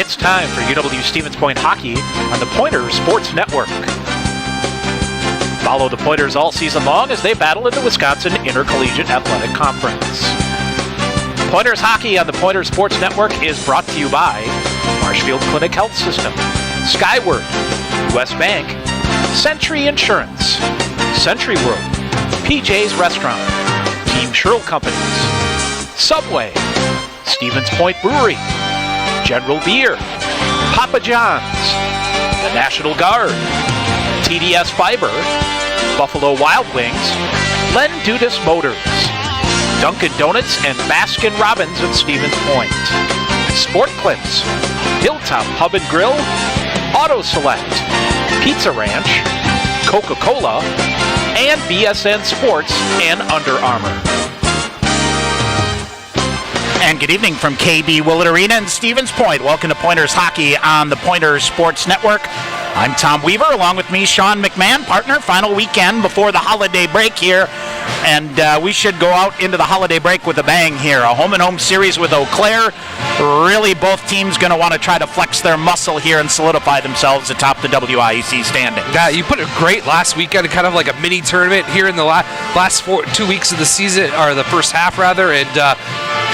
It's time for UW Stevens Point Hockey on the Pointers Sports Network. Follow the Pointers all season long as they battle in the Wisconsin Intercollegiate Athletic Conference. Pointers Hockey on the Pointers Sports Network is brought to you by Marshfield Clinic Health System, Skyward, US Bank, Century Insurance, Century World, PJ's Restaurant, Team Sherrill Companies, Subway, Stevens Point Brewery, General Beer, Papa John's, the National Guard, TDS Fiber, Buffalo Wild Wings, Len Dudas Motors, Dunkin' Donuts and Baskin Robbins at Stevens Point, Sport Clips, Hilltop Pub and Grill, Auto Select, Pizza Ranch, Coca-Cola, and BSN Sports and Under Armour. And good evening from KB Willett Arena in Stevens Point. Welcome to Pointers Hockey on the Pointers Sports Network. I'm Tom Weaver, along with me, Sean McMahon, partner. Final weekend before the holiday break here, and we should go out into the holiday break with a bang here. A home-and-home series with Eau Claire. Really, both teams going to want to try to flex their muscle here and solidify themselves atop the WIEC standings. Yeah, you put it great last weekend, kind of like a mini tournament here in the last 2 weeks of the season, or the first half rather, and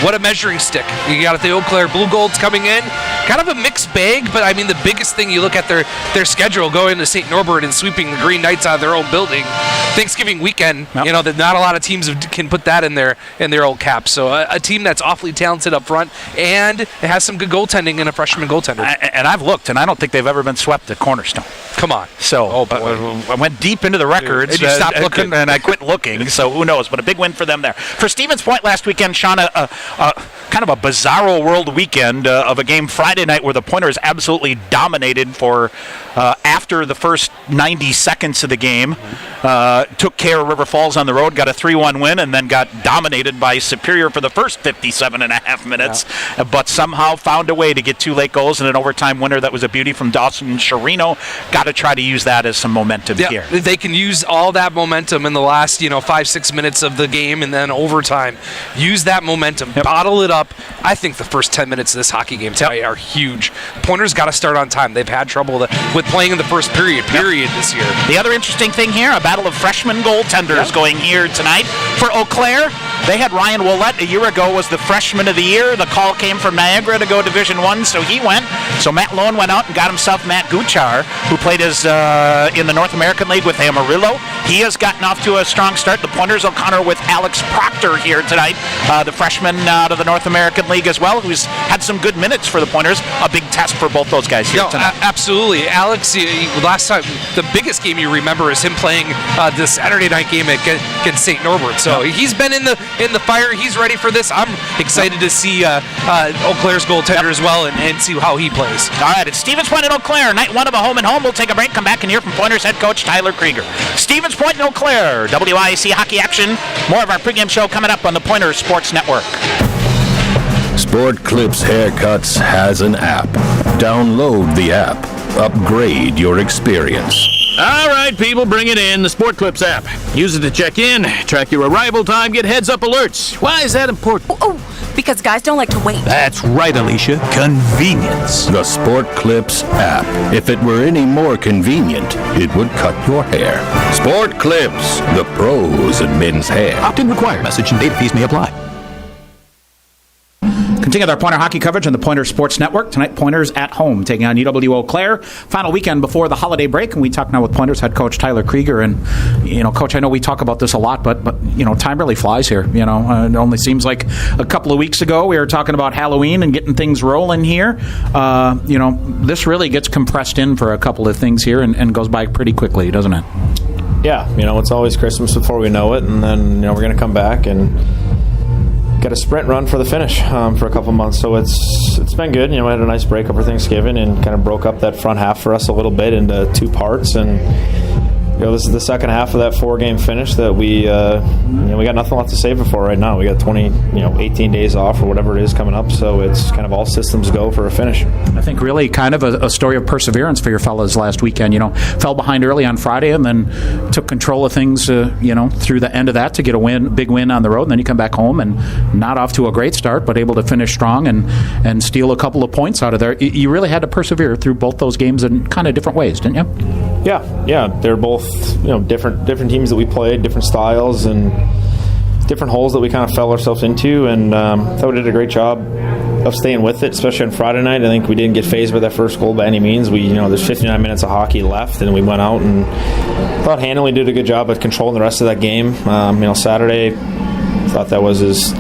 what a measuring stick. You got the Eau Claire Blue Golds coming in. Kind of a mixed bag, but I mean the biggest thing, you look at their schedule, going to St. Norbert and sweeping the Green Knights out of their own building. Thanksgiving weekend, yep. You know, that not a lot of teams can put that in their old cap. So a team that's awfully talented up front, and it has some good goaltending and a freshman goaltender. And I've looked, and I don't think they've ever been swept at Cornerstone. Come on. So I went deep into the records. And you stopped looking. And I quit looking, so who knows. But a big win for them there. For Stevens Point last weekend, Sean, kind of a bizarro world weekend of a game Friday night where the Pointers absolutely dominated for after the first 90 seconds of the game. Took care of River Falls on the road, got a 3-1 win, and then got dominated by Superior for the first 57 and a half minutes, but somehow found a way to get two late goals and an overtime winner that was a beauty from Dawson Sharino. Got to try to use that as some momentum here. They can use all that momentum in the last 5-6 minutes of the game, and then overtime. Use that momentum, bottle it up. I think the first 10 minutes of this hockey game tonight are huge. Pointers got to start on time. They've had trouble with playing in the first period this year. The other interesting thing here, a battle of freshman goaltenders going here tonight. For Eau Claire, they had Ryan Willett a year ago, was the freshman of the year. The call came from Niagara to go Division I, so he went. So Matt Lone went out and got himself Matt Guchar, who played in the North American League with Amarillo. He has gotten off to a strong start. The Pointers O'Connor with Alex Proctor here tonight, the freshman out of the North American League as well, who's had some good minutes for the Pointers. A big test for both those guys here tonight. Absolutely. Alex, last time, the biggest game you remember is him playing this Saturday night game against St. Norbert. So he's been in the fire. He's ready for this. I'm excited to see Eau Claire's goaltender as well and see how he plays. All right, it's Stevens Point and Eau Claire. Night one of a home-and-home. We'll take a break, come back and hear from Pointers head coach Tyler Krieger. Stevens Point and Eau Claire, WIEC hockey action. More of our pregame show coming up on the Pointers Sports Network. Sport Clips Haircuts has an app. Download the app. Upgrade your experience. All right, people, bring it in. The Sport Clips app. Use it to check in, track your arrival time, get heads-up alerts. Why is that important? Because guys don't like to wait. That's right, Alicia. Convenience. The Sport Clips app. If it were any more convenient, it would cut your hair. Sport Clips, the pros in men's hair. Opt-in required. Message and data fees may apply. Continue with our Pointer hockey coverage on the Pointer Sports Network. Tonight, Pointers at home, taking on UW-Eau Claire. Final weekend before the holiday break, and we talk now with Pointers head coach Tyler Krieger. And, Coach, I know we talk about this a lot, but time really flies here. It only seems like a couple of weeks ago we were talking about Halloween and getting things rolling here. This really gets compressed in for a couple of things here and goes by pretty quickly, doesn't it? Yeah, it's always Christmas before we know it, and then, we're going to come back and got a sprint run for the finish for a couple months, so it's been good. We had a nice break over Thanksgiving and kind of broke up that front half for us a little bit into two parts, and this is the second half of that 4-game finish that we got nothing left to save it for right now. We got 18 days off or whatever it is coming up, so it's kind of all systems go for a finish. I think really kind of a story of perseverance for your fellas last weekend. Fell behind early on Friday and then took control of things, through the end of that to get a big win on the road, and then you come back home and not off to a great start, but able to finish strong and steal a couple of points out of there. You really had to persevere through both those games in kind of different ways, didn't you? Yeah, they're both different teams that we played, different styles and different holes that we kind of fell ourselves into, and I thought we did a great job of staying with it, especially on Friday night. I think we didn't get phased by that first goal by any means. There's 59 minutes of hockey left, and we went out and thought Hanley did a good job of controlling the rest of that game. Saturday, thought that was as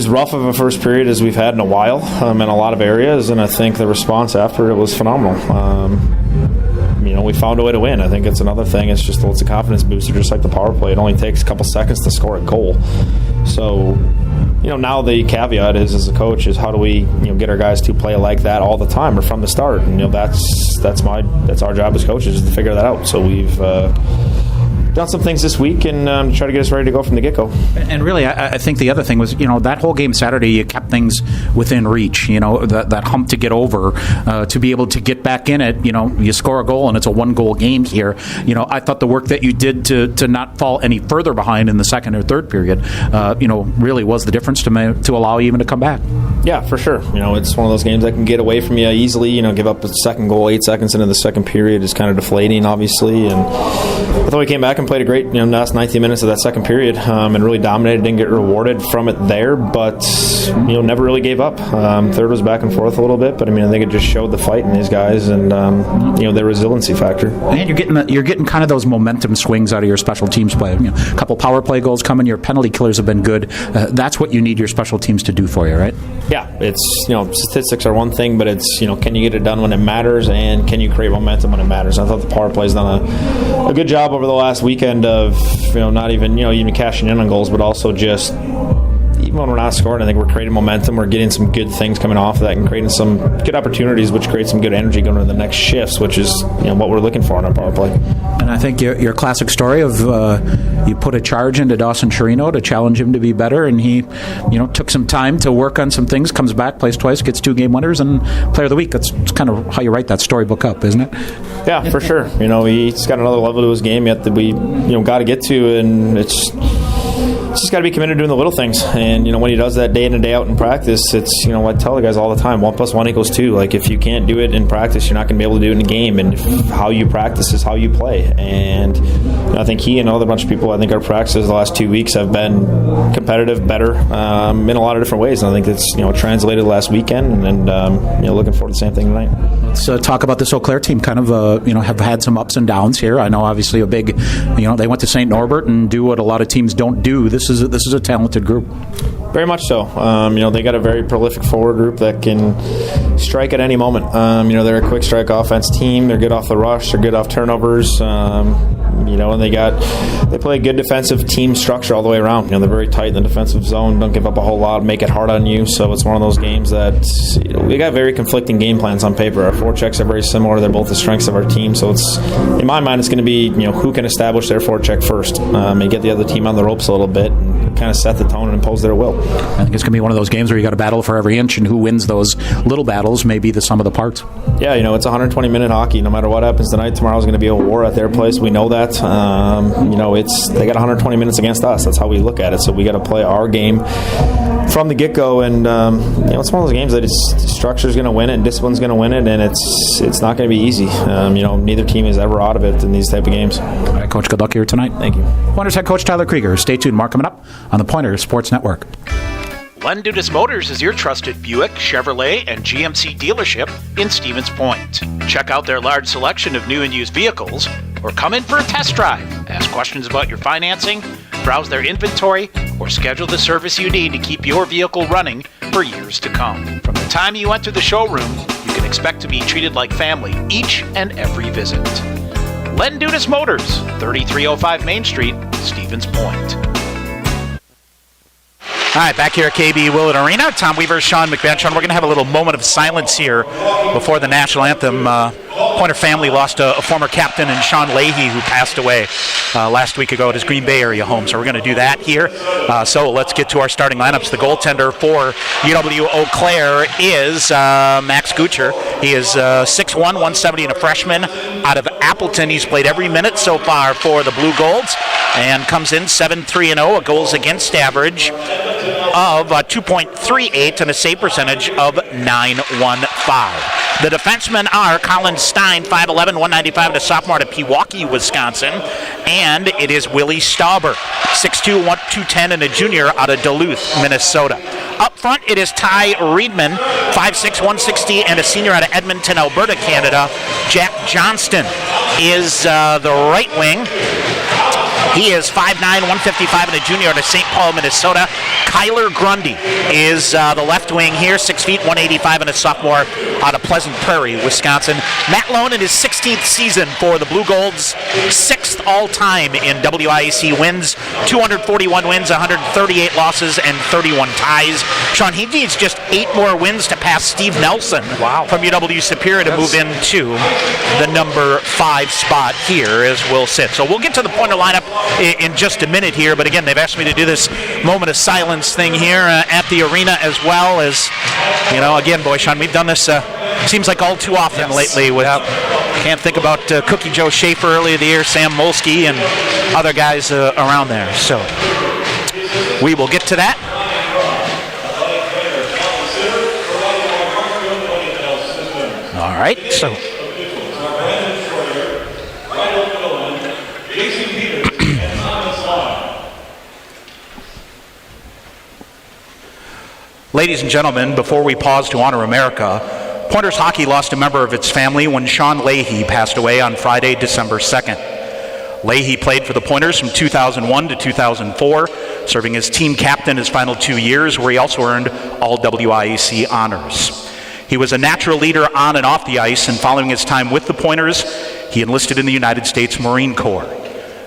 rough of a first period as we've had in a while in a lot of areas, and I think the response after it was phenomenal. We found a way to win. I think it's another thing. It's a confidence booster, just like the power play. It only takes a couple seconds to score a goal. So, now the caveat is, as a coach, is how do we, get our guys to play like that all the time or from the start? And that's our job as coaches, is to figure that out. So we've done some things this week and try to get us ready to go from the get-go. And really, I think the other thing was, that whole game Saturday, you kept things within reach, that hump to get over, to be able to get back in it. You score a goal and it's a 1-goal game here. I thought the work that you did to not fall any further behind in the second or third period, really was the difference to allow you even to come back. Yeah, for sure. It's one of those games that can get away from you easily. Give up a second goal 8 seconds into the second period is kind of deflating, obviously. And I thought we came back and played a great, last 19 minutes of that second period and really dominated. Didn't get rewarded from it there, but never really gave up. Third was back and forth a little bit, but I think it just showed the fight in these guys and their resiliency factor. And you're getting kind of those momentum swings out of your special teams play. A couple power play goals coming. Your penalty killers have been good. That's what you need your special teams to do for you, right? Yeah, it's statistics are one thing, but it's can you get it done when it matters, and can you create momentum when it matters? I thought the power play's done a good job over the last weekend of not even cashing in on goals, but also just even when we're not scoring, I think we're creating momentum. We're getting some good things coming off of that and creating some good opportunities, which creates some good energy going into the next shifts, which is what we're looking for in our power play. And I think your classic story of you put a charge into Dawson Chirino to challenge him to be better, and he took some time to work on some things, comes back, plays twice, gets 2 game winners, and player of the week. That's kind of how you write that storybook up, isn't it? Yeah, for sure. He's got another level to his game yet that we got to get to, and it's just got to be committed to doing the little things. And when he does that day in and day out in practice, it's I tell the guys all the time, 1 + 1 = 2. Like, if you can't do it in practice, you're not going to be able to do it in a game. And how you practice is how you play. And I think he and another bunch of people, I think our practices the last 2 weeks have been competitive, better in a lot of different ways. And I think it's translated last weekend, and looking forward to the same thing tonight. Let's talk about this Eau Claire team. Kind of have had some ups and downs here. I know obviously a big they went to St. Norbert and do what a lot of teams don't do. This is a talented group. Very much so. They got a very prolific forward group that can strike at any moment. They're a quick strike offense team. They're good off the rush. They're good off turnovers. And they play a good defensive team structure all the way around. They're very tight in the defensive zone. Don't give up a whole lot. Make it hard on you. So it's one of those games that we got very conflicting game plans on paper. Our forechecks are very similar. They're both the strengths of our team. So it's, in my mind, it's going to be who can establish their forecheck first and get the other team on the ropes a little bit and kind of set the tone and impose their will. I think it's going to be one of those games where you got to battle for every inch, and who wins those little battles may be the sum of the parts. Yeah, it's 120-minute hockey. No matter what happens tonight, tomorrow's going to be a war at their place. We know that. They got 120 minutes against us. That's how we look at it. So we got to play our game from the get-go, and it's one of those games that structure's going to win it, and discipline's going to win it, and it's not going to be easy. Neither team is ever out of it in these type of games. All right, Coach, good luck here tonight. Thank you. Pointers head coach Tyler Krieger. Stay tuned. More coming up on the Pointers Sports Network. Len Dudas Motors is your trusted Buick, Chevrolet, and GMC dealership in Stevens Point. Check out their large selection of new and used vehicles, or come in for a test drive. Ask questions about your financing, browse their inventory, or schedule the service you need to keep your vehicle running for years to come. From the time you enter the showroom, you can expect to be treated like family each and every visit. Len Dudas Motors, 3305 Main Street, Stevens Point. All right, back here at KB Willett Arena. Tom Weaver, Sean McVan. Sean, we're going to have a little moment of silence here before the national anthem. Pointer family lost a former captain in Sean Leahy, who passed away last week ago at his Green Bay area home. So we're going to do that here. So let's get to our starting lineups. The goaltender for UW-Eau Claire is Max Gucher. He is 6'1", 170 and a freshman out of Appleton. He's played every minute so far for the Blue Golds and comes in 7-3-0, a goals against average of 2.38 and a save percentage of .915. The defensemen are Colin Stein, 5'11", 195, and a sophomore out of Pewaukee, Wisconsin. And it is Willie Stauber, 6'2", 210, and a junior out of Duluth, Minnesota. Up front, it is Ty Reedman, 5'6", 160, and a senior out of Edmonton, Alberta, Canada. Jack Johnston is the right wing. He is 5'9", 155, and a junior out of St. Paul, Minnesota. Kyler Grundy is the left wing here, 6 feet, 185, and a sophomore out of Pleasant Prairie, Wisconsin. Matt Lone in his 16th season for the Blue Golds, 6th all-time in WIAC wins, 241 wins, 138 losses, and 31 ties. Sean, he needs just 8 more wins to pass Steve Nelson from UW Superior to move into the number 5 spot here as we'll sit. So we'll get to the Pointer lineup in just a minute here, but again, they've asked me to do this moment of silence thing here at the arena, as well as, you know, again, boy, Sean, we've done this seems like all too often lately. Can't think about Cookie Joe Schaefer earlier in the year, Sam Molsky, and other guys around there. So we will get to that. All right, so ladies and gentlemen, before we pause to honor America, Pointers hockey lost a member of its family when Sean Leahy passed away on Friday, December 2nd. Leahy played for the Pointers from 2001 to 2004, serving as team captain his final 2 years, where he also earned all WIAC honors. He was a natural leader on and off the ice, and following his time with the Pointers, he enlisted in the United States Marine Corps.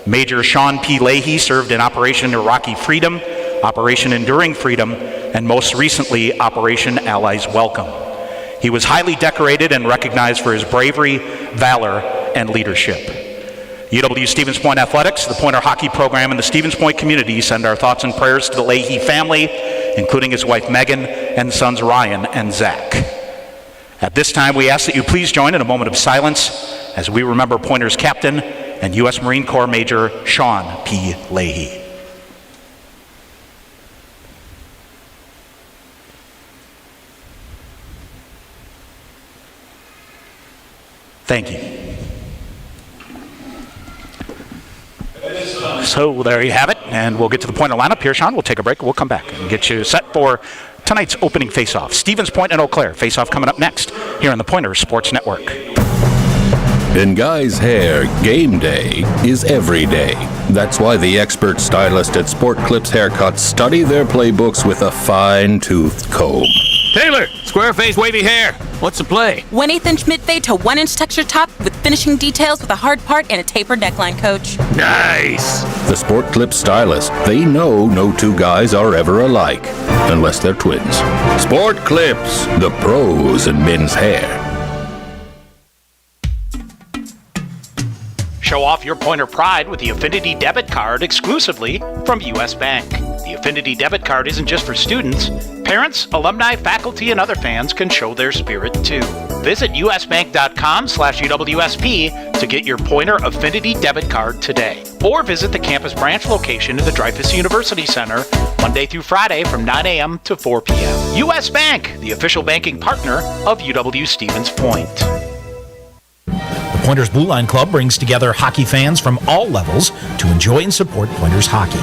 Major Sean P. Leahy served in Operation Iraqi Freedom, Operation Enduring Freedom, and most recently, Operation Allies Welcome. He was highly decorated and recognized for his bravery, valor, and leadership. UW Stevens Point Athletics, the Pointer hockey program, and the Stevens Point community send our thoughts and prayers to the Leahy family, including his wife Megan and sons Ryan and Zach. At this time, we ask that you please join in a moment of silence as we remember Pointers captain and U.S. Marine Corps Major Sean P. Leahy. Thank you. So there you have it, and we'll get to the Pointer lineup here, Sean. We'll take a break. We'll come back and get you set for tonight's opening face-off. Stevens Point and Eau Claire face-off coming up next here on the Pointer Sports Network. In guys' hair, game day is every day. That's why the expert stylist at Sport Clips Haircuts study their playbooks with a fine-toothed comb. Taylor, square face, wavy hair. What's the play? 1/8 inch mid-fade to 1 inch texture top with finishing details with a hard part and a tapered neckline, coach. Nice. The Sport Clips stylist, they know no two guys are ever alike, unless they're twins. Sport Clips, the pros in men's hair. Show off your Pointer pride with the Affinity Debit Card exclusively from U.S. Bank. The Affinity Debit Card isn't just for students. Parents, alumni, faculty, and other fans can show their spirit too. Visit usbank.com/UWSP to get your Pointer Affinity Debit Card today. Or visit the campus branch location in the Dreyfous University Center Monday through Friday from 9 a.m. to 4 p.m. U.S. Bank, the official banking partner of UW Stevens Point. The Pointers Blue Line Club brings together hockey fans from all levels to enjoy and support Pointers hockey.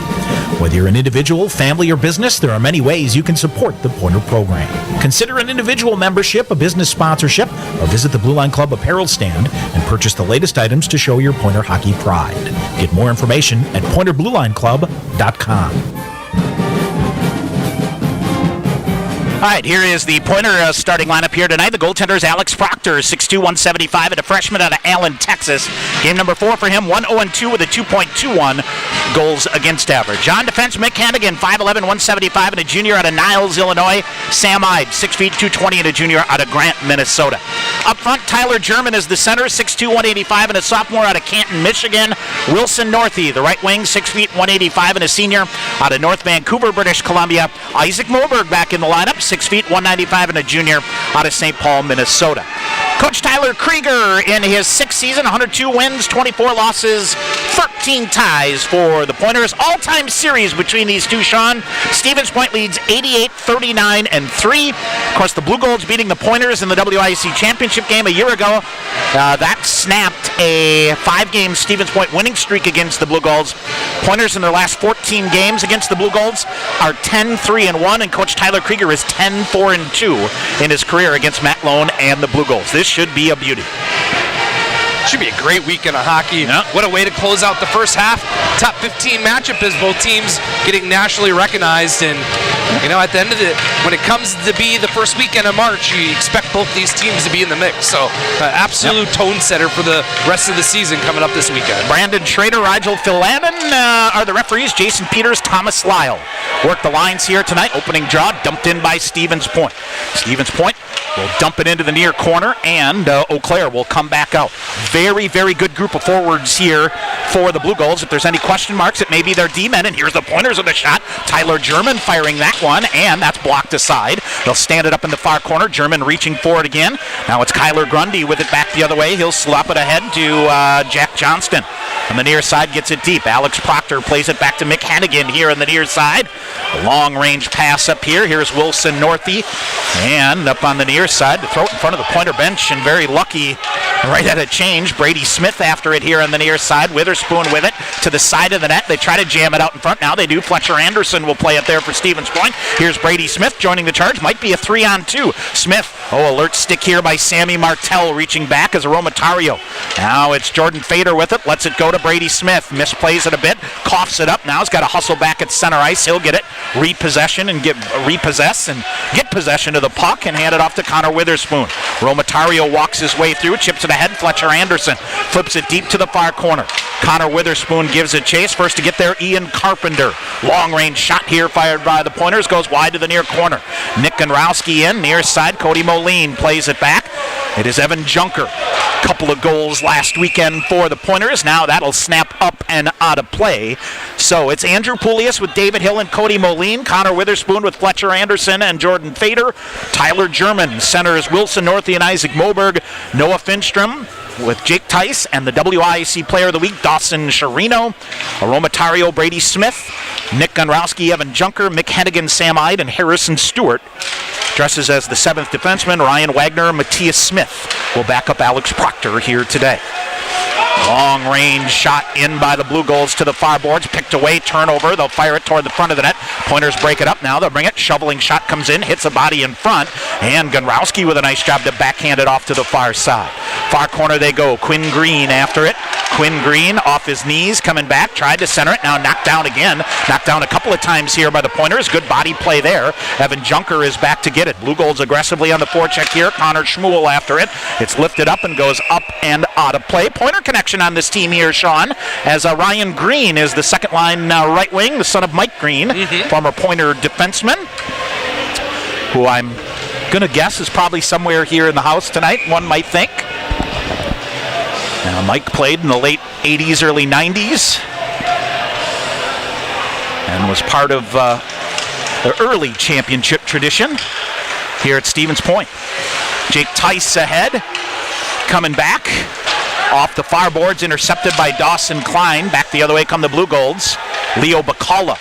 Whether you're an individual, family, or business, there are many ways you can support the Pointer program. Consider an individual membership, a business sponsorship, or visit the Blue Line Club apparel stand and purchase the latest items to show your Pointer hockey pride. Get more information at pointerbluelineclub.com. All right, here is the Pointer starting lineup here tonight. The goaltender is Alex Proctor, 6'2", 175, and a freshman out of Allen, Texas. Game number 4 for him, 1-0-2 with a 2.21 goals against average. On defense, Mick Hannigan, 5'11", 175, and a junior out of Niles, Illinois. Sam Ide, 6 feet, 220, and a junior out of Grant, Minnesota. Up front, Tyler German is the center, 6'2", 185, and a sophomore out of Canton, Michigan. Wilson Northey, the right wing, 6 feet, 185, and a senior out of North Vancouver, British Columbia. Isaac Moberg back in the lineup, 6 feet, 195, and a junior out of St. Paul, Minnesota. Coach Tyler Krieger in his 6th season, 102 wins, 24 losses, 13 ties for the Pointers. All-time series between these two, Sean. Stevens Point leads 88, 39, and 3. Of course, the Blue Golds beating the Pointers in the WIC championship game a year ago. That snapped a 5-game Stevens Point winning streak against the Blue Golds. Pointers in their last 14 games against the Blue Golds are 10-3-1, and Coach Tyler Krieger is 10-4-2 in his career against Matt Lone and the Blue Golds. This should be a beauty. Should be a great weekend of hockey. Yeah. What a way to close out the first half. Top 15 matchup as both teams getting nationally recognized. And, you know, at the end of it, when it comes to be the first weekend of March, you expect both these teams to be in the mix. So, absolute tone setter for the rest of the season coming up this weekend. Brandon Schrader, Rigel Philanen are the referees. Jason Peters, Thomas Lyle work the lines here tonight. Opening draw dumped in by Stevens Point. Stevens Point will dump it into the near corner, and Eau Claire will come back out. Very, very good group of forwards here for the Blue Golds. If there's any question marks, it may be their D-men, and here's the Pointers with the shot. Tyler German firing that one, and that's blocked aside. They'll stand it up in the far corner. German reaching for it again. Now it's Kyler Grundy with it back the other way. He'll slap it ahead to Jack Johnston. On the near side, gets it deep. Alex Proctor plays it back to Mick Hannigan here on the near side. A long-range pass up here. Here's Wilson Northey. And up on the near side to throw it in front of the Pointer bench, and very lucky right at a change. Brady Smith after it here on the near side. Witherspoon with it to the side of the net. They try to jam it out in front. Now they do. Fletcher Anderson will play it there for Stevens Point. Here's Brady Smith joining the charge. Might be a 3-on-2. Smith, alert stick here by Sammy Martell reaching back as a Romatario. Now it's Jordan Fader with it. Lets it go to Brady Smith. Misplays it a bit. Coughs it up. Now he's got to hustle back at center ice. He'll get it. Repossess and get possession of the puck and hand it off to Connor Witherspoon. Romatario walks his way through. Chips it ahead. Fletcher Anderson flips it deep to the far corner. Connor Witherspoon gives it chase. First to get there, Ian Carpenter. Long-range shot here fired by the Pointers. Goes wide to the near corner. Nick Gonrowski in. Near side, Cody Moline plays it back. It is Evan Junker. Couple of goals last weekend for the Pointers. Now that'll snap up and out of play. So it's Andrew Poulias with David Hill and Cody Moline. Connor Witherspoon with Fletcher Anderson and Jordan Fader. Tyler German. Center is Wilson Northey and Isaac Moberg. Noah Finstrom with Jake Tice, and the WIC Player of the Week, Dawson Chirino. Romatario, Brady Smith. Nick Gonrowski, Evan Junker. Mick Hennigan, Sam Ide, and Harrison Stewart. Dresses as the 7th defenseman. Ryan Wagner, Matthias Smith will back up Alex Proctor here today. Long-range shot in by the Blue Golds to the far boards. Picked away, turnover. They'll fire it toward the front of the net. Pointers break it up now. They'll bring it. Shoveling shot comes in, hits a body in front. And Gonrowski with a nice job to backhand it off to the far side. Far corner they go. Quinn Green after it. Quinn Green off his knees, coming back. Tried to center it. Now knocked down again. Knocked down a couple of times here by the Pointers. Good body play there. Evan Junker is back to get it. Blue Golds aggressively on the forecheck here. Connor Schmuel after it. It's lifted up and goes up and out of play. Pointer connection on this team here, Sean, as Ryan Green is the second line right wing, the son of Mike Green, former Pointer defenseman, who I'm going to guess is probably somewhere here in the house tonight, one might think. Mike played in the late 80s, early 90s, and was part of the early championship tradition here at Stevens Point. Jake Tice ahead, coming back. Off the far boards, intercepted by Dawson Klein. Back the other way come the Blue Golds. Leo Bacala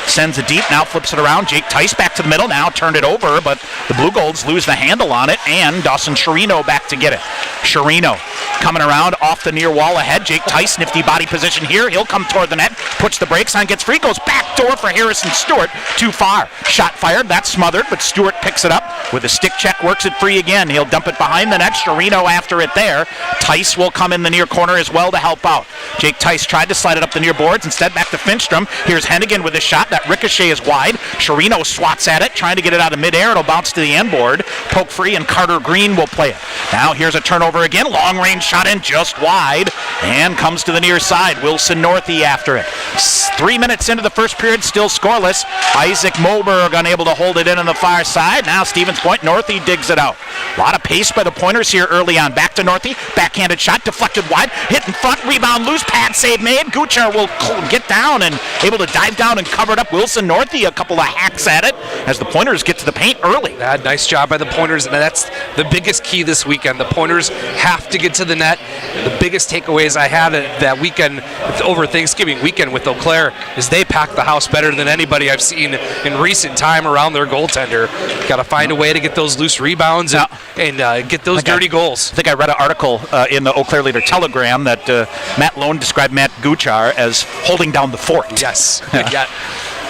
sends it deep, now flips it around. Jake Tice back to the middle, now turned it over, but the Blue Golds lose the handle on it, and Dawson Chirino back to get it. Chirino coming around off the near wall ahead. Jake Tice, nifty body position here. He'll come toward the net, puts the brakes on, gets free, goes back door for Harrison Stewart. Too far. Shot fired, that's smothered, but Stewart picks it up with a stick check, works it free again. He'll dump it behind the net. Chirino after it there. Tice will come in the near corner as well to help out. Jake Tice tried to slide it up the near boards, instead back to Finstrom. Here's Hennigan with a shot. That ricochet is wide. Chirino swats at it, trying to get it out of midair. It'll bounce to the end board. Poke free, and Carter Green will play it. Now here's a turnover again. Long range shot in just wide, and comes to the near side. Wilson Northey after it. 3 minutes into the first period, still scoreless. Isaac Moberg unable to hold it in on the far side. Now Stevens Point. Northey digs it out. A lot of pace by the Pointers here early on. Back to Northey. Backhanded shot, deflected wide. Hit in front, rebound loose, pad save made. Guchar will get down and able to dive down and cover it up. Wilson Northey a couple of hacks at it as the Pointers get to the paint early. Nice job by the Pointers, and that's the biggest key this weekend. The Pointers have to get to the net. The biggest takeaways I had that weekend over Thanksgiving weekend with Eau Claire is they packed the house better than anybody I've seen in recent time around their goaltender. Got to find a way to get those loose rebounds and get those dirty goals. I think I read an article in the Eau Claire Leader Telegram that Matt Lone described Matt Guchar as holding down the fort. Yes.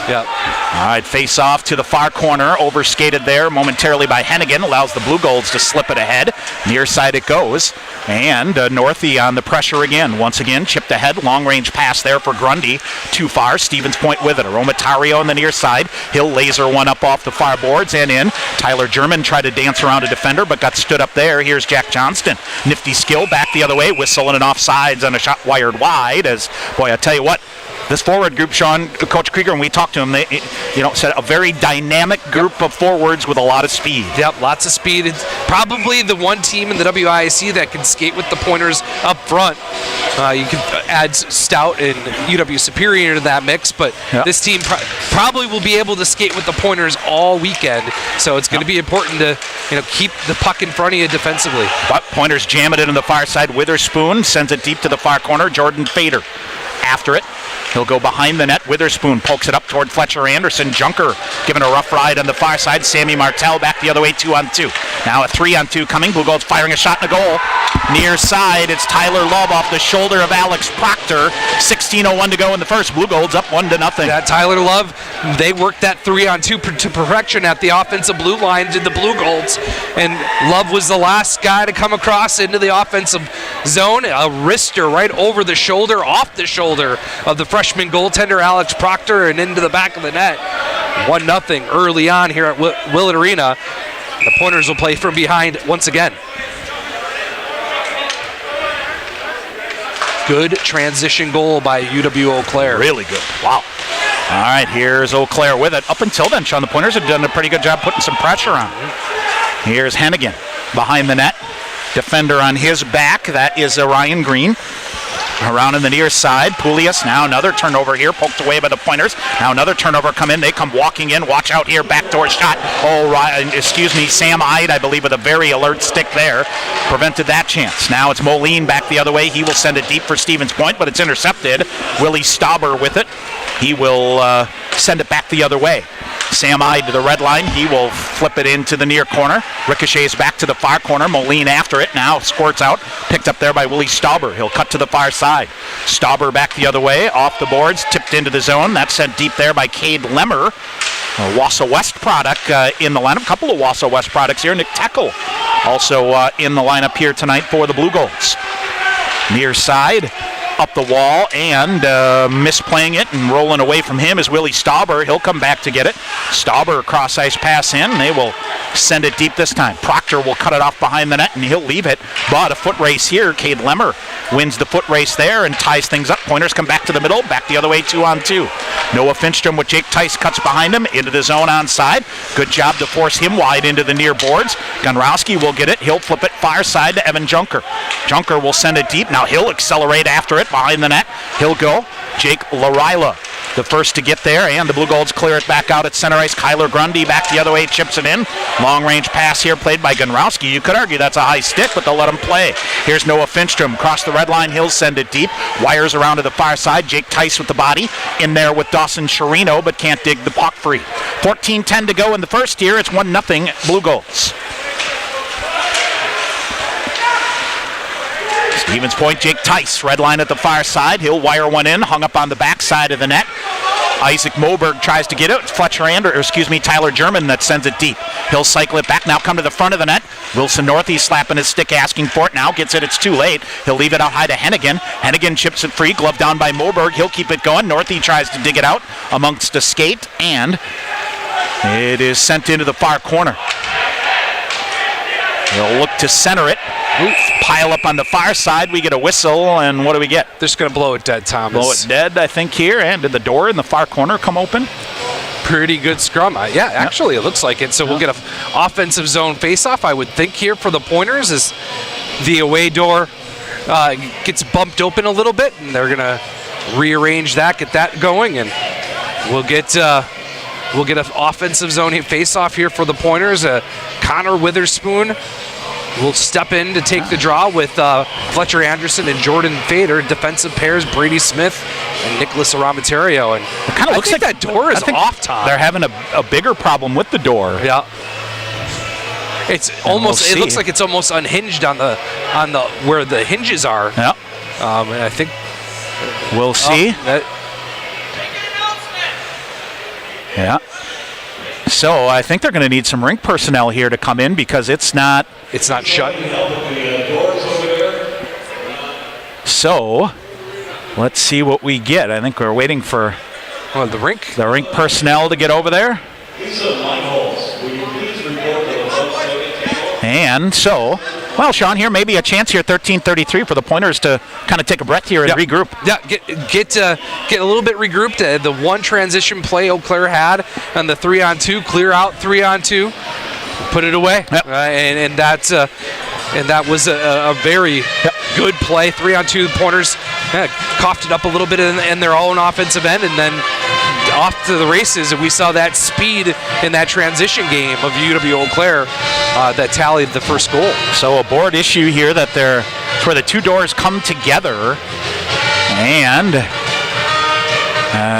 Yeah. All right, face off to the far corner, overskated there momentarily by Hennigan, allows the Blue Golds to slip it ahead. Near side it goes, and Northey on the pressure again. Once again, chipped ahead, long-range pass there for Grundy. Too far, Stevens Point with it. Aromatario on the near side. He'll laser one up off the far boards and in. Tyler German tried to dance around a defender, but got stood up there. Here's Jack Johnston. Nifty skill, back the other way, whistling it off sides on a shot wired wide. As, boy, I tell you what, this forward group, Sean, Coach Krieger, when we talked to him, they said a very dynamic group of forwards with a lot of speed. Yep, lots of speed. It's probably the one team in the WIAC that can skate with the Pointers up front. You can add Stout and UW Superior to that mix, but this team probably will be able to skate with the Pointers all weekend. So it's going to be important to keep the puck in front of you defensively. But Pointers jam it into the far side. Witherspoon sends it deep to the far corner. Jordan Fader after it. He'll go behind the net. Witherspoon pokes it up toward Fletcher Anderson. Junker giving a rough ride on the far side. Sammy Martell back the other way, 2-on-2. Now a 3-on-2 coming. Blue Golds firing a shot in the goal. Near side, it's Tyler Love off the shoulder of Alex Proctor. 16:01 to go in the first. Blue Golds up 1-0. That Tyler Love, they worked that 3-on-2 to perfection at the offensive blue line, did the Blue Golds. And Love was the last guy to come across into the offensive zone. A wrister right over the shoulder, off the shoulder of the freshman goaltender Alex Proctor and into the back of the net. 1-0 early on here at Willett Arena. The Pointers will play from behind once again. Good transition goal by UW-Eau Claire. Really good. Wow. All right, here's Eau Claire with it. Up until then, Sean, the Pointers have done a pretty good job putting some pressure on. Here's Hennigan behind the net. Defender on his back. That is Ryan Green. Around in the near side, Poulias. Now another turnover here, poked away by the Pointers. Now another turnover come in. They come walking in. Watch out here, backdoor shot. Sam Ide, I believe, with a very alert stick there. Prevented that chance. Now it's Moline back the other way. He will send it deep for Stevens Point, but it's intercepted. Willie Stauber with it. He will send it back the other way. Sam Ide to the red line. He will flip it into the near corner. Ricochets back to the far corner. Moline after it. Now squirts out. Picked up there by Willie Stauber. He'll cut to the far side. Stauber back the other way. Off the boards. Tipped into the zone. That's sent deep there by Cade Lemmer. A Wausau West product in the lineup. A couple of Wausau West products here. Nick Teckel also in the lineup here tonight for the Blue Golds. Near side. Up the wall and misplaying it and rolling away from him is Willie Stauber. He'll come back to get it. Stauber cross ice pass in. They will send it deep this time. Proctor will cut it off behind the net and he'll leave it. But a foot race here. Cade Lemmer wins the foot race there and ties things up. Pointers come back to the middle. Back the other way, 2-on-2. Noah Finstrom with Jake Tice cuts behind him into the zone onside. Good job to force him wide into the near boards. Gunrowski will get it. He'll flip it far side to Evan Junker. Junker will send it deep. Now he'll accelerate after it. Behind the net, he'll go. Jake Larila, the first to get there, and the Blue Golds clear it back out at center ice. Kyler Grundy back the other way, chips it in. Long range pass here played by Gunrowski. You could argue that's a high stick, but they'll let him play. Here's Noah Finstrom across the red line. He'll send it deep. Wires around to the far side. Jake Tice with the body in there with Dawson Chirino, but can't dig the puck free. 14:10 to go in the first here. It's 1-0 Blue Golds. Stevens Point, Jake Tice, red line at the far side. He'll wire one in, hung up on the back side of the net. Isaac Moberg tries to get it. Tyler German that sends it deep. He'll cycle it back, now come to the front of the net. Wilson Northey slapping his stick, asking for it now. Gets it, it's too late. He'll leave it out high to Hennigan. Hennigan chips it free, glove down by Moberg. He'll keep it going. Northey tries to dig it out amongst a skate, and it is sent into the far corner. They'll look to center it. Pile up on the far side. We get a whistle, and what do we get? They're just going to blow it dead, Thomas. Blow it dead, I think, here. And did the door in the far corner come open? Pretty good scrum. Actually, it looks like it. So we'll get an offensive zone faceoff, I would think, here for the Pointers, as the away door gets bumped open a little bit, and they're going to rearrange that, get that going, and we'll get an offensive zone face-off here for the Pointers. Connor Witherspoon will step in to take the draw with Fletcher Anderson and Jordan Fader. Defensive pairs, Brady Smith and Nicholas Aramatario. And it kind of looks like that door is off, Tom. They're having a bigger problem with the door. Yeah. It's almost. It looks like it's almost unhinged on the where the hinges are. Yeah. And I think we'll see. Yeah. So I think they're going to need some rink personnel here to come in because it's not shut. So let's see what we get. I think we're waiting for the rink personnel to get over there. And so, well, Sean, here may be a chance here, 13:33 for the Pointers to kind of take a breath here and regroup. Yeah, get a little bit regrouped. The one transition play Eau Claire had on the 3-on-2, clear out 3-on-2, put it away. Yep. And that was a very good play. 3-on-2, Pointers coughed it up a little bit in their own offensive end, and then off to the races, and we saw that speed in that transition game of UW-Eau Claire that tallied the first goal. So a board issue here where the two doors come together, and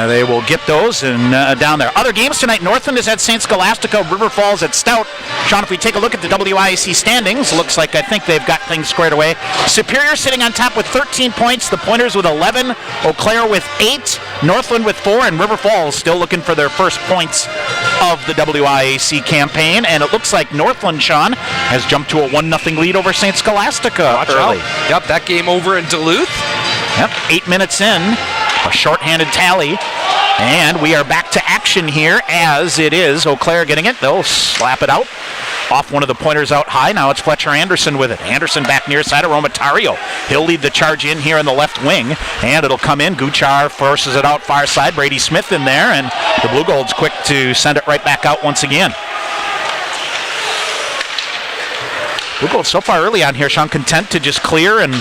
they will get those and down there. Other games tonight, Northland is at St. Scholastica, River Falls at Stout. Sean, if we take a look at the WIAC standings, looks like I think they've got things squared away. Superior sitting on top with 13 points, the Pointers with 11, Eau Claire with 8, Northland with 4, and River Falls still looking for their first points of the WIAC campaign. And it looks like Northland, Sean, has jumped to a 1-0 lead over St. Scholastica. Watch early. Yep, that game over in Duluth. Yep, 8 minutes in. A shorthanded tally, and we are back to action here as it is Eau Claire getting it. They'll slap it out off one of the Pointers out high. Now it's Fletcher Anderson with it. Anderson back near side of Romatario. He'll lead the charge in here in the left wing, and it'll come in. Guchar forces it out far side. Brady Smith in there, and the Blue Gold's quick to send it right back out once again. Blue Gold so far early on here, Sean, content to just clear and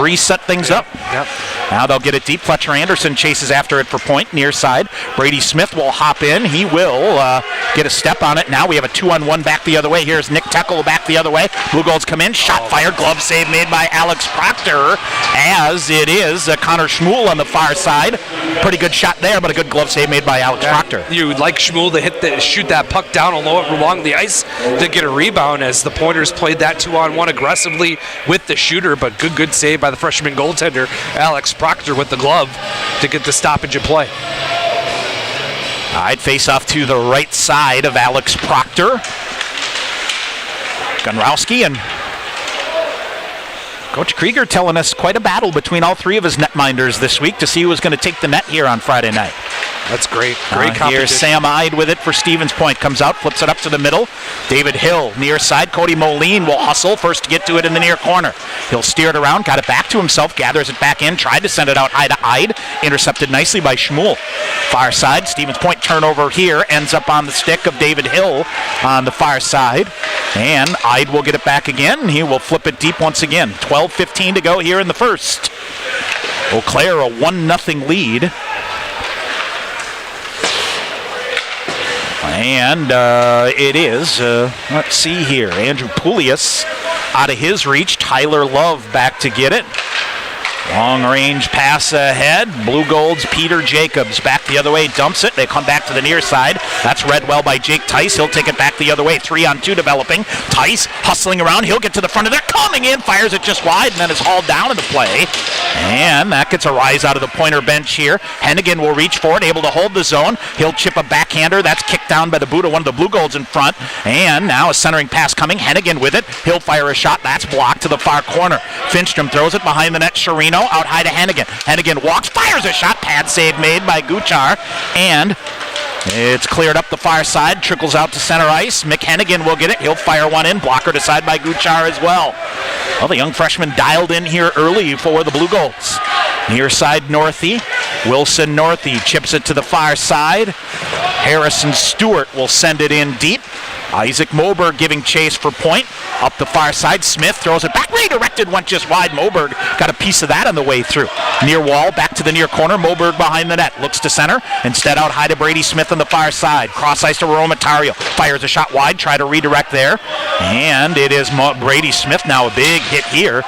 reset things up. Yep. Now they'll get it deep. Fletcher Anderson chases after it for point, near side. Brady Smith will hop in. He will get a step on it. Now we have a 2-on-1 back the other way. Here's Nick Teckel back the other way. Blue Golds come in. Shot fired. Glove save made by Alex Proctor, as it is Connor Schmuel on the far side. Pretty good shot there, but a good glove save made by Alex Proctor. You would like Schmuel to shoot that puck down along the ice to get a rebound, as the Pointers played that 2-on-1 aggressively with the shooter, but good save by the freshman goaltender, Alex Proctor, with the glove to get the stoppage of play. I'd face off to the right side of Alex Proctor. Gunrowski and Coach Krieger telling us quite a battle between all three of his netminders this week to see who was going to take the net here on Friday night. That's great. Great competition. Here's Sam Ide with it for Stevens Point. Comes out, flips it up to the middle. David Hill near side. Cody Moline will hustle first to get to it in the near corner. He'll steer it around, got it back to himself, gathers it back in, tried to send it out high to Ide. Intercepted nicely by Schmuel. Far side, Stevens Point turnover here. Ends up on the stick of David Hill on the far side. And Ide will get it back again. He will flip it deep once again. 12:15 to go here in the first. Eau Claire a 1-0 lead. And it is, let's see here, Andrew Poulias out of his reach. Tyler Love back to get it. Long range pass ahead. Blue Gold's Peter Jacobs back the other way, dumps it. They come back to the near side. That's read well by Jake Tice. He'll take it back the other way. 3-on-2 developing. Tice hustling around. He'll get to the front of there. Coming in, fires it just wide, and then is hauled down in the play. And that gets a rise out of the Pointer bench here. Hennigan will reach for it, able to hold the zone. He'll chip a backhander. That's kicked down by the boot of one of the Blue Golds in front. And now a centering pass coming. Hennigan with it. He'll fire a shot. That's blocked to the far corner. Finstrom throws it behind the net. Sherino out high to Hennigan. Hennigan walks, fires a shot. Pad save made by Guchar. And it's cleared up the far side. Trickles out to center ice. Mick Hennigan will get it. He'll fire one in. Blocker to side by Guchar as well. Well, the young freshman dialed in here early for the Blue Golds. Near side Northey. Wilson Northey chips it to the far side. Harrison Stewart will send it in deep. Isaac Moberg giving chase for point. Up the far side, Smith throws it back. Redirected, went just wide. Moberg got a piece of that on the way through. Near wall, back to the near corner. Moberg behind the net. Looks to center. Instead out high to Brady Smith on the far side. Cross ice to Romatario. Fires a shot wide. Try to redirect there. And it is Brady Smith now. A big hit here.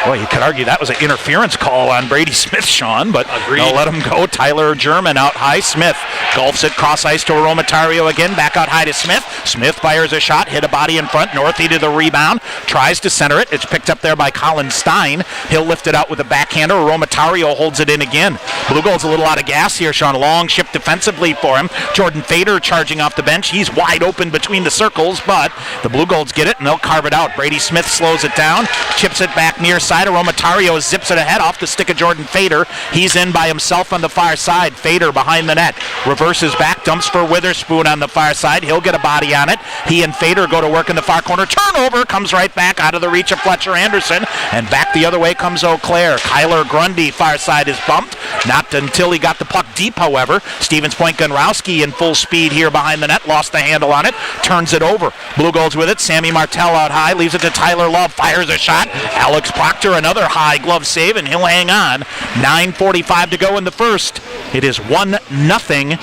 Boy, you could argue that was an interference call on Brady Smith, Sean, but they'll let him go. Tyler German out high. Smith golfs it cross ice to Romatario again. Back out high to Smith. Smith fires a shot. Hit a body in front. Northey to the rebound. Tries to center it. It's picked up there by Colin Stein. He'll lift it out with a backhander. Romatario holds it in again. Blue Gold's a little out of gas here, Sean. Long shift defensively for him. Jordan Fader charging off the bench. He's wide open between the circles, but the Blue Golds get it, and they'll carve it out. Brady Smith slows it down. Chips it back near side. Romatario zips it ahead off the stick of Jordan Fader. He's in by himself on the far side. Fader behind the net. Reverses back. Dumps for Witherspoon on the far side. He'll get a body on it. He and Fader go to work in the far corner. Turnover. Comes right back out of the reach of Fletcher Anderson. And back the other way comes Eau Claire. Kyler Grundy, far side, is bumped. Not until he got the puck deep, however. Stevens Point Gunrowski in full speed here behind the net. Lost the handle on it. Turns it over. Blue Golds with it. Sammy Martell out high. Leaves it to Tyler Love. Fires a shot. Alex Proctor, another high glove save, and he'll hang on. 9:45 to go in the first. It is 1-0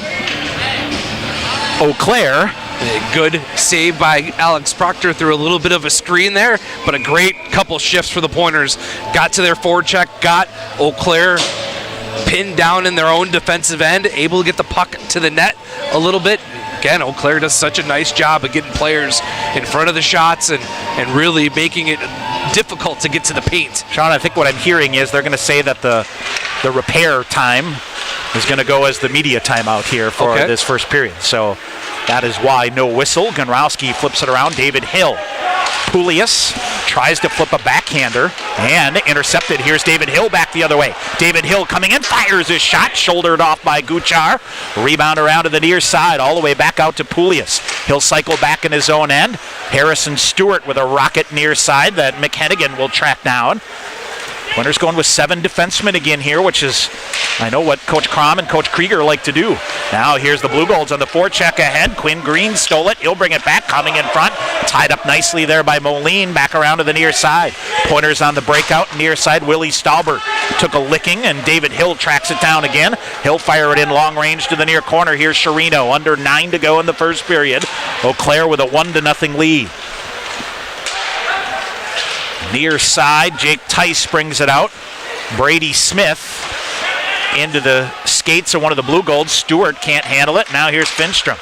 Eau Claire. A good save by Alex Proctor through a little bit of a screen there, but a great couple shifts for the Pointers. Got to their forecheck, got Eau Claire pinned down in their own defensive end, able to get the puck to the net a little bit. Again, Eau Claire does such a nice job of getting players in front of the shots and really making it difficult to get to the paint. Sean, I think what I'm hearing is they're going to say that the repair time is going to go as the media timeout here for this first period. So that is why no whistle. Gunrowski flips it around. David Hill. Pulius tries to flip a backhander and intercepted. Here's David Hill back the other way. David Hill coming in, fires his shot, shouldered off by Guchar. Rebound around to the near side, all the way back out to Pulius. He'll cycle back in his own end. Harrison Stewart with a rocket near side that Mick Hennigan will track down. Pointers going with 7 defensemen again here, which is, I know what Coach Crom and Coach Krieger like to do. Now here's the Blue Golds on the forecheck ahead. Quinn Green stole it. He'll bring it back, coming in front. Tied up nicely there by Moline, back around to the near side. Pointers on the breakout, near side. Willie Staubert took a licking, and David Hill tracks it down again. He'll fire it in long range to the near corner. Here's Sherino, under 9 to go in the first period. Eau Claire with a 1-0 lead. Near side, Jake Tice brings it out. Brady Smith into the skates of one of the Blue Golds. Stewart can't handle it. Now here's Finstrom.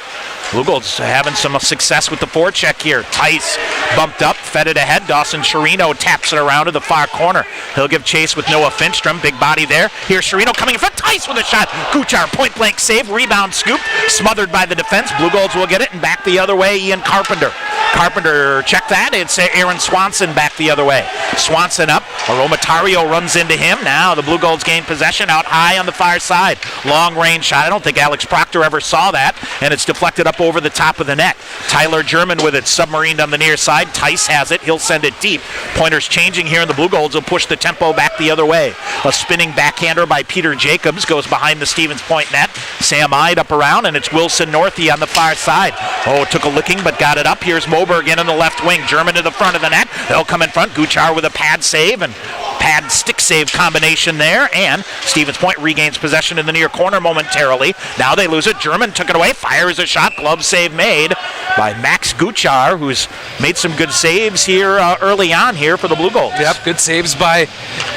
Blue Golds having some success with the forecheck here. Tice bumped up, fed it ahead. Dawson Sherino taps it around to the far corner. He'll give chase with Noah Finstrom. Big body there. Here's Sherino coming in front. Tice with a shot. Guchar, point blank save. Rebound scooped. Smothered by the defense. Blue Golds will get it, and back the other way, Ian Carpenter. Carpenter, check that. It's Aaron Swanson back the other way. Swanson up. Romatario runs into him. Now the Blue Golds gain possession out high on the far side. Long range shot. I don't think Alex Proctor ever saw that, and it's deflected up over the top of the net. Tyler German with it, submarined on the near side. Tice has it. He'll send it deep. Pointers changing here, and the Blue Golds will push the tempo back the other way. A spinning backhander by Peter Jacobs goes behind the Stevens Point net. Sam Ide up around, and it's Wilson Northey on the far side. Oh, took a licking, but got it up. Here's Moberg in on the left wing. German to the front of the net. They'll come in front. Guchar with a pad save and pad stick save combination there, and Stevens Point regains possession in the near corner momentarily. Now they lose it. German took it away, fires a shot. Glove save made by Max Guchar, who's made some good saves here early on here for the Blue Golds. Yep, good saves by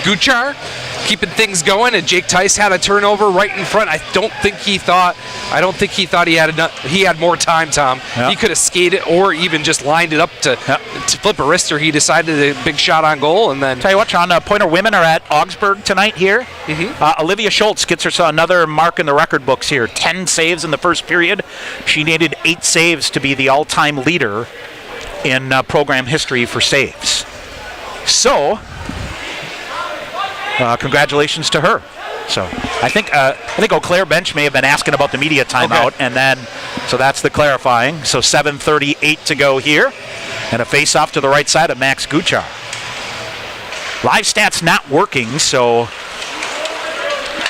Guchar. keeping things going. And Jake Tice had a turnover right in front. I don't think he thought he had enough. He had more time, Tom. Yeah. He could have skated or even just lined it up to flip a wrister. He decided a big shot on goal, and then Tell you what, Sean, Pointer women are at Augsburg tonight here. Olivia Schultz gets herself another mark in the record books here. 10 saves in the first period. She needed 8 saves to be the all-time leader in program history for saves. So, congratulations to her. So I think Eau Claire bench may have been asking about the media timeout, and then so that's the clarifying. So 7:38 to go here, and a face-off to the right side of Max Guchar. Live stats not working, so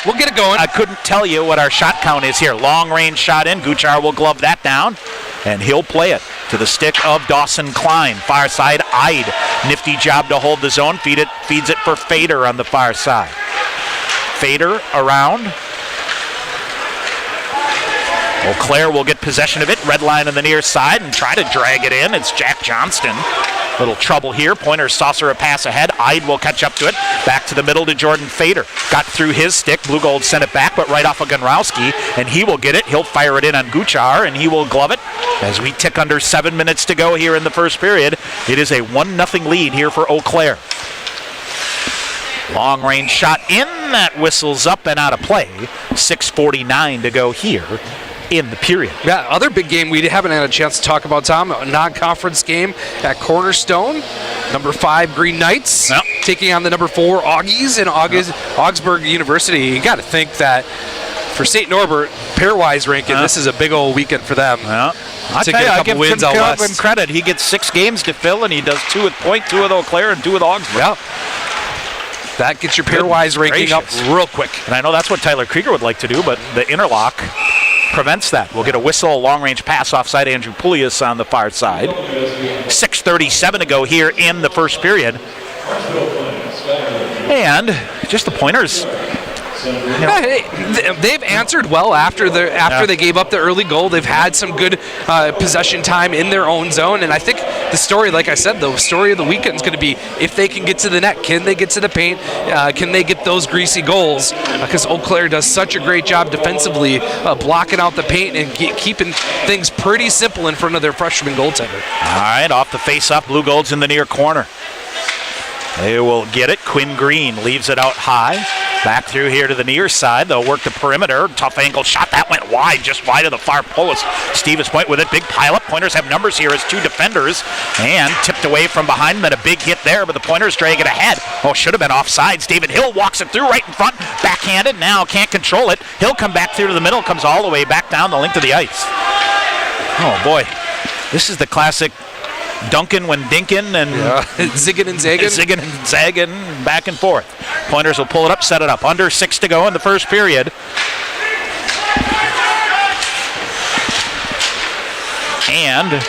we'll get it going. I couldn't tell you what our shot count is here. Long range shot in. Guchar will glove that down, and he'll play it to the stick of Dawson Klein. Far side, Ide. Nifty job to hold the zone. Feeds it for Fader on the far side. Fader around. Eau Claire will get possession of it. Red line on the near side and try to drag it in. It's Jack Johnston. Little trouble here. Pointer saucer a pass ahead. Ide will catch up to it. Back to the middle to Jordan Fader. Got through his stick. Blue Gold sent it back, but right off of Gunrowski, and he will get it. He'll fire it in on Guchar, and he will glove it. As we tick under 7 minutes to go here in the first period, it is a 1-0 lead here for Eau Claire. Long range shot in. That whistles up and out of play. 6:49 to go here in the period. Yeah, other big game we haven't had a chance to talk about, Tom, a non-conference game at Cornerstone. Number 5 Green Knights taking on the number 4 Augies in Augsburg University. You got to think that for St. Norbert, pairwise ranking, this is a big old weekend for them. I'll to tell get you, a I couple give wins out him west. credit. He gets 6 games to fill, and he does 2 with Point, 2 with Eau Claire, and 2 with Augsburg. Yeah. That gets your pairwise ranking up real quick. And I know that's what Tyler Krieger would like to do, but the interlock prevents that. We'll get a whistle, long-range pass offside. Andrew Pulias on the far side. 6:37 to go here in the first period. And just the Pointers. They've answered well after they gave up the early goal. They've had some good possession time in their own zone, and I think the story, like I said, the story of the weekend is going to be if they can get to the net, can they get to the paint, can they get those greasy goals? Because Eau Claire does such a great job defensively, blocking out the paint and keeping things pretty simple in front of their freshman goaltender. All right, off the face-up, Blue Gold's in the near corner. They will get it. Quinn Green leaves it out high. Back through here to the near side. They'll work the perimeter. Tough angle shot. That went wide, just wide of the far post. Stevens Point with it. Big pileup. Pointers have numbers here as 2 defenders. And tipped away from behind. Then a big hit there, but the Pointers drag it ahead. Oh, should have been offsides. David Hill walks it through right in front. Backhanded. Now can't control it. Hill come back through to the middle. Comes all the way back down the length of the ice. Oh, boy. This is the classic Duncan when Dinkin and zigging and zagging. Zigging and zagging, back and forth. Pointers will pull it up, set it up. Under 6 to go in the first period. And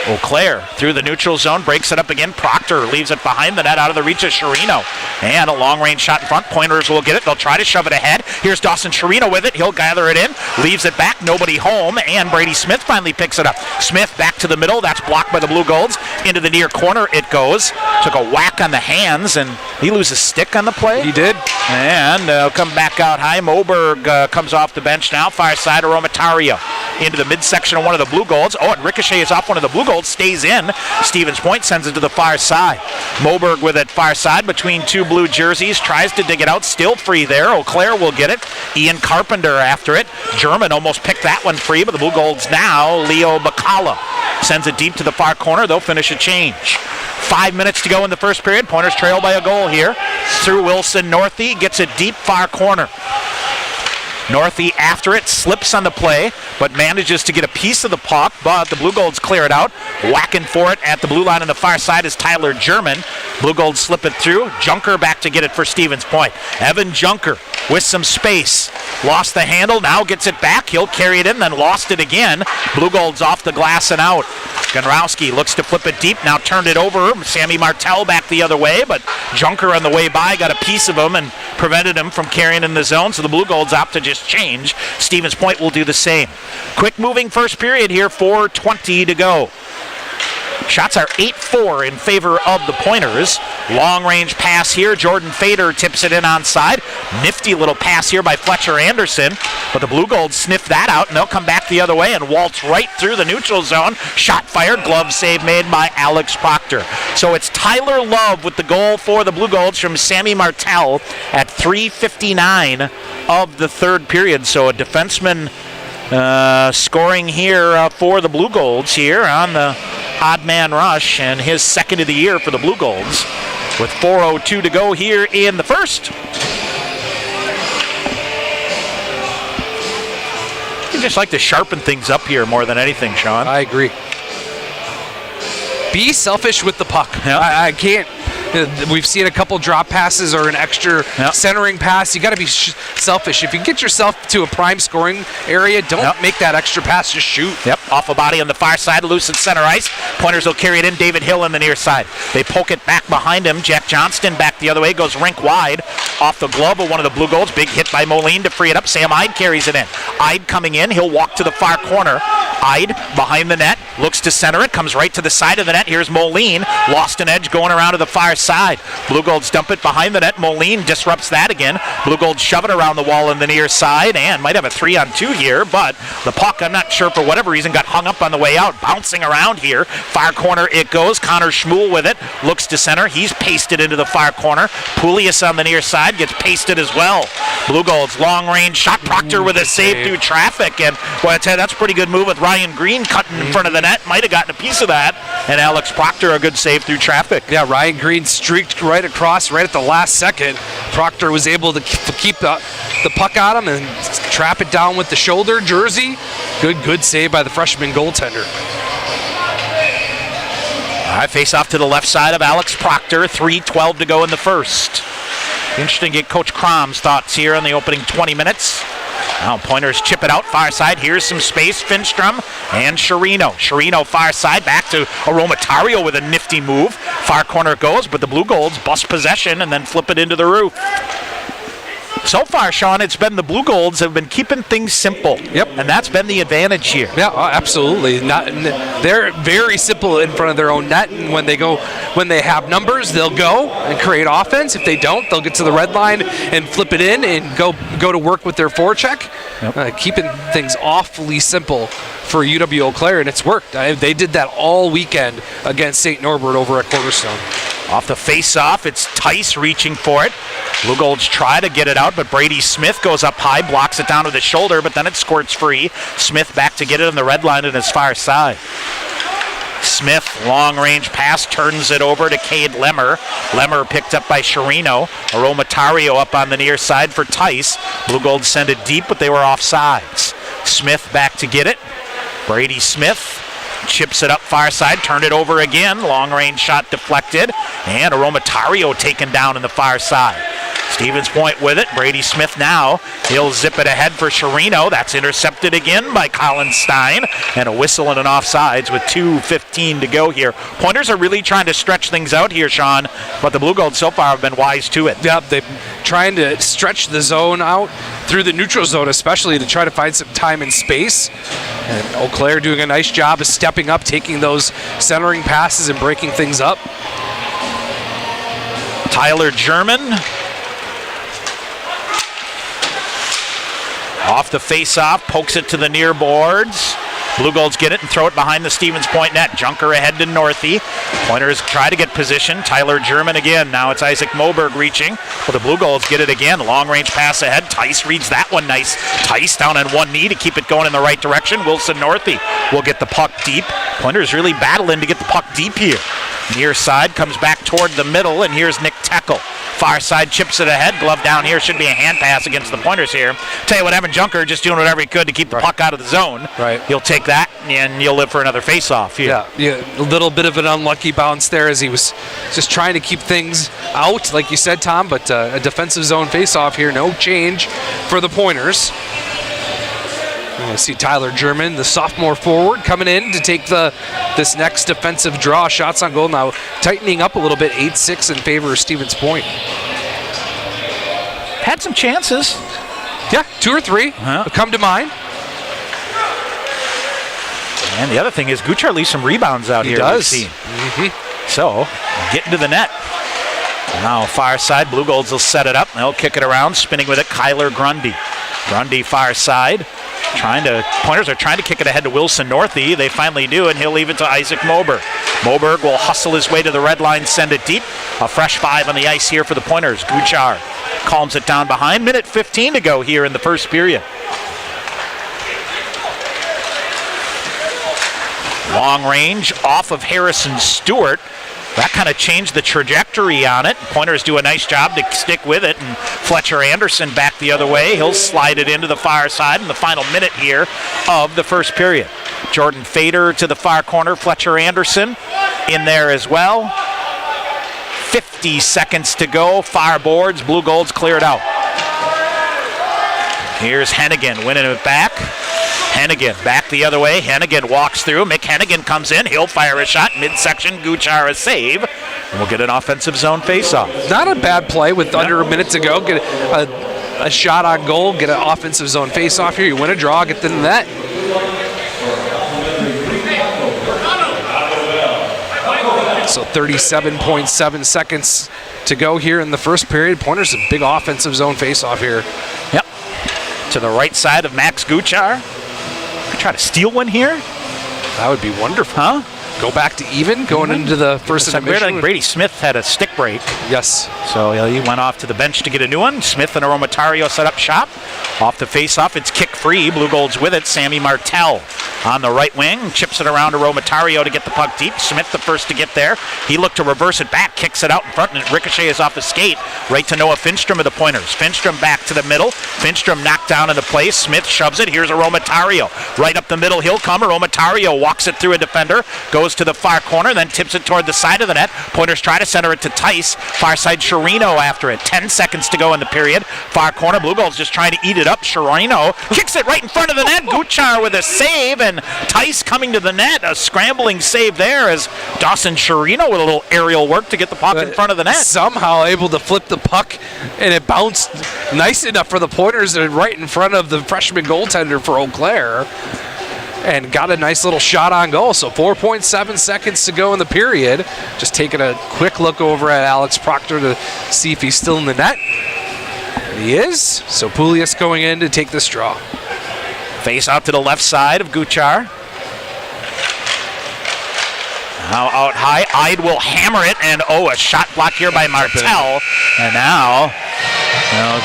Eau Claire through the neutral zone, breaks it up again. Proctor leaves it behind the net out of the reach of Chirino. And a long-range shot in front. Pointers will get it. They'll try to shove it ahead. Here's Dawson Chirino with it. He'll gather it in. Leaves it back. Nobody home. And Brady Smith finally picks it up. Smith back to the middle. That's blocked by the Blue Golds. Into the near corner it goes. Took a whack on the hands, and he loses stick on the play. He did. And come back out high. Moberg comes off the bench now. Far side of Romatario. Into the midsection of one of the Blue Golds. Oh, and ricochets off one of the Blue Golds. Stays in. Stevens Point sends it to the far side. Moberg with it far side between 2 blue jerseys. Tries to dig it out. Still free there. Eau Claire will get it. Ian Carpenter after it. German almost picked that one free, but the Blue Golds now. Leo Bacala sends it deep to the far corner. They'll finish a change. 5 minutes to go in the first period. Pointers trail by a goal here. Through Wilson. Northey gets it deep far corner. Northey after it, slips on the play, but manages to get a piece of the puck, but the Blue Golds clear it out. Whacking for it at the blue line on the far side is Tyler German. Blue Golds slip it through. Junker back to get it for Stevens Point. Evan Junker with some space. Lost the handle, now gets it back. He'll carry it in, then lost it again. Blue Golds off the glass and out. Gunrowski looks to flip it deep, now turned it over. Sammy Martell back the other way, but Junker on the way by got a piece of him and prevented him from carrying in the zone, so the Blue Golds opt to just change. Stevens Point will do the same. Quick moving first period here, 4:20 to go. Shots are 8-4 in favor of the Pointers. Long range pass here. Jordan Fader tips it in onside. Nifty little pass here by Fletcher Anderson, but the Blue Golds sniff that out, and they'll come back the other way and waltz right through the neutral zone. Shot fired, glove save made by Alex Proctor. So it's Tyler Love with the goal for the Blue Golds from Sammy Martell at 3:59 of the third period. So a defenseman scoring here for the Blue Golds here on the odd man rush, and his second of the year for the Blue Golds with 4:02 to go here in the first. You just like to sharpen things up here more than anything, Sean. I agree. Be selfish with the puck. Yep. I can't. We've seen a couple drop passes or an extra centering pass. You got to be selfish. If you get yourself to a prime scoring area, don't make that extra pass. Just shoot. Off a body on the far side, loose at center ice. Pointers will carry it in. David Hill on the near side. They poke it back behind him. Jack Johnston back the other way, goes rink wide off the glove of one of the Blue Golds. Big hit by Moline to free it up. Sam Ide carries it in. Ide coming in. He'll walk to the far corner. Ide behind the net, looks to center it, comes right to the side of the net. Here's Moline, lost an edge going around to the far side. Blue Golds dump it behind the net. Moline disrupts that again. Blue Golds shove it around the wall on the near side and might have a 3-on-2 here, but the puck, I'm not sure for whatever reason, got hung up on the way out, bouncing around here. Far corner it goes. Connor Schmuel with it, looks to center. He's pasted into the far corner. Poulias on the near side gets pasted as well. Blue Golds long range shot. Proctor with a save through traffic, and boy, I tell you, that's a pretty good move with Ryan Green cutting in front of the net. Might have gotten a piece of that, and Alex Proctor a good save through traffic. Yeah, Ryan Green streaked right across right at the last second. Proctor was able to keep the puck on him and trap it down with the shoulder jersey. Good save by the freshman goaltender. All right, face off to the left side of Alex Proctor. 3:12 to go in the first. Interesting to get Coach Crom's thoughts here in the opening 20 minutes. Now Pointers chip it out far side. Here's some space. Finstrom and Sherino. Sherino far side back to Aromatario with a nifty move. Far corner goes, but the Blue Golds bust possession and then flip it into the roof. So far, Sean, it's been the Blue Golds have been keeping things simple. Yep. And that's been the advantage here. Yeah, absolutely. They're very simple in front of their own net, and when they have numbers, they'll go and create offense. If they don't, they'll get to the red line and flip it in and go to work with their forecheck. Yep. Keeping things awfully simple for UW-Eau Claire, and it's worked. They did that all weekend against St. Norbert over at Cornerstone. Off the face-off, it's Tice reaching for it. Blue Golds try to get it out, but Brady Smith goes up high, blocks it down with his shoulder, but then it squirts free. Smith back to get it on the red line on his far side. Smith, long-range pass, turns it over to Cade Lemmer. Lemmer picked up by Sherino. Aromatario up on the near side for Tice. Blue Golds send it deep, but they were offsides. Smith back to get it. Brady Smith chips it up far side, turned it over again. Long-range shot deflected, and Aromatario taken down in the far side. Stevens Point with it. Brady Smith now. He'll zip it ahead for Sherino. That's intercepted again by Colin Stein. And a whistle and an offsides with 2:15 to go here. Pointers are really trying to stretch things out here, Sean, but the Blue Golds so far have been wise to it. Yeah, they're trying to stretch the zone out through the neutral zone, especially to try to find some time and space. And Eau Claire doing a nice job of stepping up, taking those centering passes and breaking things up. Tyler German off the face-off, pokes it to the near boards. Blue Golds get it and throw it behind the Stevens Point net. Junker ahead to Northey. Pointers try to get position. Tyler German again. Now it's Isaac Moberg reaching. Well, the Blue Golds get it again. Long-range pass ahead. Tice reads that one nice. Tice down on one knee to keep it going in the right direction. Wilson Northey will get the puck deep. Pointers really battling to get the puck deep here. Near side comes back toward the middle, and here's Nick Teckel. Far side chips it ahead. Glove down here. Should be a hand pass against the Pointers here. Tell you what, Evan Junker just doing whatever he could to keep the puck out of the zone. Right. He'll take that, and you'll live for another face-off here. Yeah, a little bit of an unlucky bounce there as he was just trying to keep things out, like you said, Tom, but a defensive zone face-off here. No change for the Pointers. You're going to see Tyler German, the sophomore forward, coming in to take this next defensive draw. Shots on goal now tightening up a little bit, 8-6 in favor of Stevens Point. Had some chances. Yeah, 2 or 3 come to mind. And the other thing is Guchar leaves some rebounds out here. He does. So, getting to the net. Now, far side, Blue Golds will set it up. They'll kick it around, spinning with it, Kyler Grundy. Grundy, far side. Pointers are trying to kick it ahead to Wilson Northey. They finally do, and he'll leave it to Isaac Moberg. Moberg will hustle his way to the red line, send it deep. A fresh 5 on the ice here for the Pointers. Guchar calms it down behind. Minute 15 to go here in the first period. Long range off of Harrison Stewart. That kind of changed the trajectory on it. Pointers do a nice job to stick with it, and Fletcher Anderson back the other way. He'll slide it into the far side in the final minute here of the first period. Jordan Fader to the far corner. Fletcher Anderson in there as well. 50 seconds to go. Far boards. Blue Golds cleared out. Here's Hennigan winning it back. Hennigan back the other way. Hennigan walks through. Mick Hennigan comes in. He'll fire a shot. Midsection. Guchar a save. And we'll get an offensive zone faceoff. Not a bad play with under a minute to go. Get a shot on goal. Get an offensive zone faceoff here. You win a draw. Get to the net. So 37.7 seconds to go here in the first period. Pointers a big offensive zone faceoff here. Yep. To the right side of Max Guchar. Try to steal one here? That would be wonderful. Huh? Go back to even going into the first intermission. Brady Smith had a stick break. Yes. So he went off to the bench to get a new one. Smith and Aromatario set up shop. Off the face-off, it's kick free. Blue Golds with it. Sammy Martell on the right wing. Chips it around to Aromatario to get the puck deep. Smith the first to get there. He looked to reverse it back. Kicks it out in front, and it ricochets off the skate. Right to Noah Finstrom of the Pointers. Finstrom back to the middle. Finstrom knocked down into place. Smith shoves it. Here's Aromatario. Right up the middle, he'll come. Aromatario walks it through a defender. Goes to the far corner, then tips it toward the side of the net. Pointers try to center it to Tice. Far side, Chirino after it. 10 seconds to go in the period. Far corner, Blue Golds just trying to eat it up. Chirino kicks it right in front of the net. Guchar with a save, and Tice coming to the net. A scrambling save there as Dawson Chirino with a little aerial work to get the puck in front of the net. Somehow able to flip the puck, and it bounced nice enough for the Pointers and right in front of the freshman goaltender for Eau Claire. And got a nice little shot on goal. So 4.7 seconds to go in the period. Just taking a quick look over at Alex Proctor to see if he's still in the net. And he is. So Poulias going in to take this draw. Face out to the left side of Guchar. Now out high. Ide will hammer it, and a shot block here by Martell. And now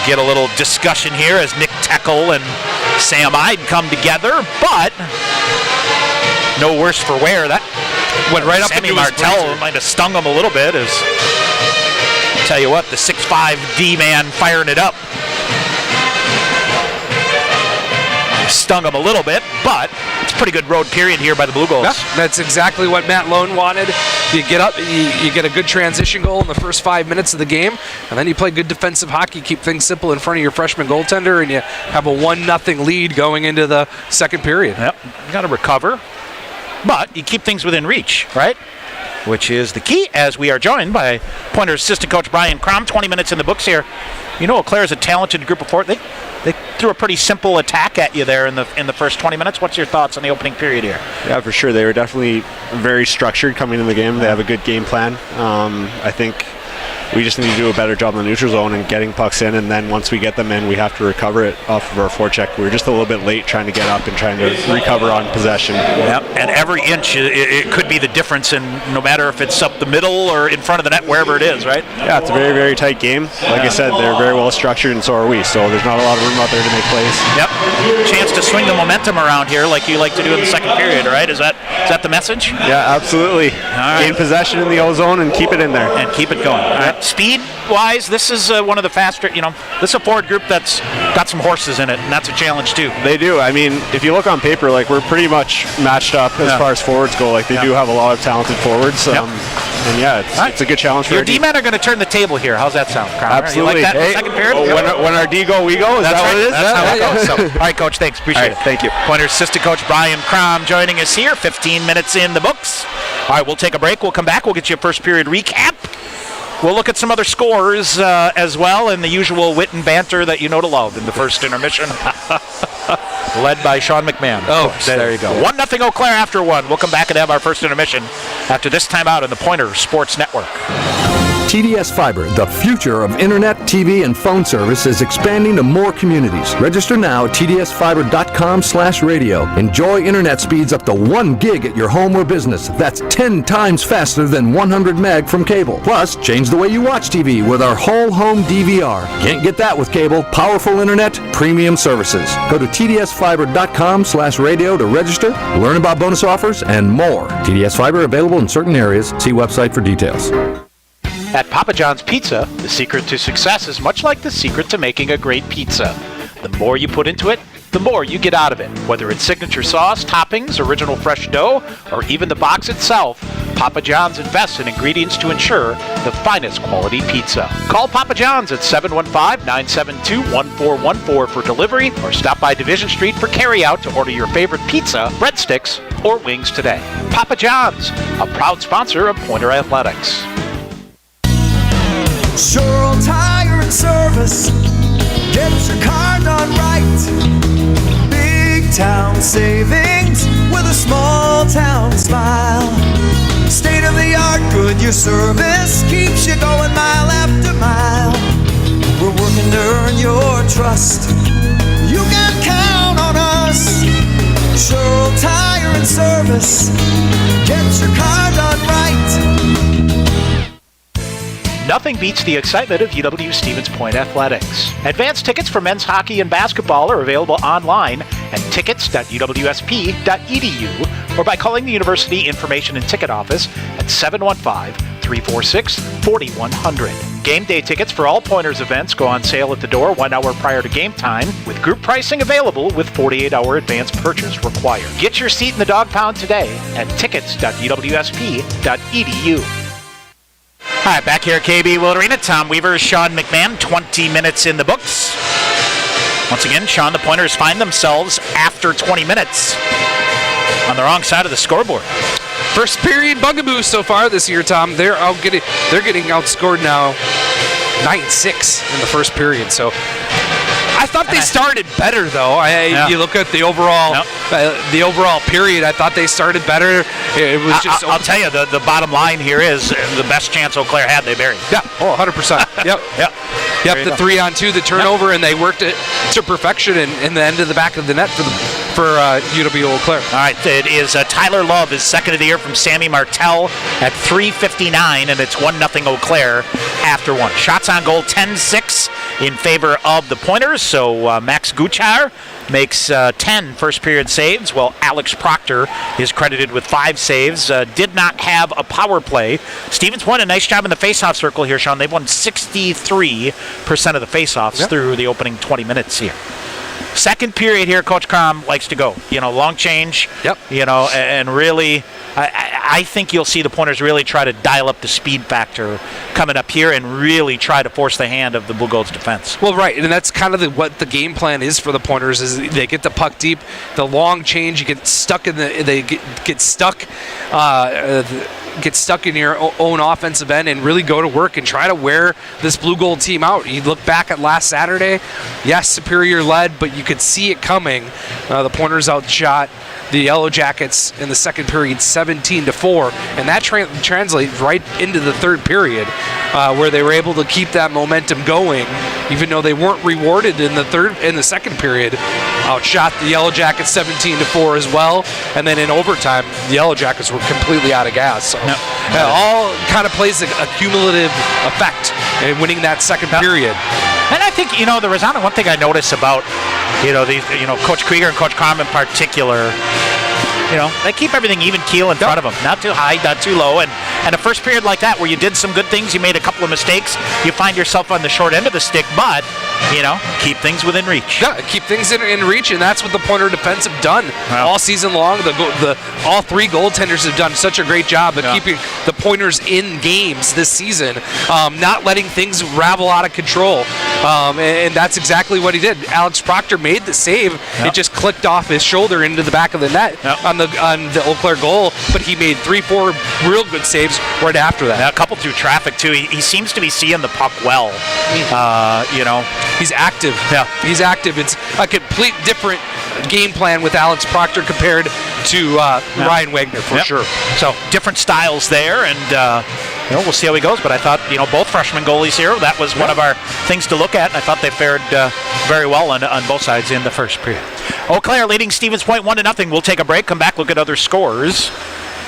get a little discussion here as Nick Teckel and Sam Ide come together, but no worse for wear. That went right up into Martell. Might have stung him a little bit. Tell you what, the 6'5" D-man firing it up stung him a little bit, but it's a pretty good road period here by the Blue Golds. Yeah, that's exactly what Matt Lone wanted. You get up, you get a good transition goal in the first 5 minutes of the game, and then you play good defensive hockey, keep things simple in front of your freshman goaltender, and you have a 1-0 lead going into the second period. Yep, you got to recover, but you keep things within reach, right? Which is the key, as we are joined by Pointers assistant coach Brian Crom. 20 minutes in the books here. You know, Eau Claire is a talented group of four. They threw a pretty simple attack at you there in the first 20 minutes. What's your thoughts on the opening period here? Yeah, for sure. They were definitely very structured coming in the game. They have a good game plan. I think we just need to do a better job in the neutral zone and getting pucks in, and then once we get them in, we have to recover it off of our forecheck. We were just a little bit late trying to get up and trying to recover on possession. Yep. And every inch, it could be the difference, in no matter if it's up the middle or in front of the net, wherever it is, right? Yeah, it's a very, very tight game. Like I said, they're very well structured, and so are we, so there's not a lot of room out there to make plays. Yep. Chance to swing the momentum around here like you like to do in the second period, right? Is that the message? Yeah, absolutely. Right. Gain possession in the O-zone and keep it in there. And keep it going. All right. Speed-wise, this is one of the faster, this is a forward group that's got some horses in it, and that's a challenge too. They do. I mean, if you look on paper, like, we're pretty much matched up as far as forwards go. Like, they do have a lot of talented forwards. And yeah, it's a good challenge for your D-men are going to turn the table here. How's that sound, Connor? Absolutely. You like that in the second period? When our D go, we go. Is that what it is? That's how it goes. So, all right, Coach, thanks. Appreciate it. Thank you. Pointers assistant coach Brian Crom joining us here. 15 minutes in the books. All right, we'll take a break. We'll come back. We'll get you a first period recap. We'll look at some other scores as well, and the usual wit and banter that you know to love in the first intermission. led by Sean McMahon. Oh, there you go. 1-0 Eau Claire after one. We'll come back and have our first intermission after this timeout on the Pointers Sports Network. TDS Fiber, the future of internet, TV, and phone service, is expanding to more communities. Register now at tdsfiber.com/radio. Enjoy internet speeds up to 1 gig at your home or business. That's 10 times faster than 100 meg from cable. Plus, change the way you watch TV with our whole home DVR. Can't get that with cable. Powerful internet, premium services. Go to tdsfiber.com/radio to register, learn about bonus offers, and more. TDS Fiber available in certain areas. See website for details. At Papa John's Pizza, the secret to success is much like the secret to making a great pizza. The more you put into it, the more you get out of it. Whether it's signature sauce, toppings, original fresh dough, or even the box itself, Papa John's invests in ingredients to ensure the finest quality pizza. Call Papa John's at 715-972-1414 for delivery, or stop by Division Street for carryout to order your favorite pizza, breadsticks, or wings today. Papa John's, a proud sponsor of Pointer Athletics. Sure Tire and Service gets your car done right. Big town savings with a small town smile. State of the art Goodyear service keeps you going mile after mile. We're working to earn your trust. You can count on us. Sure Tire and Service gets your car done right. Nothing beats the excitement of UW-Stevens Point Athletics. Advance tickets for men's hockey and basketball are available online at tickets.uwsp.edu or by calling the University Information and Ticket Office at 715-346-4100. Game day tickets for all Pointers events go on sale at the door 1 hour prior to game time, with group pricing available with 48-hour advance purchase required. Get your seat in the dog pound today at tickets.uwsp.edu. All right, back here at KB Will Arena, Tom Weaver, Sean McMahon, 20 minutes in the books. Once again, Sean, the Pointers find themselves after 20 minutes on the wrong side of the scoreboard. First period bugaboo so far this year, Tom. They're getting outscored now 9-6 in the first period. So I thought they started better, though. You look at the overall period. I thought they started better. It was just. I'll tell you, the bottom line here is the best chance Eau Claire had, they buried. Yeah. 100%. Yep. Yep. The 3-on-2, the turnover, and they worked it to perfection in the end of the back of the net for UW-Eau Claire. All right, it is Tyler Love, his second of the year, from Sammy Martell at 3:59, and it's 1-0 Eau Claire after one. Shots on goal 10-6 in favor of the Pointers. So Max Guchar makes 10 first period saves, while Alex Proctor is credited with 5 saves. Did not have a power play. Stevens Point, a nice job in the faceoff circle here, Sean. They've won 63% of the faceoffs through the opening 20 minutes here. Second period here, Coach Crom likes to go. Long change. Yep. And really, I think you'll see the Pointers really try to dial up the speed factor coming up here and really try to force the hand of the Blue Gold's defense. Well, right, and that's kind of what the game plan is for the Pointers. Is they get the puck deep, the long change, you get stuck get stuck in your own offensive end and really go to work and try to wear this Blue Gold team out. You look back at last Saturday, yes, Superior led, but you could see it coming. The Pointers outshot the Yellow Jackets in the second period 17-4, and that translates right into the third period, where they were able to keep that momentum going, even though they weren't rewarded in the second period. Outshot the Yellow Jackets 17-4 as well, and then in overtime, the Yellow Jackets were completely out of gas. So it all kind of plays a cumulative effect in winning that second period. And I think, the Rosanna, one thing I notice about, Coach Krieger and Coach Crom in particular, they keep everything even keel in front of them. Not too high, not too low. And a first period like that where you did some good things, you made a couple of mistakes, you find yourself on the short end of the stick, but, keep things within reach. Yeah, keep things in reach, and that's what the Pointer defense have done all season long. All 3 goaltenders have done such a great job of keeping the Pointers in games this season, not letting things ravel out of control. And that's exactly what he did. Alex Proctor made the save. It just clicked off his shoulder into the back of the net on the Eau Claire goal, but he made 3-4 real good saves right after that. A couple through traffic, too. He seems to be seeing the puck well. He's active. Yeah. He's active. It's a complete different game plan with Alex Proctor compared to Ryan Wagner, for sure. So different styles there, and we'll see how he goes. But I thought, both freshman goalies here, that was one of our things to look at, and I thought they fared very well on both sides in the first period. Eau Claire leading Stevens Point 1-0. We'll take a break, come back, look at other scores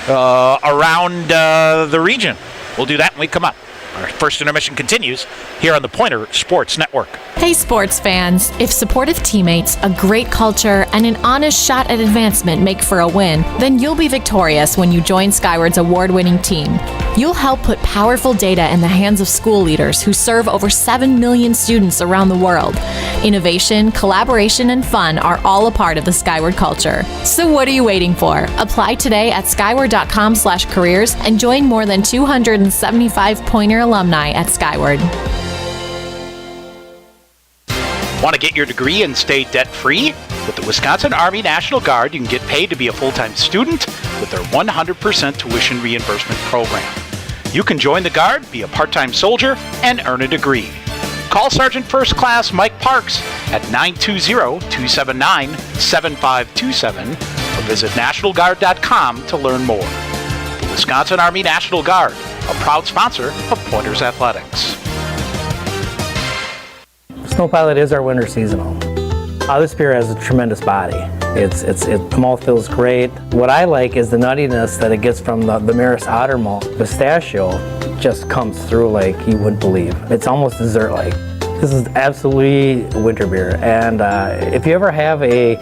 around the region. We'll do that when we come up. Our first intermission continues here on the Pointer Sports Network. Hey sports fans, if supportive teammates, a great culture, and an honest shot at advancement make for a win, then you'll be victorious when you join Skyward's award-winning team. You'll help put powerful data in the hands of school leaders who serve over 7 million students around the world. Innovation, collaboration, and fun are all a part of the Skyward culture. So what are you waiting for? Apply today at skyward.com/careers and join more than 275 Pointer alumni at Skyward. Want to get your degree and stay debt-free? With the Wisconsin Army National Guard, you can get paid to be a full-time student with their 100% tuition reimbursement program. You can join the Guard, be a part-time soldier, and earn a degree. Call Sergeant First Class Mike Parks at 920-279-7527 or visit NationalGuard.com to learn more. The Wisconsin Army National Guard, a proud sponsor of Pointers Athletics. Snow Pilot is our winter seasonal. This beer has a tremendous body. The malt feels great. What I like is the nuttiness that it gets from the Maris Otter malt. Pistachio just comes through like you wouldn't believe. It's almost dessert-like. This is absolutely a winter beer. And if you ever have a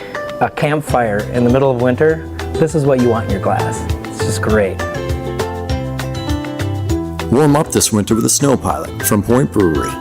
campfire in the middle of winter, this is what you want in your glass. It's just great. Warm up this winter with a Snow Pilot from Point Brewery.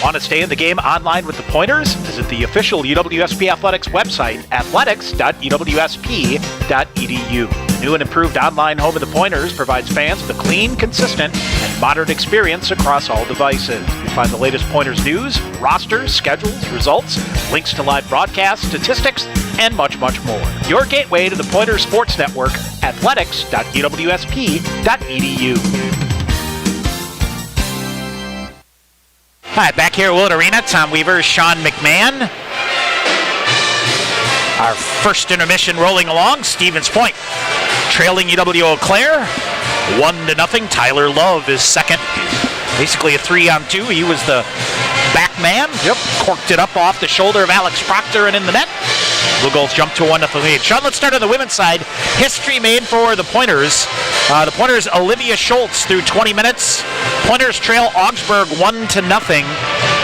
Want to stay in the game online with the Pointers? Visit the official UWSP Athletics website, athletics.uwsp.edu. The new and improved online home of the Pointers provides fans with a clean, consistent, and modern experience across all devices. You'll find the latest Pointers news, rosters, schedules, results, links to live broadcasts, statistics, and much, much more. Your gateway to the Pointers Sports Network, athletics.uwsp.edu. All right, back here at Willett Arena, Tom Weaver, Sean McMahon. Our first intermission rolling along, Stevens Point trailing UW-Eau Claire 1-0. Tyler Love is second. Basically a 3-on-2. He was the back man. Yep. Corked it up off the shoulder of Alex Proctor and in the net. Blue Goals jump to a 1-0 lead. Sean, let's start on the women's side. History made for the Pointers. The Pointers, Olivia Schultz through 20 minutes. Pointers trail Augsburg 1-0.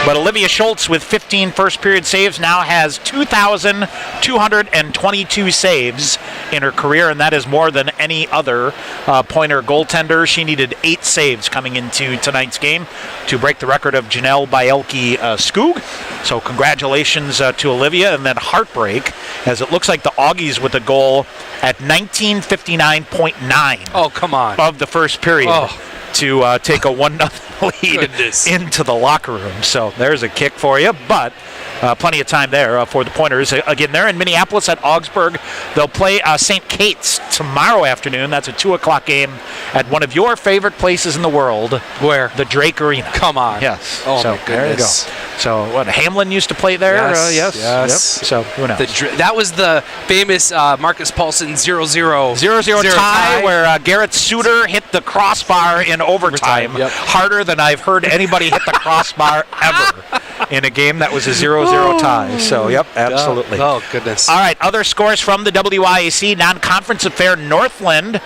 But Olivia Schultz with 15 first period saves now has 2,222 saves in her career, and that is more than any other Pointer goaltender. She needed 8 saves coming into tonight's game to break the record of Janelle Bielke-Skoog. So congratulations to Olivia, and then heartbreak as it looks like the Augies with a goal at 19:59.9. Oh, come on. Of the first period. To take a 1-0 lead into the locker room. So there's a kick for you, but plenty of time there for the Pointers. Again, they're in Minneapolis at Augsburg. They'll play St. Kate's tomorrow afternoon. That's a 2 o'clock game at one of your favorite places in the world. Where? The Drake Arena. Come on. Yes. Oh, so my goodness. There you go. So what, Hamlin used to play there? Yes. Yes. Yes. Yep. So who knows? That was the famous Marcus Paulson 0-0 tie where Garrett Suter hit the crossbar in overtime. Yep. Harder than I've heard anybody hit the crossbar ever in a game that was a 0-0 tie. So, yep, absolutely. Oh, goodness. All right, other scores from the WIAC non-conference affair. Northland.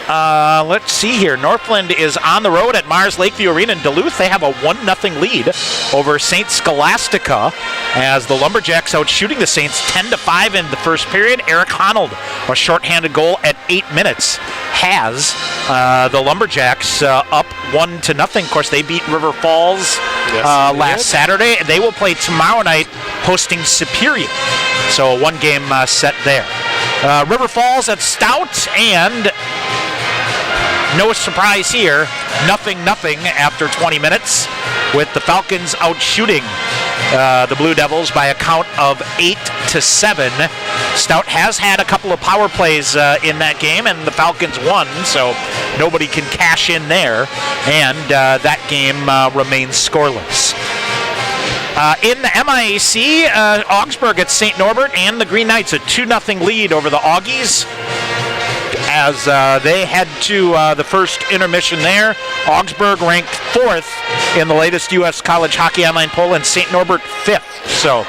Let's see here. Northland is on the road at Mars Lakeview Arena in Duluth. They have a 1-0 lead over St. Scholastica as the Lumberjacks out shooting the Saints 10-5 in the first period. Eric Honnold, a shorthanded goal at 8 minutes, has the Lumberjacks up 1-0. Of course, they beat River Falls last Saturday. They will play tomorrow night hosting Superior. So a one-game set there. River Falls at Stout, and no surprise here, 0-0 after 20 minutes, with the Falcons out shooting the Blue Devils by a count of 8-7. Stout has had a couple of power plays in that game, and the Falcons won, so nobody can cash in there, and that game remains scoreless. In the MIAC, Augsburg at St. Norbert and the Green Knights a 2-0 lead over the Augies as they head to the first intermission there. Augsburg ranked 4th in the latest U.S. College Hockey Online poll and St. Norbert 5th. So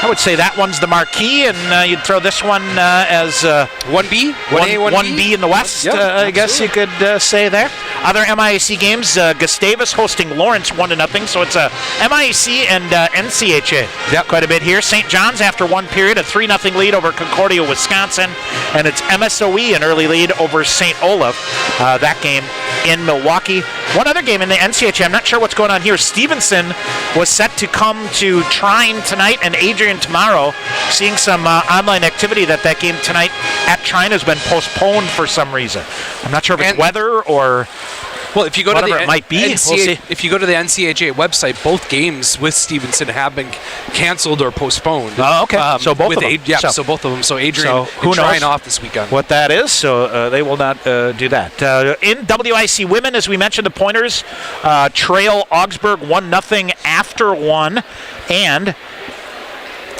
I would say that one's the marquee, and you'd throw this one as 1B? 1B in the West, Yep, I guess you could say there. Other MIAC games, Gustavus hosting Lawrence 1-0, so it's a MIAC and NCHA. Yep. Quite a bit here. St. John's, after one period, a 3-0 lead over Concordia, Wisconsin, and it's MSOE, an early lead over St. Olaf. That game in Milwaukee. One other game in the NCHA, I'm not sure what's going on here. Stevenson was set to come to Trine tonight and Adrian tomorrow. Seeing some online activity that game tonight at Trine has been postponed for some reason. I'm not sure if it's weather or well, if you go whatever to the it might be. We'll see. If you go to the NCHA website, both games with Stevenson have been canceled or postponed. Oh, okay. So both of them. So both of them. So Adrian who Trine knows off this weekend. What that is, so they will not do that. In WIC women, as we mentioned, the Pointers trail Augsburg 1-0 after one, and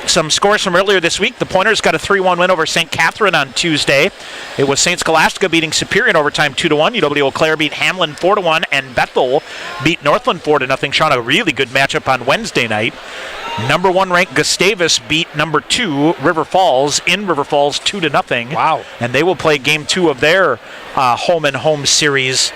some scores from earlier this week. The Pointers got a 3-1 win over St. Catherine on Tuesday. It was St. Scholastica beating Superior in overtime 2-1. UW-Eau Claire beat Hamlin 4-1, and Bethel beat Northland 4-0. Sean, a really good matchup on Wednesday night. Number 1 ranked Gustavus beat number 2 River Falls in River Falls 2-0. Wow! And they will play game 2 of their home and home series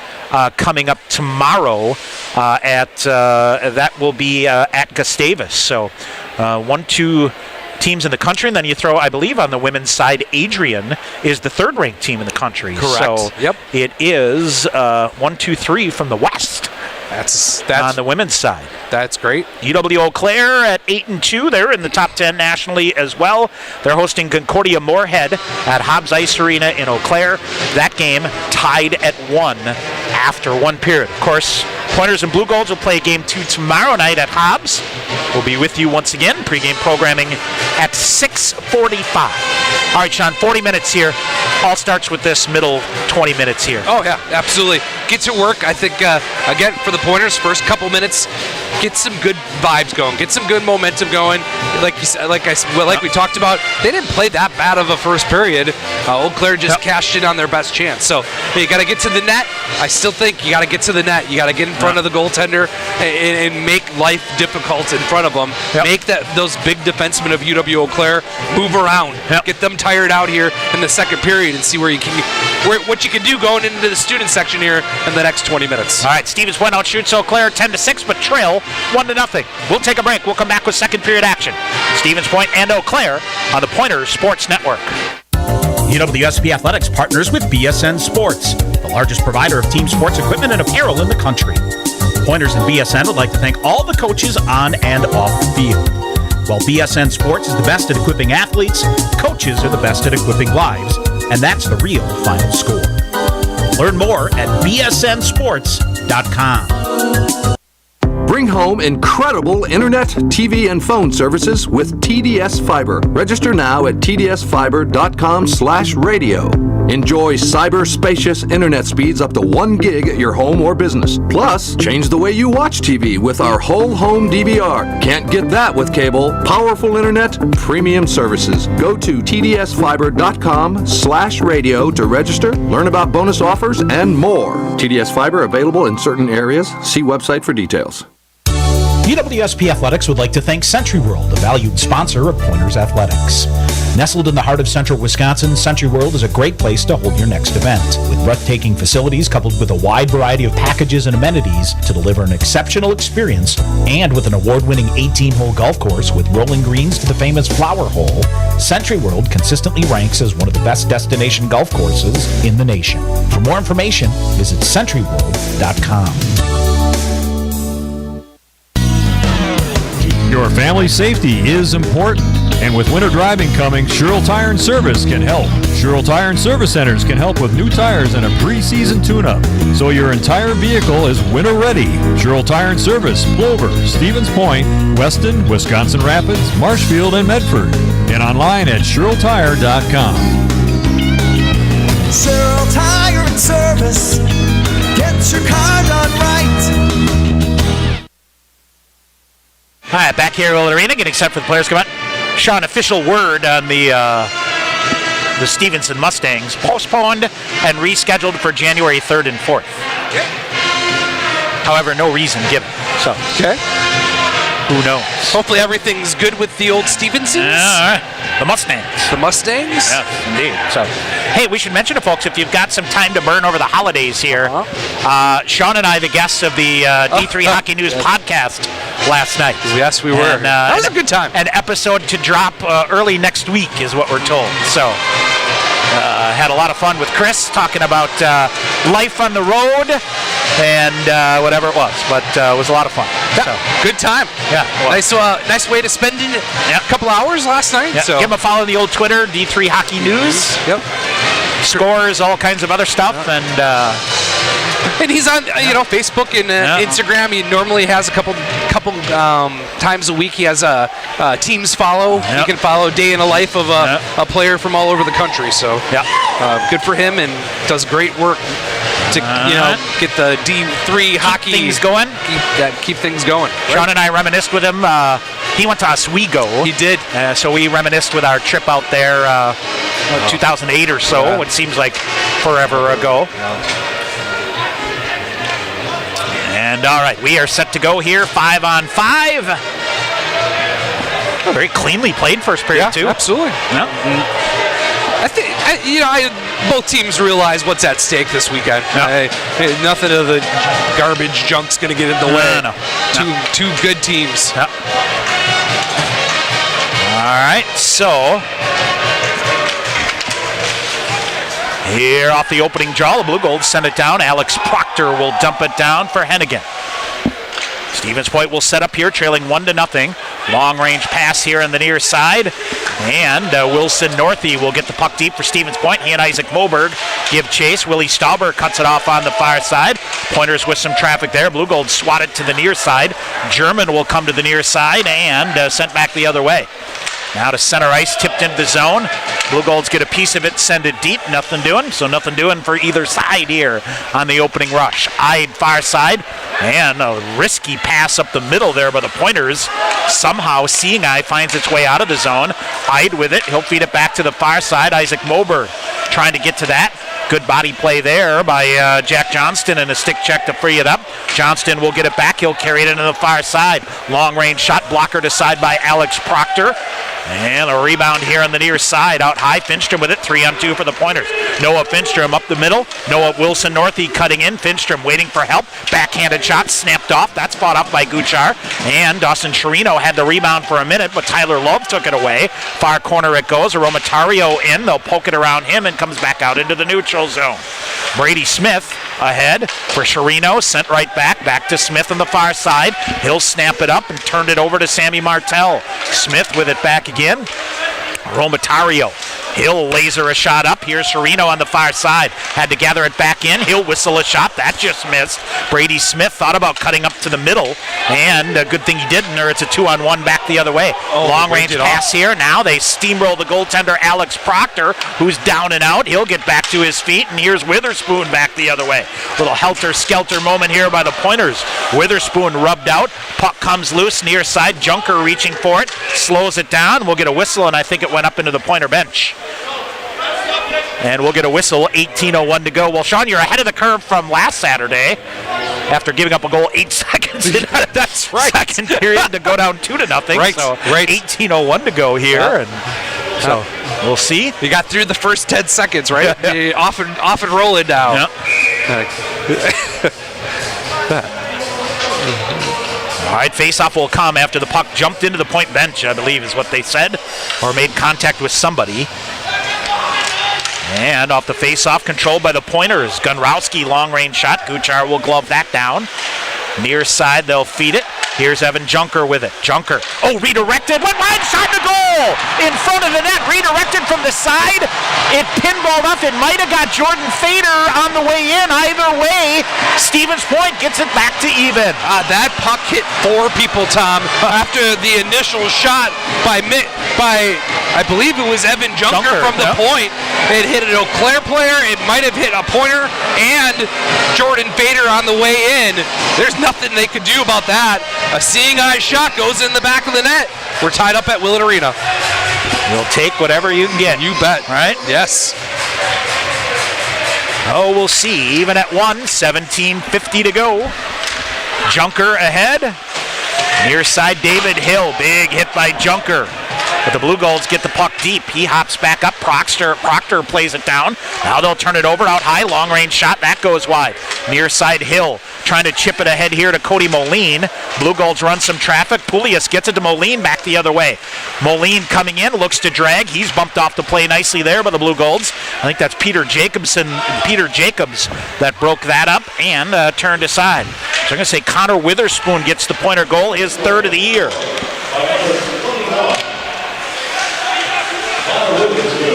coming up tomorrow. That will be at Gustavus. So 1-2 teams in the country, and then you throw, I believe, on the women's side, Adrian is the 3rd-ranked team in the country. Correct. So yep. It is 1, 2, 3 from the West. That's on the women's side. That's great. UW-Eau Claire at 8-2. They're in the top 10 nationally as well. They're hosting Concordia Moorhead at Hobbs Ice Arena in Eau Claire. That game tied at 1 after one period. Of course, Pointers and Blue Golds will play game 2 tomorrow night at Hobbs. We'll be with you once again. Pre-game programming at 6:45. All right, Sean, 40 minutes here. All starts with this middle 20 minutes here. Oh, yeah, absolutely. Get to work. I think, again, for the Pointers, first couple minutes, get some good vibes going. Get some good momentum going. Like you said, like we talked about, they didn't play that bad of a first period. Eau Claire just cashed in on their best chance. So you got to get to the net. I still think you got to get to the net. You got to get in front of the goaltender and make life difficult in front of them. Make those big defensemen of UW-Eau Claire move around. Get them tired out here in the second period and see what you can do going into the student section here in the next 20 minutes. All right, Stevens Point outshoots Eau Claire 10-6, but trail 1-0. We'll take a break. We'll come back with second period action. Stevens Point and Eau Claire on the Pointers Sports Network. UWSP Athletics partners with BSN Sports, the largest provider of team sports equipment and apparel in the country. Pointers and BSN would like to thank all the coaches on and off the field. While BSN Sports is the best at equipping athletes, coaches are the best at equipping lives, and that's the real final score. Learn more at bsnsports.com. Bring home incredible internet, TV, and phone services with TDS Fiber. Register now at tdsfiber.com/radio. Enjoy cyber-spacious internet speeds up to 1 gig at your home or business. Plus, change the way you watch TV with our whole home DVR. Can't get that with cable. Powerful internet, premium services. Go to tdsfiber.com/radio to register, learn about bonus offers, and more. TDS Fiber available in certain areas. See website for details. UWSP Athletics would like to thank Century World, a valued sponsor of Pointers Athletics. Nestled in the heart of central Wisconsin, Century World is a great place to hold your next event. With breathtaking facilities coupled with a wide variety of packages and amenities to deliver an exceptional experience, and with an award-winning 18-hole golf course with rolling greens to the famous Flower Hole, Century World consistently ranks as one of the best destination golf courses in the nation. For more information, visit centuryworld.com. Your family safety is important, and with winter driving coming, Sherrill Tire and Service can help. Sherrill Tire and Service Centers can help with new tires and a pre-season tune-up, so your entire vehicle is winter ready. Sherrill Tire and Service, Plover, Stevens Point, Weston, Wisconsin Rapids, Marshfield, and Medford, and online at SherrillTire.com. Sherrill Tire and Service, get your car done right. All right, back back here at Old Arena, getting set for the players come out. Sean, official word on the Stevenson Mustangs postponed and rescheduled for January 3rd and 4th. Okay. However, no reason given. So, okay. Who knows? Hopefully everything's good with the old Stevensons. All right. The Mustangs. The Mustangs? Yes, indeed. So, hey, we should mention to folks, if you've got some time to burn over the holidays here, Sean and I, the guests of the D3 Hockey News podcast last night. Yes, we were. And, that was a good time. An episode to drop early next week is what we're told. So, had a lot of fun with Chris talking about life on the road and whatever it was, but it was a lot of fun. Yeah, so, good time. Yeah, nice way to spend a couple hours last night. Yeah. So give him a follow on the old Twitter, D3 Hockey News. Yep. Scores, all kinds of other stuff, and he's on Facebook and Instagram. He normally has a couple times a week. He has a teams follow. Yep. You can follow day in the life of a player from all over the country. So good for him, and does great work to get the D3 hockey things going. Keep things going. Sean and I reminisced with him. He went to Oswego. He did. So we reminisced with our trip out there 2008 or so. Yeah. It seems like forever ago. And all right, we are set to go here, 5-on-5. Very cleanly played first period, too. Absolutely. Yeah. I think both teams realize what's at stake this weekend. Nothing of the garbage junk's going to get in the way. No. Two good teams. Yeah. All right, so here off the opening draw, the Blue Golds send it down. Alex Proctor will dump it down for Hennigan. Stevens Point will set up here, trailing 1-0. Long-range pass here on the near side. And Wilson Northey will get the puck deep for Stevens Point. He and Isaac Moberg give chase. Willie Stauber cuts it off on the far side. Pointers with some traffic there. Blue Gold swat it to the near side. German will come to the near side and sent back the other way. Now to center ice, tipped into the zone. Blue Golds get a piece of it, send it deep. Nothing doing, so nothing doing for either side here on the opening rush. Eyed far side, and a risky pass up the middle there by the Pointers. Somehow Seeing Eye finds its way out of the zone. Eyed with it, he'll feed it back to the far side. Isaac Moberg trying to get to that. Good body play there by Jack Johnston and a stick check to free it up. Johnston will get it back. He'll carry it into the far side. Long range shot blocker to side by Alex Proctor. And a rebound here on the near side. Out high, Finstrom with it. 3-on-2 for the Pointers. Noah Finstrom up the middle. Noah Wilson Northey cutting in. Finstrom waiting for help. Backhanded shot snapped off. That's fought off by Guchar. And Dawson Chirino had the rebound for a minute, but Tyler Love took it away. Far corner it goes. Aromatario in. They'll poke it around him and comes back out into the neutral zone. Brady Smith ahead for Chirino. Sent right back to Smith on the far side. He'll snap it up and turn it over to Sammy Martell. Smith with it back again. Aromatario. He'll laser a shot up. Here's Chirino on the far side. Had to gather it back in. He'll whistle a shot. That just missed. Brady Smith thought about cutting up to the middle, and a good thing he didn't, or it's a 2-on-1 back the other way. Long-range pass here. Now they steamroll the goaltender, Alex Proctor, who's down and out. He'll get back to his feet, and here's Witherspoon back the other way. Little helter-skelter moment here by the Pointers. Witherspoon rubbed out. Puck comes loose near side. Junker reaching for it. Slows it down. We'll get a whistle, and I think it went up into the Pointer bench. And we'll get a whistle, 18:01 to go. Well, Sean, you're ahead of the curve from last Saturday after giving up a goal 8 seconds in that's right. second period to go down 2-0. Right. So right. 18:01 to go here. Yeah. And so we'll see. You got through the first 10 seconds, right? Yeah. Off and rolling now. Yeah. All right, face-off will come after the puck jumped into the point bench, I believe is what they said, or made contact with somebody. And off the face-off, controlled by the Pointers. Gunrowski, long-range shot. Guchar will glove that down. Near side, they'll feed it. Here's Evan Junker with it. Junker, redirected. Went wide, shot to goal! In front of the net, redirected from the side. It pinballed up. It might have got Jordan Fader on the way in. Either way, Stevens Point gets it back to even. That puck hit 4 people, Tom, after the initial shot by I believe it was Evan Junker from the point. It hit an Eau Claire player. It might have hit a pointer and Jordan Fader on the way in. There's nothing they could do about that. A seeing eye shot goes in the back of the net. We're tied up at Willett Arena. You'll take whatever you can get. You bet. Right? Yes. Oh, we'll see. Even at 1, 17:50 to go. Junker ahead. Near side, David Hill. Big hit by Junker. But the Blue Golds get the puck deep. He hops back up. Proctor plays it down. Now they'll turn it over out high. Long range shot. That goes wide. Near side, Hill trying to chip it ahead here to Cody Moline. Blue Golds run some traffic. Poulias gets it to Moline back the other way. Moline coming in, looks to drag. He's bumped off the play nicely there by the Blue Golds. I think that's Peter Jacobs that broke that up and turned aside. So I'm going to say Connor Witherspoon gets the Pointer goal, his 3rd of the year.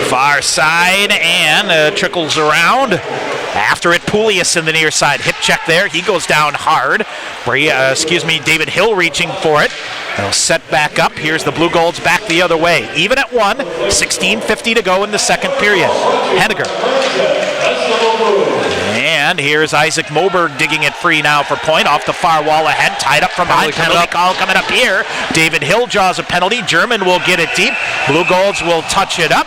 Far side and trickles around. After it, Poulias in the near side. Hip check there. He goes down hard. David Hill reaching for it. They'll set back up. Here's the Blue Golds back the other way. Even at 1, 16:50 to go in the second period. Henniger. And here's Isaac Moberg digging it free now for point. Off the far wall ahead. Tied up from behind. Penalty call coming up here. David Hill draws a penalty. German will get it deep. Blue Golds will touch it up.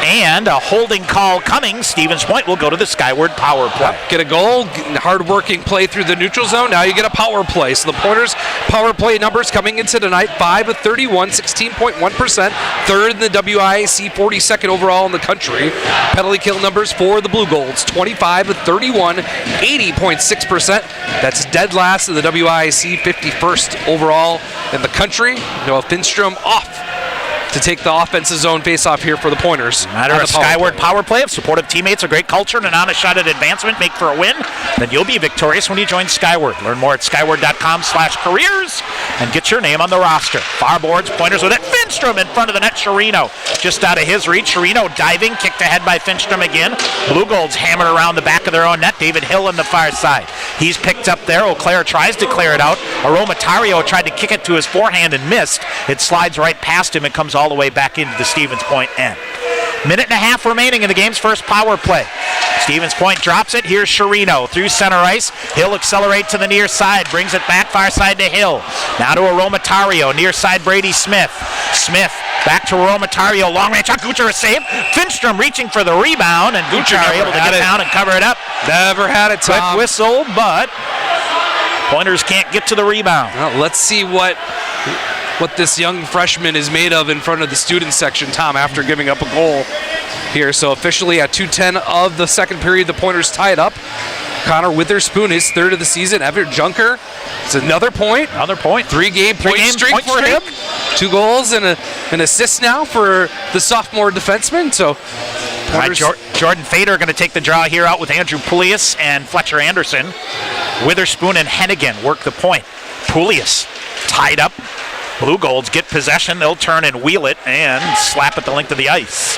And a holding call coming. Stevens Point will go to the Skyward power play. Get a goal, hard-working play through the neutral zone. Now you get a power play. So the Pointers' power play numbers coming into tonight, 5 of 31, 16.1%, 3rd in the WIAC, 42nd overall in the country. Penalty kill numbers for the Blue Golds, 25 of 31, 80.6%. That's dead last in the WIAC, 51st overall in the country. Noah Finstrom off to take the offensive zone face-off here for the Pointers. Matter of Skyward power play. If supportive teammates, a great culture, and an honest shot at advancement make for a win, then you'll be victorious when you join Skyward. Learn more at skyward.com/careers and get your name on the roster. Far boards, Pointers with it. Finstrom in front of the net. Chirino just out of his reach. Chirino diving, kicked ahead by Finstrom again. Blue Golds hammered around the back of their own net. David Hill on the far side. He's picked up there. Eau Claire tries to clear it out. Aromatario tried to kick it to his forehand and missed. It slides right past him and comes all the way back into the Stevens Point end. Minute and a half remaining in the game's first power play. Stevens Point drops it. Here's Chirino through center ice. He'll accelerate to the near side. Brings it back far side to Hill. Now to Aromatario. Near side Brady Smith. Smith back to Aromatario. Long range shot. Guchar save. Finstrom reaching for the rebound. And Guchar able to get down and cover it up. Never had it, Tom. Quick whistle, but Pointers can't get to the rebound. Well, let's see what this young freshman is made of in front of the student section, Tom, after giving up a goal here. So officially at 2:10 of the second period, the Pointers tied up. Connor Witherspoon, his 3rd of the season. Everett Junker, it's another point. 3-game point streak for him. 2 goals and an assist now for the sophomore defenseman. So Jordan Fader going to take the draw here out with Andrew Poulias and Fletcher Anderson. Witherspoon and Hennigan work the point. Poulias tied up. Blue Golds get possession. They'll turn and wheel it and slap at the length of the ice.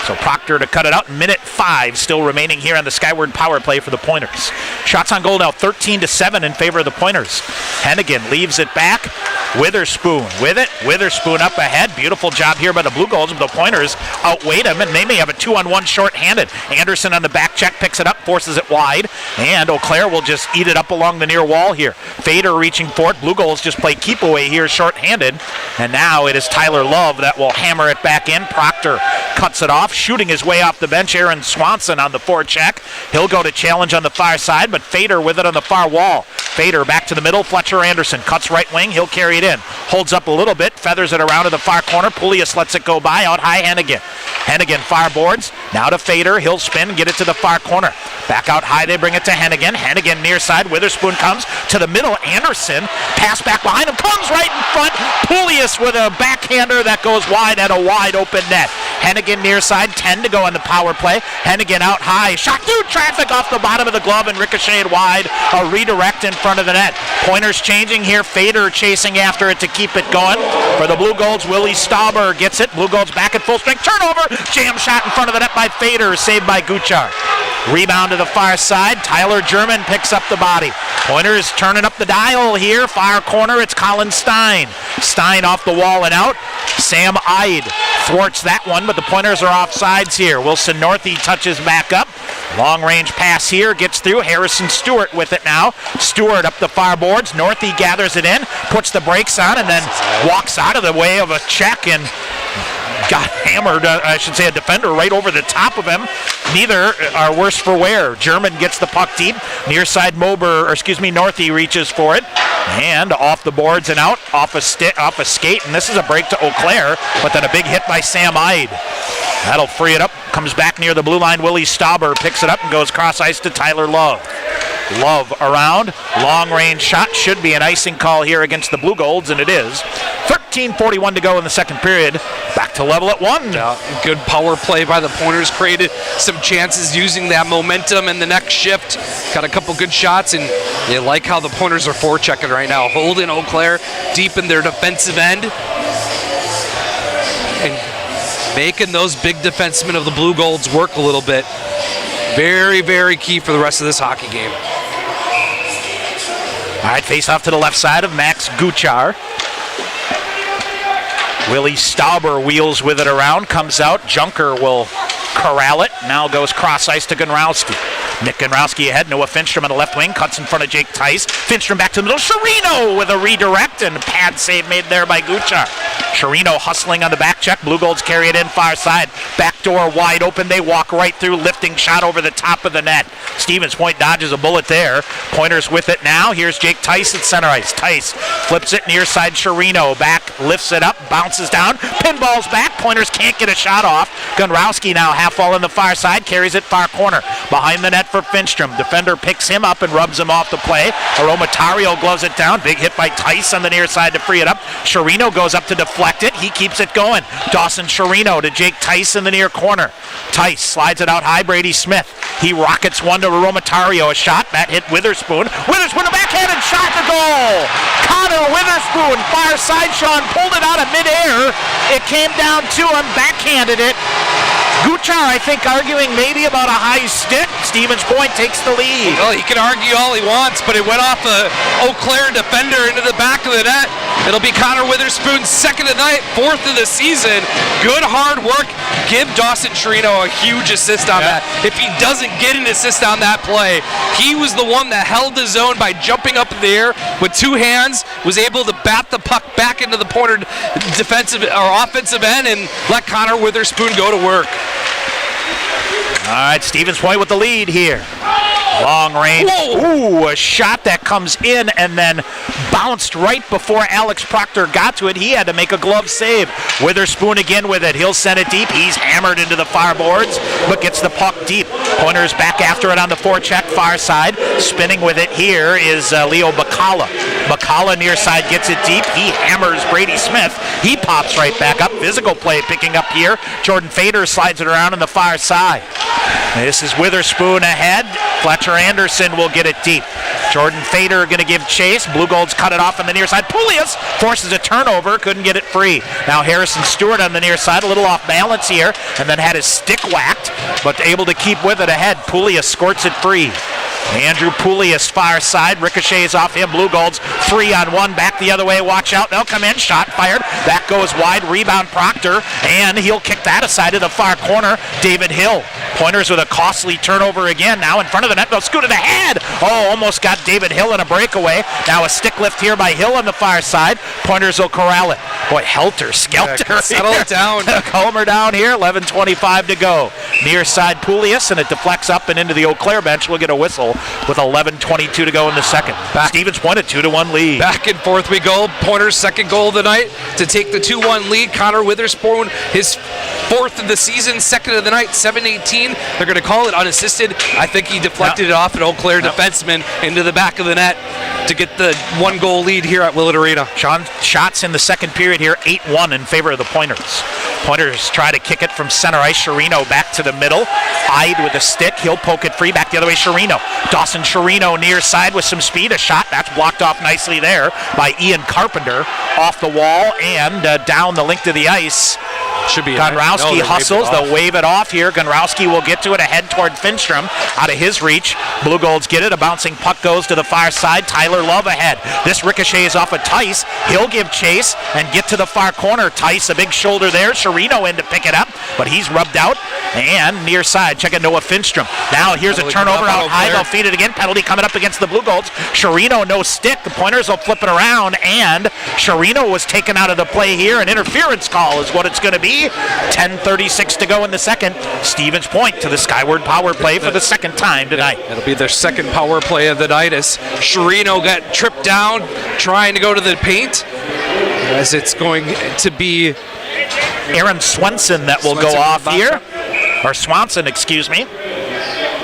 So Proctor to cut it out. Minute 5 still remaining here on the Skyward power play for the Pointers. Shots on goal now 13-7 in favor of the Pointers. Hennigan leaves it back. Witherspoon with it. Witherspoon up ahead. Beautiful job here by the Blue Golds, but the Pointers outweighed them, and they may have a 2-on-1 short-handed. Anderson on the back check picks it up, forces it wide, and Eau Claire will just eat it up along the near wall here. Fader reaching for it. Blue Golds just play keep away here short-handed, and now it is Tyler Love that will hammer it back in. Proctor cuts it off, shooting his way off the bench. Aaron Swanson on the forecheck. He'll go to challenge on the far side, but Fader with it on the far wall. Fader back to the middle. Fletcher Anderson cuts right wing. He'll carry it in. Holds up a little bit, feathers it around to the far corner. Poulias lets it go by. Out high, Hennigan. Hennigan far boards. Now to Fader. He'll spin, get it to the far corner. Back out high, they bring it to Hennigan. Hennigan near side. Witherspoon comes to the middle. Anderson, pass back behind him, comes right in front. Poulias with a backhander that goes wide at a wide open net. Hennigan near side, 10 to go on the power play. Hennigan out high, shot through traffic off the bottom of the glove and ricocheted wide. A redirect in front of the net. Pointers changing here. Fader chasing after it to keep it going. For the Blue Golds, Willie Stauber gets it. Blue Golds back at full strength. Turnover. Jam shot in front of the net by Fader, saved by Guchar. Rebound to the far side. Tyler German picks up the body. Pointers turning up the dial here. Far corner, it's Colin Stein. Stein off the wall and out. Sam Ide thwarts that one, but the Pointers are off sides here. Wilson Northey touches back up. Long range pass here, gets through. Harrison Stewart with it now. Stewart up the far boards. Northey gathers it in, puts the brakes on, and then walks out of the way of a check and got hammered, I should say a defender right over the top of him. Neither are worse for wear. German gets the puck deep. Near side Northey reaches for it. And off the boards and out, off a skate, and this is a break to Eau Claire, but then a big hit by Sam Ide. That'll free it up. Comes back near the blue line. Willie Stauber picks it up and goes cross ice to Tyler Love. Love around. Long range shot. Should be an icing call here against the Blue Golds, and it is. 13:41 to go in the second period. Back to level at 1. Yeah, good power play by the Pointers. Created some chances using that momentum in the next shift. Got a couple good shots, and you like how the Pointers are forechecking right now. Holding Eau Claire deep in their defensive end. And making those big defensemen of the Blue Golds work a little bit. Very, very key for the rest of this hockey game. All right, face off to the left side of Max Guchar. Willie Stauber wheels with it around, comes out. Junker will corral it. Now goes cross ice to Gonrowski. Nick Gonrowski ahead. Noah Finstrom on the left wing. Cuts in front of Jake Tice. Finstrom back to the middle. Chirino with a redirect and pad save made there by Guchar. Chirino hustling on the back check. Blue Golds carry it in far side. Back door wide open. They walk right through. Lifting shot over the top of the net. Stevens Point dodges a bullet there. Pointers with it now. Here's Jake Tice at center ice. Tice flips it near side. Chirino back. Lifts it up. Bounces down. Pinballs back. Pointers can't get a shot off. Gonrowski now half wall on the far side. Carries it far corner. Behind the net for Finstrom. Defender picks him up and rubs him off the play. Aromatario gloves it down. Big hit by Tice on the near side to free it up. Chirino goes up to deflect it. He keeps it going. Dawson Chirino to Jake Tice in the near corner. Tice slides it out high. Brady Smith. He rockets one to Aromatario. A shot. That hit Witherspoon. Witherspoon a backhanded shot to goal. Connor Witherspoon. Far side. Sean pulled it out of midair. It came down to him. Backhanded it. Guchar, I think, arguing maybe about a high stick. Stevens Point takes the lead. Well, he can argue all he wants, but it went off a Eau Claire defender into the back of the net. It'll be Connor Witherspoon's second of the night, fourth of the season. Good hard work. Give Dawson Chirino a huge assist on that. If he doesn't get an assist on that play, he was the one that held the zone by jumping up in the air with two hands, was able to bat the puck back into the Pointer defensive or offensive end and let Connor Witherspoon go to work. All right, Stevens Point with the lead here. Long range. Ooh, a shot that comes in and then bounced right before Alex Proctor got to it. He had to make a glove save. Witherspoon again with it. He'll send it deep. He's hammered into the far boards, but gets the puck deep. Pointers back after it on the forecheck far side. Spinning with it here is Leo Bacala. Bacala near side gets it deep. He hammers Brady Smith. He pops right back up. Physical play picking up here. Jordan Fader slides it around on the far side. This is Witherspoon ahead. Fletcher Anderson will get it deep. Jordan Fader going to give chase. Blue Golds cut it off on the near side. Poulias forces a turnover. Couldn't get it free. Now Harrison Stewart on the near side. A little off balance here. And then had his stick whacked. But able to keep with it ahead. Poulias squirts it free. Andrew Poulias far side. Ricochets off him. Blue Golds 3-on-1. Back the other way. Watch out. They'll come in. Shot fired. That goes wide. Rebound Proctor. And he'll kick that aside to the far corner. David Hill. Pointers with a costly turnover again. Now in front of the net. They'll scoot it ahead. Oh, almost got David Hill in a breakaway. Now a stick lift here by Hill on the far side. Pointers will corral it. Boy, helter skelter. Settle it down. Homer down here. 11:25 to go. Near side Poulias, and it deflects up and into the Eau Claire bench. We'll get a whistle with 11:22 to go in the second. Stevens Point a 2-1 lead. Back and forth we go. Pointers' second goal of the night to take the 2-1 lead. Connor Witherspoon, his fourth of the season, second of the night, 7:18. They're going to call it unassisted. I think he deflected it off an Eau Claire defenseman into the back of the net to get the one-goal lead here at Willett Arena. Shots in the second period here, 8-1 in favor of the Pointers. Pointers try to kick it from center ice. Chirino back to the middle. Ide with a stick. He'll poke it free. Back the other way, Chirino. Dawson Chirino near side with some speed. A shot that's blocked off nicely there by Ian Carpenter off the wall and down the length of the ice. Should be. Gonrowski hustles. They'll wave it off here. Gonrowski will get to it ahead toward Finstrom. Out of his reach. Blue Golds get it. A bouncing puck goes to the far side. Tyler Love ahead. This ricochets off of Tice. He'll give chase and get to the far corner. Tice, a big shoulder there. Chirino in to pick it up, but he's rubbed out. And near side, checking Noah Finstrom. Now here's a turnover out high. They'll feed it again. Penalty coming up against the Blue Golds. Chirino, no stick. The Pointers will flip it around, and Chirino was taken out of the play here. An interference call is what it's going to be. 10:36 to go in the second. Stevens Point to the Skyward power play for the second time tonight. It'll be their second power play of the night as Chirino got tripped down trying to go to the paint, as it's going to be Aaron Swenson that will go off here. Or Swanson, excuse me.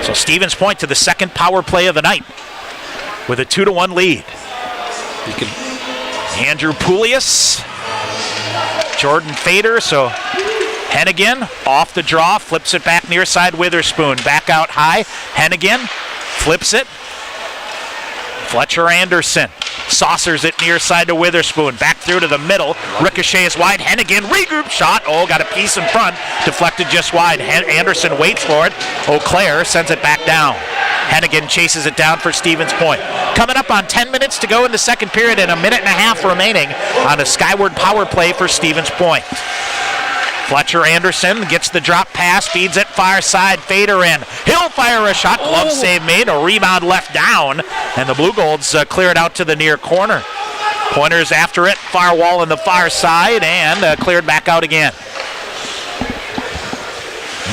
So Stevens Point to the second power play of the night with a 2-1 lead. Andrew Poulius, Jordan Fader, so Hennigan off the draw, flips it back near side. Witherspoon back out high. Hennigan flips it. Fletcher Anderson saucers it near side to Witherspoon. Back through to the middle. Ricochet is wide. Hennigan regroup shot. Oh, got a piece in front. Deflected just wide. Anderson waits for it. Eau Claire sends it back down. Hennigan chases it down for Stevens Point. Coming up on 10 minutes to go in the second period and a minute and a half remaining on a Skyward power play for Stevens Point. Fletcher Anderson gets the drop pass, feeds it far side, Fader in. He'll fire a shot, glove save made, a rebound left down, and the Blue Golds clear it out to the near corner. Pointers after it, far wall on the far side, and cleared back out again.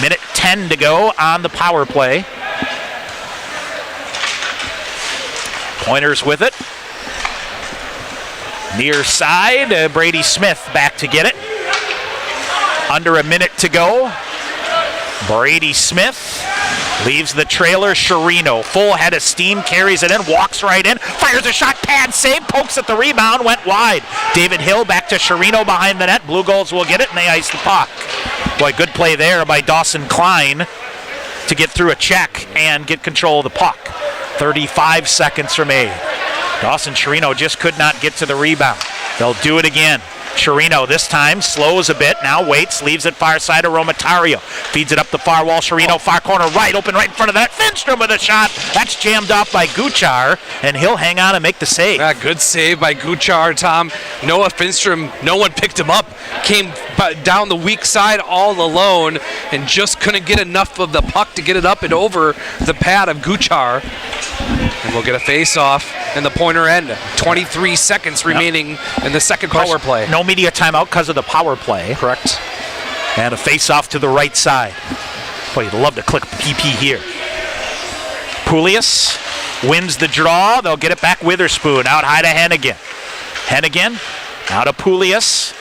Minute 10 to go on the power play. Pointers with it. Near side, Brady Smith back to get it. Under a minute to go. Brady Smith leaves the trailer. Chirino, full head of steam, carries it in, walks right in, fires a shot, pad save, pokes at the rebound, went wide. David Hill back to Chirino behind the net. Blue Golds will get it, and they ice the puck. Boy, good play there by Dawson Klein to get through a check and get control of the puck. 35 seconds remain. Dawson Chirino just could not get to the rebound. They'll do it again. Chirino this time slows a bit, now waits, leaves it far side of Romatario. Feeds it up the far wall, Chirino, far corner right, open right in front of that. Finstrom with a shot. That's jammed off by Guchar, and he'll hang on and make the save. Yeah, good save by Guchar, Tom. Noah Finstrom, no one picked him up. Came down the weak side all alone and just couldn't get enough of the puck to get it up and over the pad of Guchar. And we'll get a face-off in the Pointer end. 23 seconds remaining in the second power play. No media timeout because of the power play. Correct. And a face-off to the right side. Boy, you'd love to click PP here. Poulius wins the draw. They'll get it back. Witherspoon out high to Hennigan. Hennigan out of Poulius.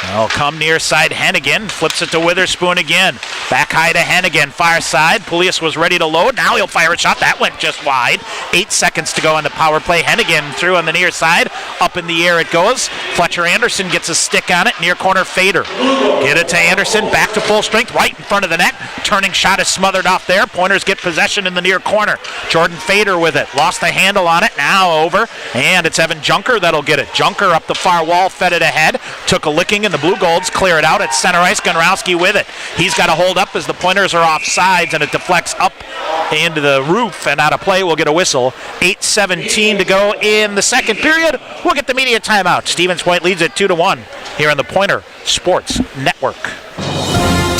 They'll come near side. Hennigan flips it to Witherspoon again. Back high to Hennigan, far side. Poulius was ready to load. Now he'll fire a shot. That went just wide. 8 seconds to go on the power play. Hennigan through on the near side. Up in the air it goes. Fletcher Anderson gets a stick on it. Near corner Fader. Get it to Anderson. Back to full strength. Right in front of the net. Turning shot is smothered off there. Pointers get possession in the near corner. Jordan Fader with it. Lost the handle on it. Now over. And it's Evan Junker that'll get it. Junker up the far wall. Fed it ahead. Took a licking and the Blue Golds clear it out at center ice. Gonrowski with it. He's got to hold up as the Pointers are off sides, and it deflects up into the roof and out of play. We'll get a whistle. 8:17 to go in the second period. We'll get the media timeout. Stevens Point leads it 2-1 here on the Pointer Sports Network.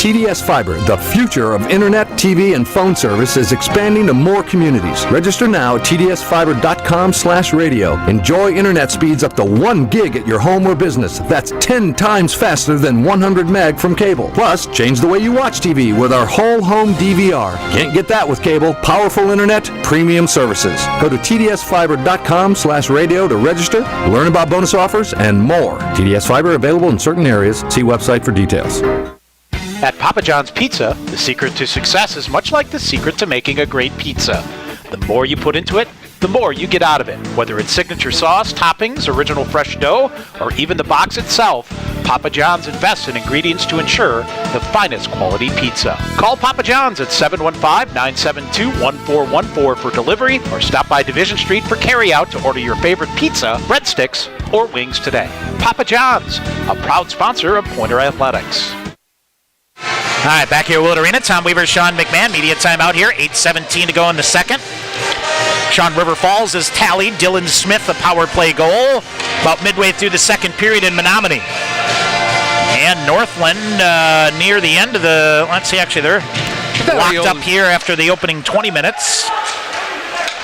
TDS Fiber, the future of internet, TV, and phone service, is expanding to more communities. Register now at tdsfiber.com/radio. Enjoy internet speeds up to 1 gig at your home or business. That's 10 times faster than 100 meg from cable. Plus, change the way you watch TV with our whole home DVR. Can't get that with cable. Powerful internet, premium services. Go to tdsfiber.com/radio to register, learn about bonus offers, and more. TDS Fiber available in certain areas. See website for details. At Papa John's Pizza, the secret to success is much like the secret to making a great pizza. The more you put into it, the more you get out of it. Whether it's signature sauce, toppings, original fresh dough, or even the box itself, Papa John's invests in ingredients to ensure the finest quality pizza. Call Papa John's at 715-972-1414 for delivery, or stop by Division Street for carry-out to order your favorite pizza, breadsticks, or wings today. Papa John's, a proud sponsor of Pointer Athletics. All right, back here at Willett Arena. Tom Weaver, Sean McMahon. Media timeout here. 8:17 to go in the second. Sean River Falls has tallied Dylan Smith a power play goal about midway through the second period in Menominee. And Northland near the end of the, let's see, actually they're locked up here after the opening 20 minutes.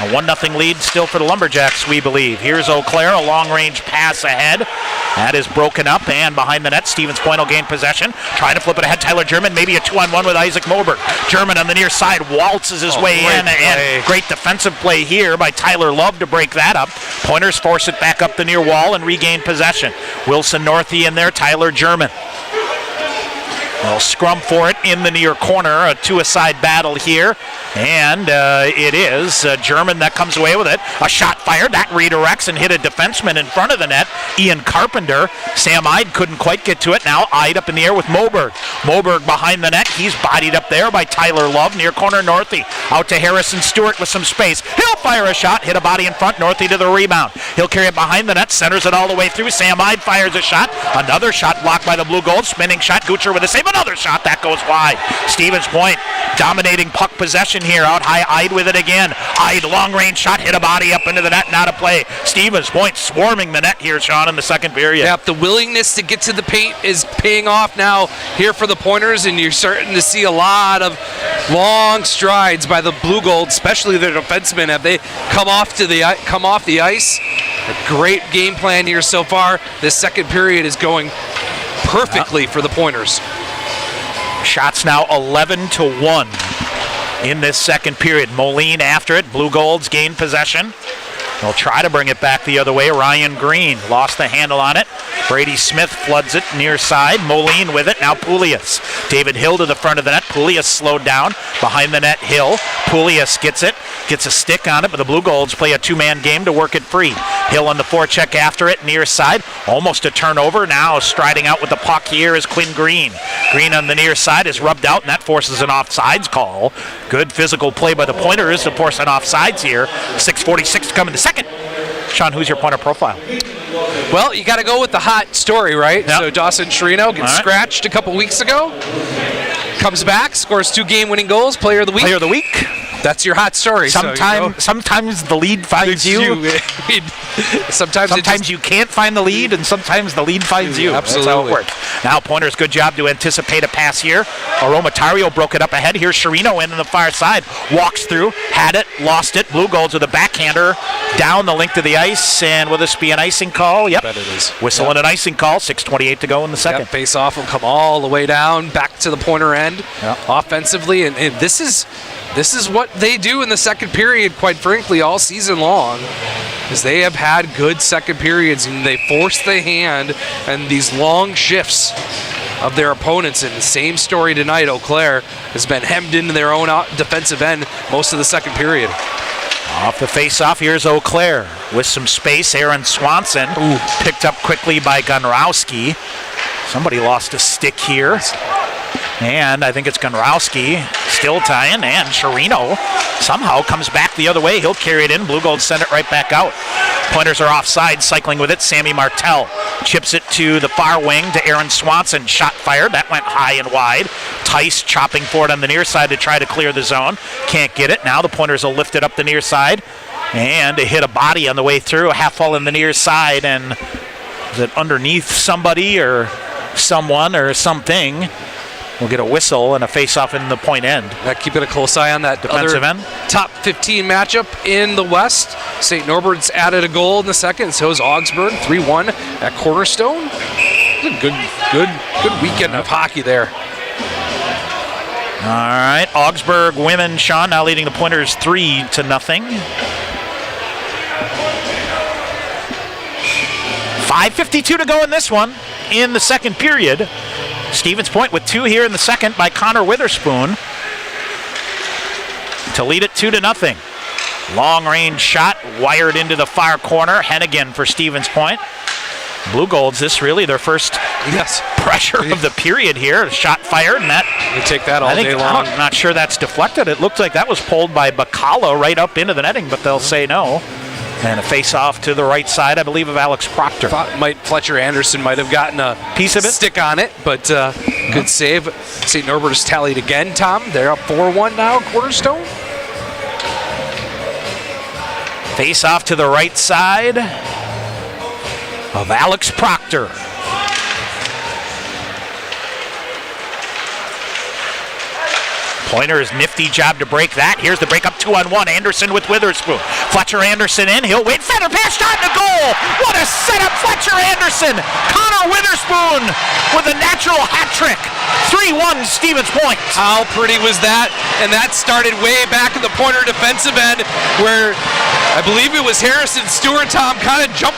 A 1-0 lead still for the Lumberjacks, we believe. Here's Eau Claire, a long-range pass ahead. That is broken up, and behind the net, Stevens Point will gain possession. Trying to flip it ahead, Tyler German, maybe a 2-on-1 with Isaac Moberg. German on the near side waltzes his way in, and great defensive play here by Tyler Love to break that up. Pointers force it back up the near wall and regain possession. Wilson Northey in there, Tyler German. They'll scrum for it in the near corner, a two-a-side battle here, and it is German that comes away with it. A shot fired, that redirects and hit a defenseman in front of the net, Ian Carpenter. Sam Ide couldn't quite get to it. Now Ide up in the air with Moberg. Moberg behind the net, he's bodied up there by Tyler Love, near corner Northey. Out to Harrison Stewart with some space. He'll fire a shot, hit a body in front, Northey to the rebound. He'll carry it behind the net, centers it all the way through. Sam Ide fires a shot, another shot blocked by the Blue Gold, spinning shot, Gucher with a save. Another shot that goes wide. Stevens Point dominating puck possession here. Out high, Ide with it again. Ide long range shot, hit a body up into the net, not a play. Stevens Point swarming the net here, Sean, in the second period. Yep, the willingness to get to the paint is paying off now here for the Pointers, and you're starting to see a lot of long strides by the Blue Gold, especially their defensemen. Have they come off the ice? A great game plan here so far. This second period is going perfectly for the Pointers. Shots now 11-1 in this second period. Moline after it. Blue Golds gain possession. They'll try to bring it back the other way. Ryan Green lost the handle on it. Brady Smith floods it near side. Moline with it. Now Poulias. David Hill to the front of the net. Poulias slowed down. Behind the net, Hill. Poulias gets it. Gets a stick on it, but the Blue Golds play a two-man game to work it free. Hill on the forecheck after it, near side. Almost a turnover. Now striding out with the puck here is Quinn Green. Green on the near side is rubbed out, and that forces an offsides call. Good physical play by the Pointers to force an offsides here. 6:46 to come in the second. Sean, who's your Pointer profile? Well, you got to go with the hot story, right? Yep. So Dawson Chirino gets scratched a couple weeks ago. Comes back, scores 2 game-winning goals, Player of the Week. Player of the Week. That's your hot story. Sometimes the lead finds you. Sometimes you can't find the lead, and sometimes the lead finds you. Absolutely. That's how it works. Now Pointers, good job to anticipate a pass here. Aromatario broke it up ahead. Here's Chirino in on the far side. Walks through, had it, lost it. Blue Golds with a backhander down the length of the ice, and will this be an icing call? Yep. Bet it is. Whistle and an icing call. 6:28 to go in the second. Face off will come all the way down, back to the Pointer end offensively, and this is what they do in the second period, quite frankly, all season long, is they have had good second periods, and they force the hand and these long shifts of their opponents. And the same story tonight. Eau Claire has been hemmed into their own defensive end most of the second period. Off the face-off, here's Eau Claire with some space. Aaron Swanson picked up quickly by Gunrowski. Somebody lost a stick here. And I think it's Gunrowski still tying, and Chirino somehow comes back the other way. He'll carry it in. Blue Gold send it right back out. Pointers are offside, cycling with it. Sammy Martell chips it to the far wing to Aaron Swanson. Shot fired. That went high and wide. Tice chopping for it on the near side to try to clear the zone. Can't get it. Now the Pointers will lift it up the near side. And they hit a body on the way through. A half fall in the near side. And is it underneath somebody or someone or something? We'll get a whistle and a face-off in the point end. Keeping a close eye on that defensive end. Top 15 matchup in the West. St. Norbert's added a goal in the second. So is Augsburg, 3-1 at Cornerstone. It was a good weekend of hockey there. All right, Augsburg women, Sean, now leading the Pointers 3-0. 5:52 to go in this one in the second period. Stevens Point with 2 here in the second by Connor Witherspoon to lead it 2-0. Long range shot wired into the far corner. Hennigan for Stevens Point. Blue Golds, this really their first pressure of the period here. Shot fired, and that you take that all day long. I'm not sure that's deflected. It looked like that was pulled by Bacala right up into the netting, but they'll say no. And a face-off to the right side, I believe, of Alex Proctor. Thought Fletcher Anderson might have gotten a piece of it, stick on it, but good save. St. Norbert has tallied again, Tom. They're up 4-1 now, Quarterstone. Face-off to the right side of Alex Proctor. Pointers, nifty job to break that. Here's the break up 2-on-1. Anderson with Witherspoon. Fletcher Anderson in. He'll wait. Feather pass shot to goal. What a setup, Fletcher Anderson. Connor Witherspoon with a natural hat trick. 3-1 Stevens Point. How pretty was that? And that started way back in the Pointer defensive end where I believe it was Harrison Stewart, Tom, kind of jump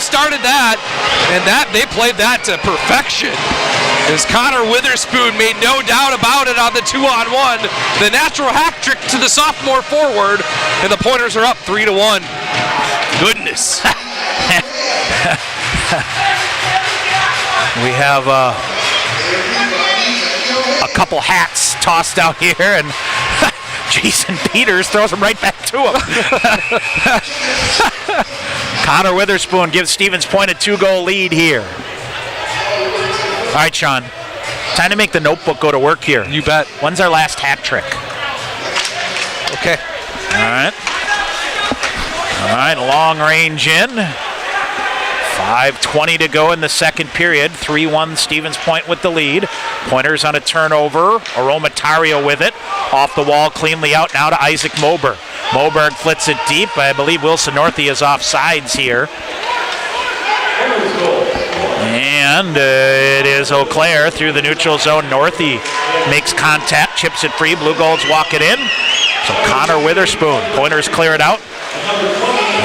started that. And that they played that to perfection. As Connor Witherspoon made no doubt about it on the 2-on-1. The natural hat trick to the sophomore forward, and the Pointers are up 3-1. Goodness. We have a couple hats tossed out here, and Jason Peters throws them right back to him. Connor Witherspoon gives Stevens Point a 2-goal lead here. All right, Sean. Time to make the notebook go to work here. You bet. When's our last hat trick? Okay. All right, long range in. 5:20 to go in the second period. 3-1 Stevens Point with the lead. Pointers on a turnover. Aromatario with it. Off the wall, cleanly out now to Isaac Moberg. Moberg flits it deep. I believe Wilson Northey is off sides here. And it is Eau Claire through the neutral zone. Northey makes contact, chips it free. Blue Golds walk it in. So Connor Witherspoon. Pointers clear it out.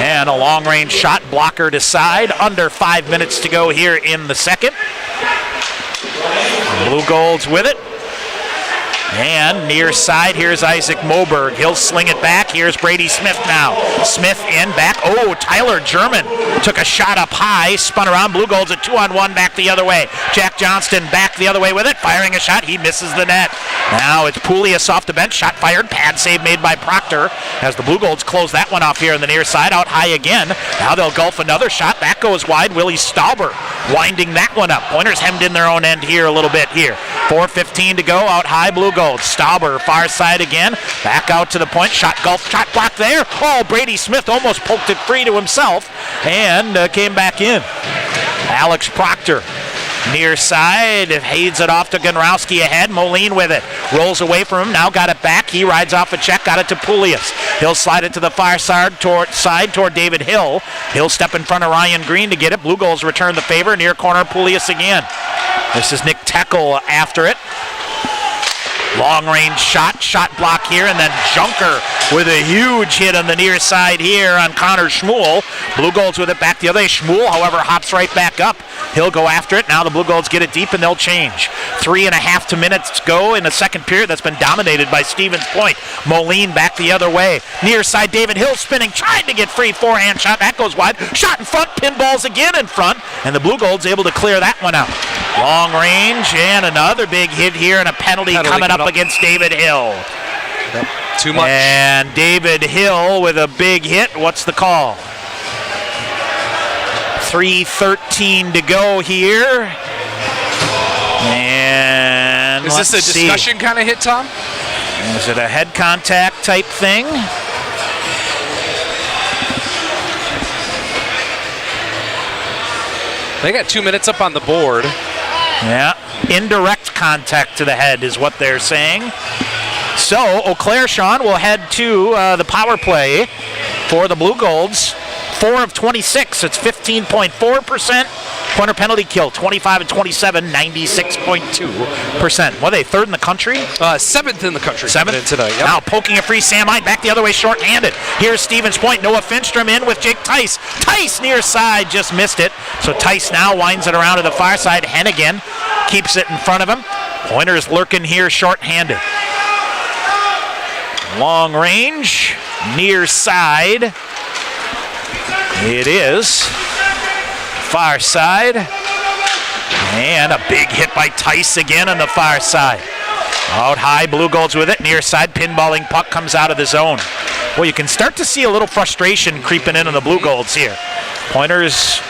And a long-range shot, blocker to side. Under 5 minutes to go here in the second. Blue Golds with it. And near side, here's Isaac Moberg. He'll sling it back. Here's Brady Smith now. Smith in, back. Oh, Tyler German took a shot up high, spun around. Blue Golds a 2-on-1 back the other way. Jack Johnston back the other way with it, firing a shot. He misses the net. Now it's Poulias off the bench. Shot fired. Pad save made by Proctor as the Blue Golds close that one off here on the near side. Out high again. Now they'll gulf another shot. That goes wide. Willie Stauber winding that one up. Pointers hemmed in their own end here a little bit here. 4:15 to go. Out high, Blue Golds. Stauber, far side again. Back out to the point. Shot golf. Shot block there. Oh, Brady Smith almost poked it free to himself and came back in. Alex Proctor. Near side, heads it off to Gonrowski ahead. Moline with it. Rolls away from him. Now got it back. He rides off a check. Got it to Poulias. He'll slide it to the far side toward David Hill. He'll step in front of Ryan Green to get it. Blue Golds return the favor. Near corner, Poulias again. This is Nick Teckel after it. Long range shot block here, and then Junker with a huge hit on the near side here on Connor Schmuel. Blue Golds with it back the other way. Schmuel, however, hops right back up. He'll go after it. Now the Blue Golds get it deep, and they'll change. 3.5 minutes to go in the second period that's been dominated by Stevens Point. Moline back the other way. Near side, David Hill spinning, trying to get free. Forehand shot. That goes wide. Shot in front. Pinballs again in front, and the Blue Golds able to clear that one out. Long range, and another big hit here, and a penalty coming up against David Hill. Yep. Too much. And David Hill with a big hit. What's the call? 3:13 to go here. And is this a discussion kind of hit, Tom? Is it a head contact type thing? They got 2 minutes up on the board. Yeah, indirect contact to the head is what they're saying. So Eau Claire, Sean, will head to the power play for the Blue Golds. 4 of 26, it's 15.4%. Pointer penalty kill, 25 and 27, 96.2%. What are they, third in the country? 7th in the country. 7th tonight. Yep. Now poking a free Sam Hyde back the other way, short-handed. Here's Stevens Point. Noah Finstrom in with Jake Tice. Tice near side, just missed it. So Tice now winds it around to the far side. Hennigan keeps it in front of him. Pointers lurking here, short-handed. Long range, near side. It is far side, and a big hit by Tice again on the far side. Out high, Blue Golds with it. Near side, pinballing puck comes out of the zone. Well, you can start to see a little frustration creeping in on the Blue Golds here. Pointers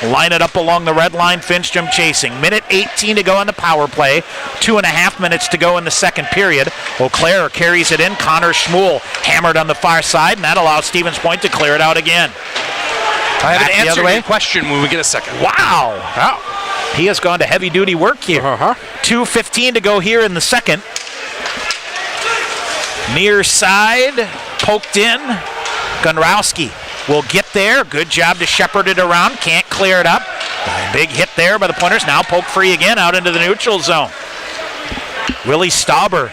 line it up along the red line. Finstrom chasing. Minute 18 to go on the power play. 2.5 minutes to go in the second period. Eau Claire carries it in. Connor Schmuel hammered on the far side, and that allows Stevens Point to clear it out again. I have an answer to your question when we get a second. Wow. He has gone to heavy-duty work here. 2:15 to go here in the second. Near side, poked in. Gunrowski will get there. Good job to shepherd it around. Can't clear it up. Big hit there by the Pointers. Now poke free again out into the neutral zone. Willie Stauber.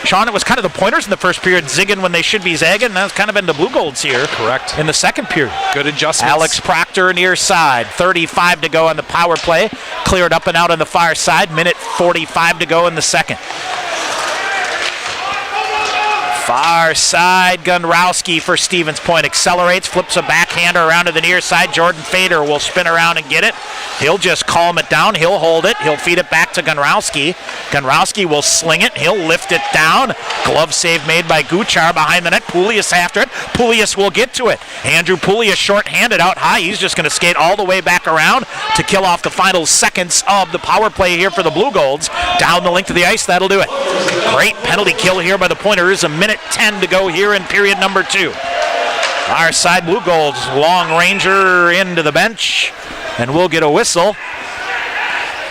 Sean, it was kind of the Pointers in the first period zigging when they should be zagging. That's kind of been the Blue Golds here. Correct. In the second period. Good adjustments. Alex Proctor near side. 35 to go on the power play. Cleared up and out on the far side. Minute 45 to go in the second. Far side, Gunrowski for Stevens Point. Accelerates, flips a backhander around to the near side. Jordan Fader will spin around and get it. He'll just calm it down. He'll hold it. He'll feed it back to Gunrowski. Gunrowski will sling it. He'll lift it down. Glove save made by Guchar behind the net. Poulias after it. Poulias will get to it. Andrew Poulias short-handed out high. He's just going to skate all the way back around to kill off the final seconds of the power play here for the Blue Golds. Down the length of the ice, that'll do it. Great penalty kill here by the Pointers. A minute 10 to go here in period number 2. Our side, Blue Golds, long ranger into the bench, and we'll get a whistle.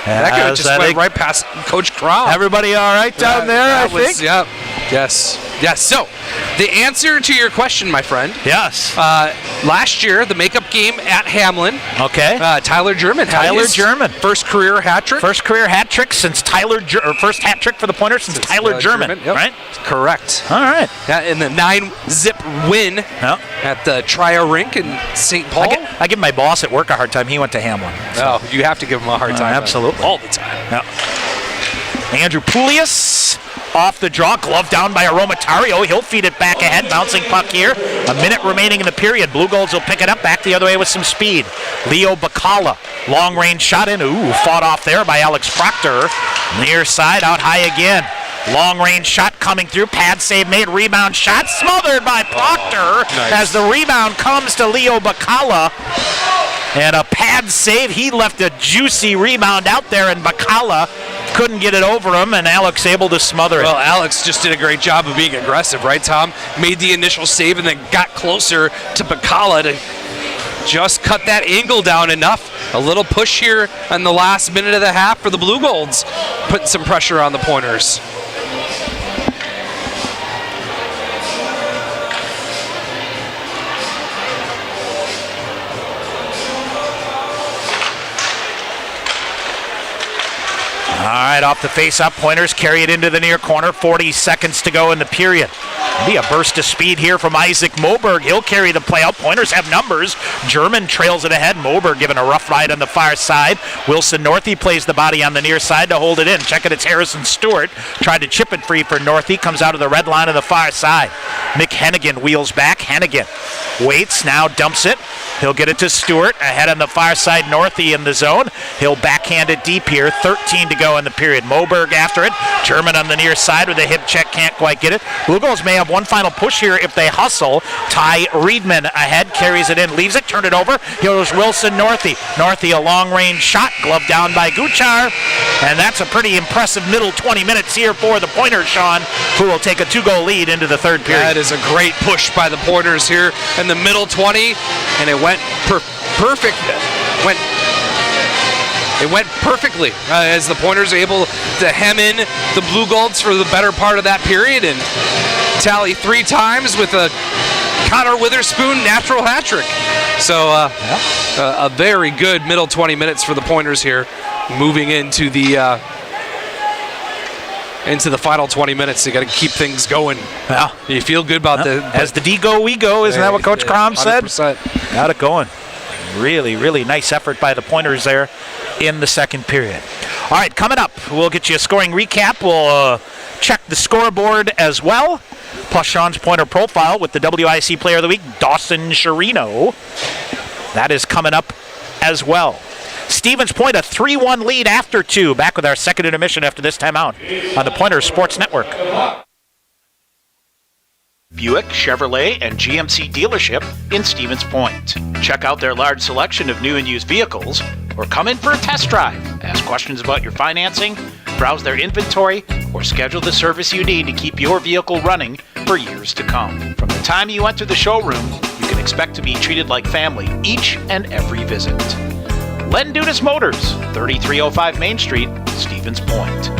That could have just went right past Coach Crown. Everybody all right down there, I think? Yep. Yes. So, the answer to your question, my friend. Yes. Last year, the makeup game at Hamlin. Okay. Tyler German. First career hat trick. First career hat trick since first hat trick for the Pointers since Tyler German. Yep. Right? Correct. All right. And the 9-zip win at the Trio Rink in St. Paul. I give my boss at work a hard time. He went to Hamlin. So. Oh, you have to give him a hard time. Absolutely. All the time. Yep. Andrew Poulias off the draw, glove down by Aromatario. He'll feed it back ahead, bouncing puck here. A minute remaining in the period. Blue Golds will pick it up back the other way with some speed. Leo Bacala, long range shot in. Fought off there by Alex Proctor. Near side, out high again. Long range shot coming through. Pad save made. Rebound shot smothered by Proctor as the rebound comes to Leo Bacala. And a pad save. He left a juicy rebound out there, and Bacala couldn't get it over him, and Alex able to smother it. Well, Alex just did a great job of being aggressive, right, Tom? Made the initial save and then got closer to Bacala to just cut that angle down enough. A little push here in the last minute of the half for the Blue Golds, putting some pressure on the Pointers. All right, off the face-up, Pointers carry it into the near corner. 40 seconds to go in the period. Be a burst of speed here from Isaac Moberg. He'll carry the play out. Pointers have numbers. German trails it ahead. Moberg giving a rough ride on the far side. Wilson Northey plays the body on the near side to hold it in. Check it, it's Harrison Stewart. Tried to chip it free for Northey. Comes out of the red line on the far side. Mick Hennigan wheels back. Hennigan waits, now dumps it. He'll get it to Stewart. Ahead on the far side, Northey in the zone. He'll backhand it deep here. 13 to go in the period. Moberg after it. German on the near side with a hip check. Can't quite get it. Blue Golds may have one final push here if they hustle. Ty Reedman ahead. Carries it in. Leaves it. Turned it over. Here's Wilson Northey. Northey a long range shot. Glove down by Guchar. And that's a pretty impressive middle 20 minutes here for the Pointers, Sean, who will take a 2-goal lead into the third period. That is a great push by the Pointers here in the middle 20. And it went perfect. It went perfectly as the Pointers are able to hem in the Blue Golds for the better part of that period and tally 3 times with a Connor Witherspoon natural hat trick. So a very good middle 20 minutes for the Pointers here, moving into the final 20 minutes. They got to keep things going. Yeah, you feel good about as the D go, we go. Isn't that what Coach Crom said? 100%. Got it going. Really, really nice effort by the Pointers there in the second period. All right, coming up, we'll get you a scoring recap. We'll check the scoreboard as well, plus Sean's Pointer profile with the WIC Player of the Week, Dawson Chirino. That is coming up as well. Stevens Point a 3-1 lead after 2. Back with our second intermission after this timeout on the Pointers Sports Network. Buick, Chevrolet, and GMC dealership in Stevens Point. Check out their large selection of new and used vehicles or come in for a test drive. Ask questions about your financing, browse their inventory, or schedule the service you need to keep your vehicle running for years to come. From the time you enter the showroom, you can expect to be treated like family each and every visit. Len Dudas Motors, 3305 Main Street, Stevens Point.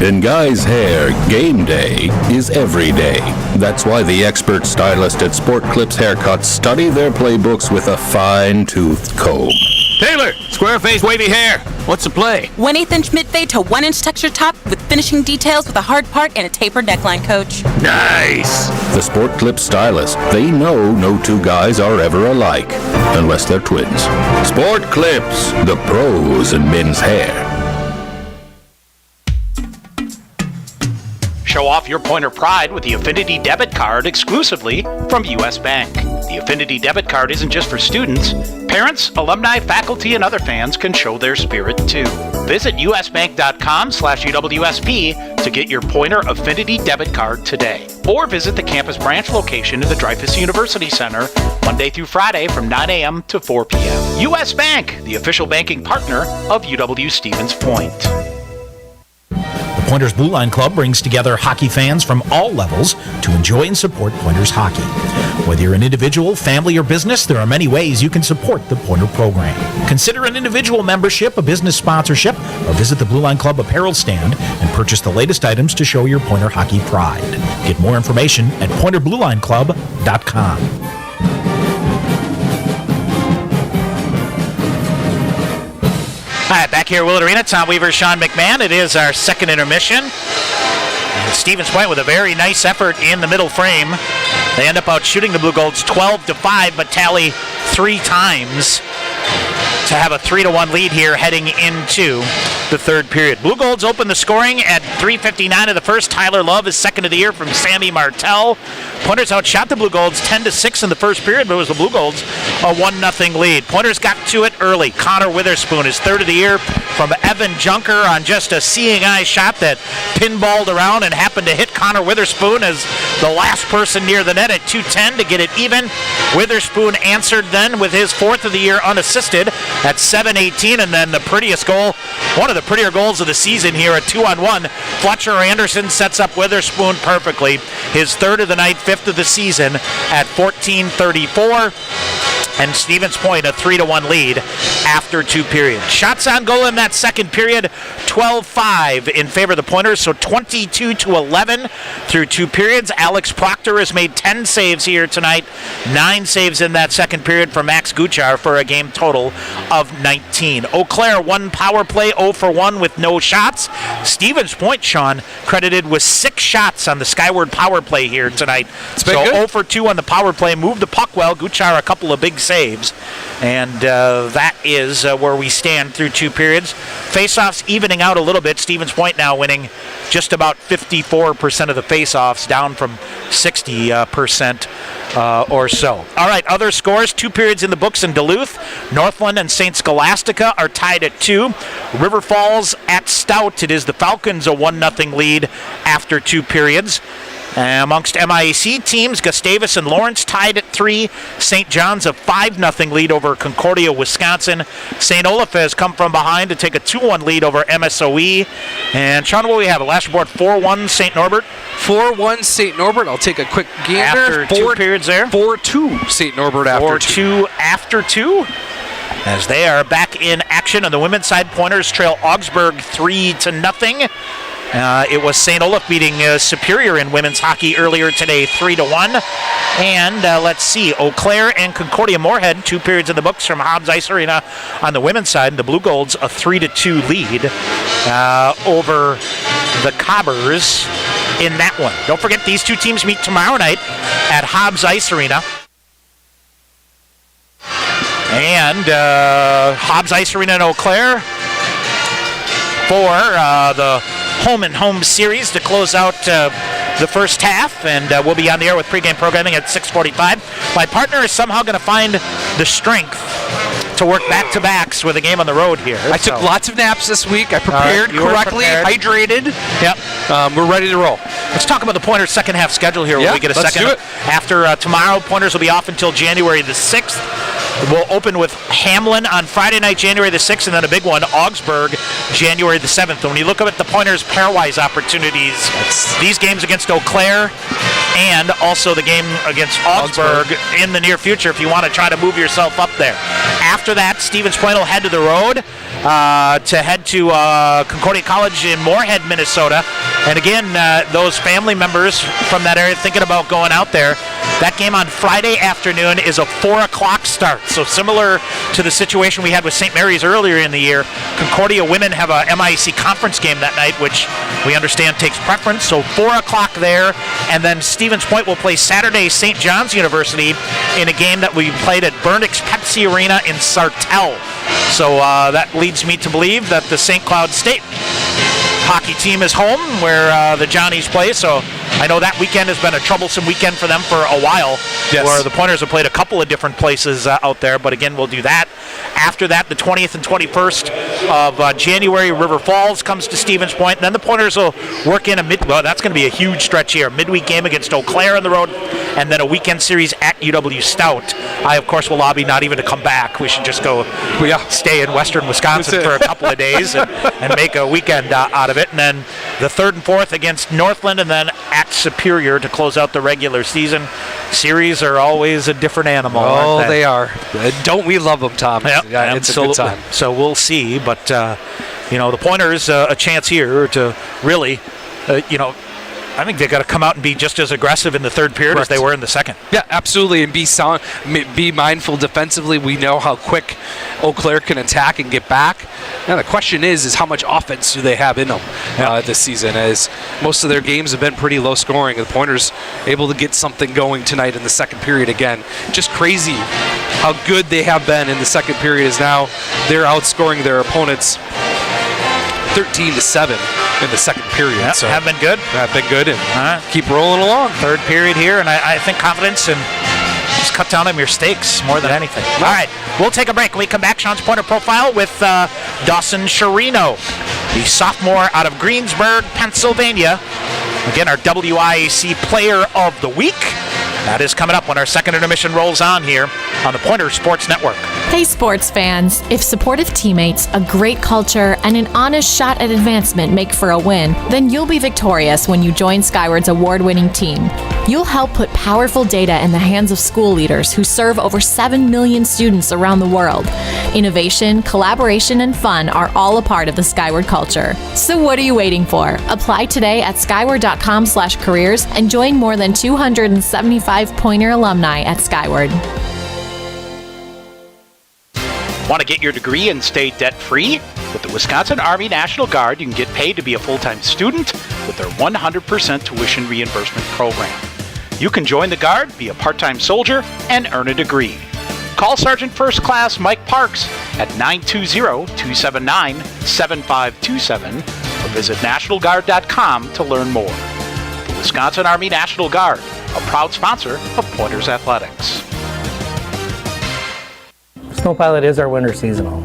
In guys' hair, game day is every day. That's why the expert stylist at Sport Clips Haircuts study their playbooks with a fine-toothed comb. Taylor, square face, wavy hair. What's the play? 1/8 inch mid-fade to 1 inch texture top with finishing details with a hard part and a tapered neckline, coach. Nice. The Sport Clips stylist, they know no two guys are ever alike, unless they're twins. Sport Clips, the pros in men's hair. Show off your Pointer pride with the Affinity Debit Card exclusively from U.S. Bank. The Affinity Debit Card isn't just for students. Parents, alumni, faculty, and other fans can show their spirit too. Visit usbank.com/UWSP to get your Pointer Affinity Debit Card today. Or visit the campus branch location in the Dreyfus University Center Monday through Friday from 9 a.m. to 4 p.m. U.S. Bank, the official banking partner of UW Stevens Point. The Pointers Blue Line Club brings together hockey fans from all levels to enjoy and support Pointers hockey. Whether you're an individual, family, or business, there are many ways you can support the Pointer program. Consider an individual membership, a business sponsorship, or visit the Blue Line Club apparel stand and purchase the latest items to show your Pointer hockey pride. Get more information at PointerBlueLineClub.com. All right, back here at Willett Arena, Tom Weaver, Sean McMahon. It is our second intermission. And Stevens Point with a very nice effort in the middle frame. They end up out shooting the Blue Golds 12-5, but tally 3 times to have a 3-1 lead here heading into the third period. Blue Golds open the scoring at 3:59 of the first. Tyler Love is second of the year from Sammy Martell. Pointers outshot the Blue Golds 10-6 in the first period, but it was the Blue Golds a 1-0 lead. Pointers got to it early. Connor Witherspoon is third of the year from Evan Junker on just a seeing eye shot that pinballed around and happened to hit Connor Witherspoon as the last person near the net at 2:10 to get it even. Witherspoon answered then with his fourth of the year unassisted at 7:18, and then the prettiest goal, one of the prettier goals of the season here at 2-on-1. Fletcher Anderson sets up Witherspoon perfectly. His third of the night, fifth of the season at 14:34. And Stevens Point a 3-1 lead after 2 periods. Shots on goal in that second period, 12-5 in favor of the Pointers, so 22-11 through 2 periods. Alex Proctor has made 10 saves here tonight, 9 saves in that second period for Max Guchar for a game total of 19. Eau Claire 1 power play, 0 for 1 with no shots. Stevens Point, Sean, credited with 6 shots on the Skyward power play here tonight. So good. 0 for 2 on the power play, moved the puck well. Guchar a couple of big saves, and that is where we stand through 2 periods. Faceoffs evening out a little bit. Stevens Point now winning just about 54% of the faceoffs, down from 60% or so. All right, other scores, 2 periods in the books in Duluth. Northland and St. Scholastica are tied at 2. River Falls at Stout, it is the Falcons a 1-0 lead after 2 periods. Amongst MIAC teams, Gustavus and Lawrence tied at 3. St. John's a 5-0 lead over Concordia, Wisconsin. St. Olaf has come from behind to take a 2-1 lead over MSOE. And Sean, what do we have? A last report, 4-1 St. Norbert? 4-1 St. Norbert. I'll take a quick gander. After 2 periods there? 4-2 St. Norbert after 2. 4-2 after 2. As they are back in action on the women's side, Pointers trail Augsburg 3-0. It was St. Olaf beating Superior in women's hockey earlier today, 3-1. And let's see, Eau Claire and Concordia Moorhead, 2 periods in the books from Hobbs Ice Arena on the women's side. The Blue Golds a 3-2 lead over the Cobbers in that one. Don't forget, these 2 teams meet tomorrow night at Hobbs Ice Arena. And Hobbs Ice Arena in Eau Claire for the home and home series to close out the first half, and we'll be on the air with pregame programming at 6:45. My partner is somehow going to find the strength to work back-to-backs with a game on the road here. I took lots of naps this week. I prepared correctly, hydrated. Yep. We're ready to roll. Let's talk about the Pointers' second half schedule here when we get a second. Do it. After tomorrow, Pointers will be off until January the 6th. We'll open with Hamlin on Friday night, January the 6th, and then a big one, Augsburg, January the 7th. And when you look up at the Pointers' pairwise opportunities, these games against Eau Claire and also the game against Augsburg in the near future if you want to try to move yourself up there. After that, Stevens Point will head to the road to head to Concordia College in Moorhead, Minnesota. And again, those family members from that area thinking about going out there, that game on Friday afternoon is a 4 o'clock start. So similar to the situation we had with St. Mary's earlier in the year, Concordia women have a MIAC conference game that night, which we understand takes preference. So 4 o'clock there, and then Stevens Point will play Saturday St. John's University in a game that we played at Burnix Pepsi Arena in Sartell. So that leads me to believe that the St. Cloud State hockey team is home where the Johnnies play. So I know that weekend has been a troublesome weekend for them for a while, where the Pointers have played a couple of different places out there. But again, we'll do that. After that, the 20th and 21st of January, River Falls comes to Stevens Point. And then the Pointers will work in that's going to be a huge stretch here. Midweek game against Eau Claire on the road, and then a weekend series at UW Stout. I, of course, will lobby not even to come back. We should just go stay in western Wisconsin for a couple of days and make a weekend out of it. And then the 3rd and 4th against Northland, and then at Superior to close out the regular season. Series are always a different animal. Oh, they are. Don't we love them, Tom? Yeah, it's absolutely. a good time. So we'll see, but the Pointers a chance here to really, I think they've got to come out and be just as aggressive in the third period as they were in the second. Yeah, absolutely, and be mindful defensively. We know how quick Eau Claire can attack and get back. Now the question is how much offense do they have in them this season, as most of their games have been pretty low scoring. The Pointers able to get something going tonight in the second period again. Just crazy how good they have been in the second period, is now they're outscoring their opponents 13-7 in the second period. Yep, so have been good. Have been good, and keep rolling along. Third period here, and I think confidence and just cut down on your stakes more than anything. All right, we'll take a break. When we come back, Sean's Pointer Profile with Dawson Sherino, the sophomore out of Greensburg, Pennsylvania. Again, our WIAC Player of the Week. That is coming up when our second intermission rolls on here on the Pointer Sports Network. Hey sports fans, if supportive teammates, a great culture, and an honest shot at advancement make for a win, then you'll be victorious when you join Skyward's award-winning team. You'll help put powerful data in the hands of school leaders who serve over 7 million students around the world. Innovation, collaboration, and fun are all a part of the Skyward culture. So what are you waiting for? Apply today at skyward.com/careers and join more than 275 Pointer alumni at Skyward. Want to get your degree and stay debt-free? With the Wisconsin Army National Guard, you can get paid to be a full-time student with their 100% tuition reimbursement program. You can join the Guard, be a part-time soldier, and earn a degree. Call Sergeant First Class Mike Parks at 920-279-7527 or visit NationalGuard.com to learn more. The Wisconsin Army National Guard, a proud sponsor of Pointers Athletics. Snow Pilot is our winter seasonal.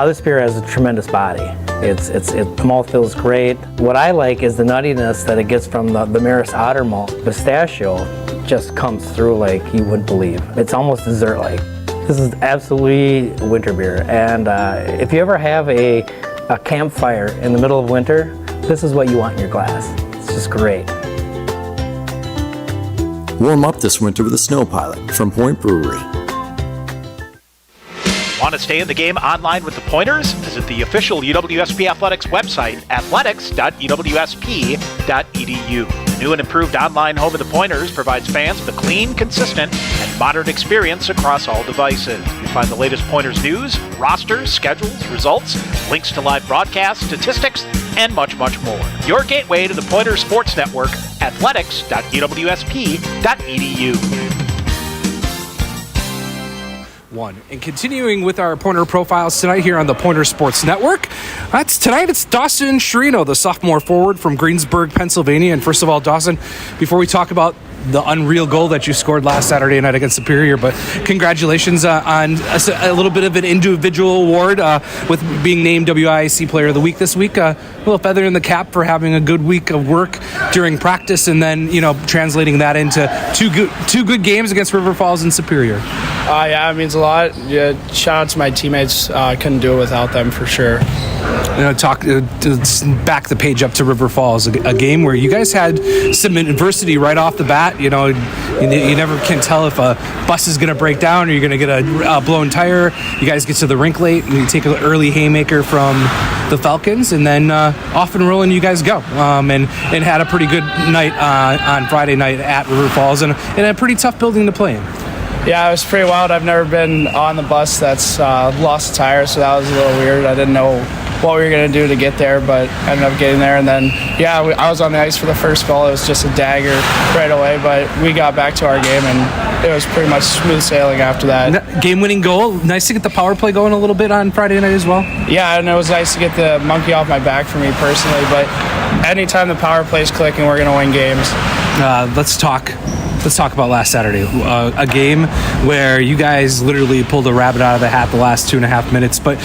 This beer has a tremendous body. The malt feels great. What I like is the nuttiness that it gets from the Maris Otter malt. Pistachio just comes through like you wouldn't believe. It's almost dessert-like. This is absolutely winter beer. And if you ever have a campfire in the middle of winter, this is what you want in your glass. It's just great. Warm up this winter with a Snow Pilot from Point Brewery. Want to stay in the game online with the Pointers? Visit the official UWSP Athletics website, athletics.uwsp.edu. The new and improved online home of the Pointers provides fans with a clean, consistent, and modern experience across all devices. You find the latest Pointers news, rosters, schedules, results, links to live broadcasts, statistics, and much, much more. Your gateway to the Pointers Sports Network, athletics.uwsp.edu. And continuing with our Pointer profiles tonight here on the Pointer Sports Network. Tonight it's Dawson Sherino, the sophomore forward from Greensburg, Pennsylvania. And first of all, Dawson, before we talk about the unreal goal that you scored last Saturday night against Superior. But congratulations on a little bit of an individual award with being named WIAC Player of the Week this week. A little feather in the cap for having a good week of work during practice, and then translating that into two good games against River Falls and Superior. Yeah, it means a lot. Yeah, shout out to my teammates. Couldn't do it without them for sure. Back the page up to River Falls, a game where you guys had some adversity right off the bat. You never can tell if a bus is going to break down or you're going to get a blown tire. You guys get to the rink late and you take an early haymaker from the Falcons, and then off and rolling you guys go. And had a pretty good night on Friday night at River Falls, and a pretty tough building to play in. Yeah, it was pretty wild. I've never been on the bus that's lost a tire, so that was a little weird. I didn't know what we were going to do to get there, but ended up getting there. And then, I was on the ice for the first goal. It was just a dagger right away, but we got back to our game, and it was pretty much smooth sailing after that. Game-winning goal. Nice to get the power play going a little bit on Friday night as well. Yeah, and it was nice to get the monkey off my back for me personally, but anytime the power play's clicking, we're going to win games. Let's talk about last Saturday, a game where you guys literally pulled a rabbit out of the hat the last 2.5 minutes. But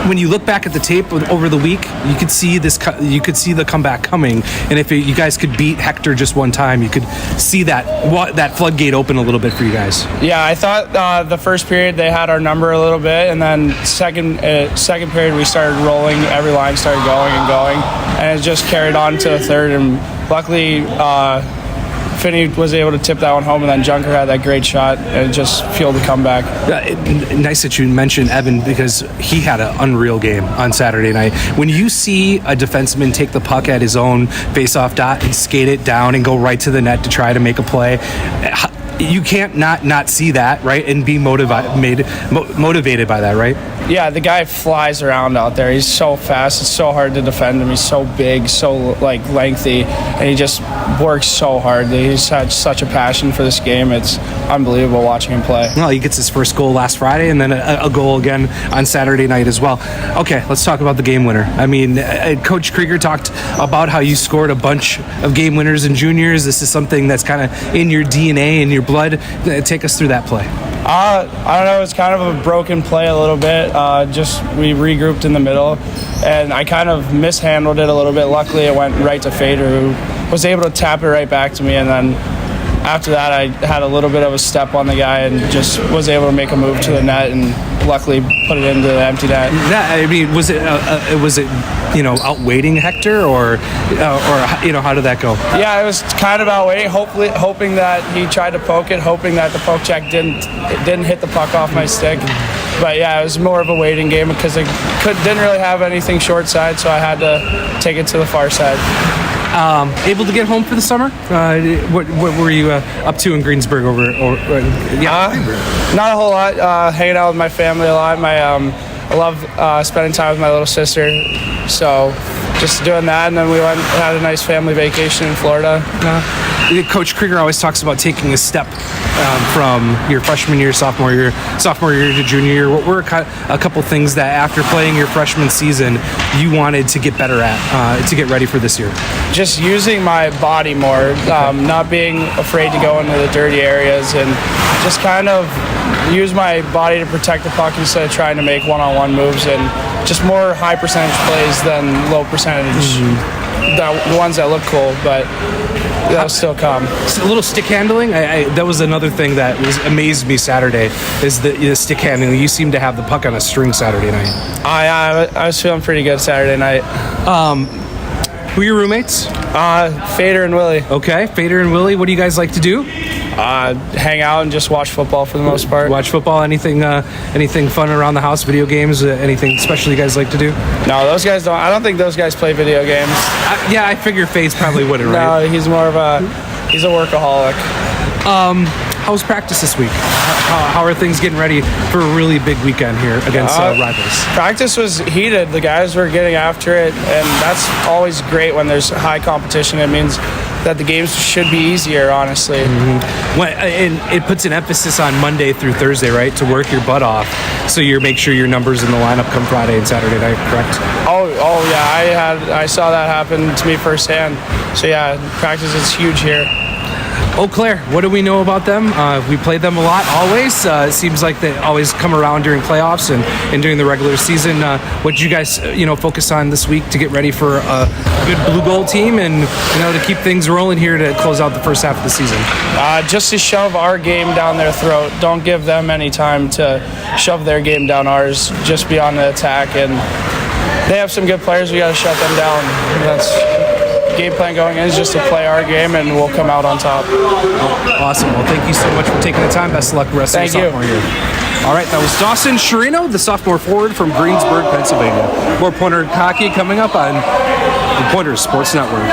when you look back at the tape over the week, you could see the comeback coming. And if you guys could beat Hector just one time, you could see that floodgate open a little bit for you guys. Yeah, I thought the first period they had our number a little bit, and then second period we started rolling. Every line started going and going, and it just carried on to the third. And luckily, Finney was able to tip that one home, and then Junker had that great shot, and it just fueled the comeback. Nice that you mentioned Evan, because he had an unreal game on Saturday night. When you see a defenseman take the puck at his own face-off dot and skate it down and go right to the net to try to make a play, you can't not see that, right, and be motivated by that, right? Yeah, the guy flies around out there. He's so fast. It's so hard to defend him. He's so big, so lengthy, and he just works so hard. He's had such a passion for this game. It's unbelievable watching him play. Well, he gets his first goal last Friday, and then a goal again on Saturday night as well. Okay, let's talk about the game winner. I mean, Coach Krieger talked about how you scored a bunch of game winners in juniors. This is something that's kind of in your DNA, in your blood. Take us through that play. I don't know. It was kind of a broken play a little bit. We regrouped in the middle, and I kind of mishandled it a little bit. Luckily, it went right to Fader, who was able to tap it right back to me, and then after that, I had a little bit of a step on the guy and just was able to make a move to the net and luckily put it into the empty net. I mean, was it outweighting Hector or how did that go? Yeah, it was kind of outweighting, hoping that he tried to poke it, hoping that the poke check didn't hit the puck off my stick. But yeah, it was more of a waiting game because I didn't really have anything short side, so I had to take it to the far side. Able to get home for the summer? What were you up to in Greensburg Not a whole lot. Hanging out with my family a lot. I love spending time with my little sister. So just doing that, and then we went and had a nice family vacation in Florida. Coach Krieger always talks about taking a step from your freshman year, sophomore year to junior year. What were a couple things that after playing your freshman season you wanted to get better at to get ready for this year? Just using my body more, not being afraid to go into the dirty areas, and just kind of use my body to protect the puck instead of trying to make one-on-one moves, and just more high percentage plays than low percentage. The ones that look cool, but that'll still come. A little stick handling. That was another thing that amazed me Saturday, is the stick handling. You seem to have the puck on a string Saturday night. I was feeling pretty good Saturday night. Who are your roommates? Fader and Willie. Okay, Fader and Willie. What do you guys like to do? Hang out and just watch football for the most part. Watch football. Anything fun around the house? Video games? Anything special you guys like to do? No, those guys don't. I don't think those guys play video games. I figure Fade's probably wouldn't, right? No, he's more of he's a workaholic. How was practice this week? How are things getting ready for a really big weekend here against rivals? Practice was heated. The guys were getting after it, and that's always great when there's high competition. It means that the games should be easier, honestly. Mm-hmm. And it puts an emphasis on Monday through Thursday, right, to work your butt off, so you make sure your numbers in the lineup come Friday and Saturday night, correct? Oh yeah, I saw that happen to me firsthand. So yeah, practice is huge here. Eau Claire, what do we know about them? We played them a lot always. It seems like they always come around during playoffs and during the regular season. What did you guys focus on this week to get ready for a good blue gold team and to keep things rolling here to close out the first half of the season? Just to shove our game down their throat. Don't give them any time to shove their game down ours. Just be on the attack, and they have some good players. We got to shut them down. That's game plan going in, is just to play our game, and we'll come out on top. Awesome. Well, thank you so much for taking the time. Best of luck the rest of your sophomore year. All right, that was Dawson Sherino, the sophomore forward from Greensburg, Pennsylvania. More Pointer hockey coming up on the Pointers Sports Network.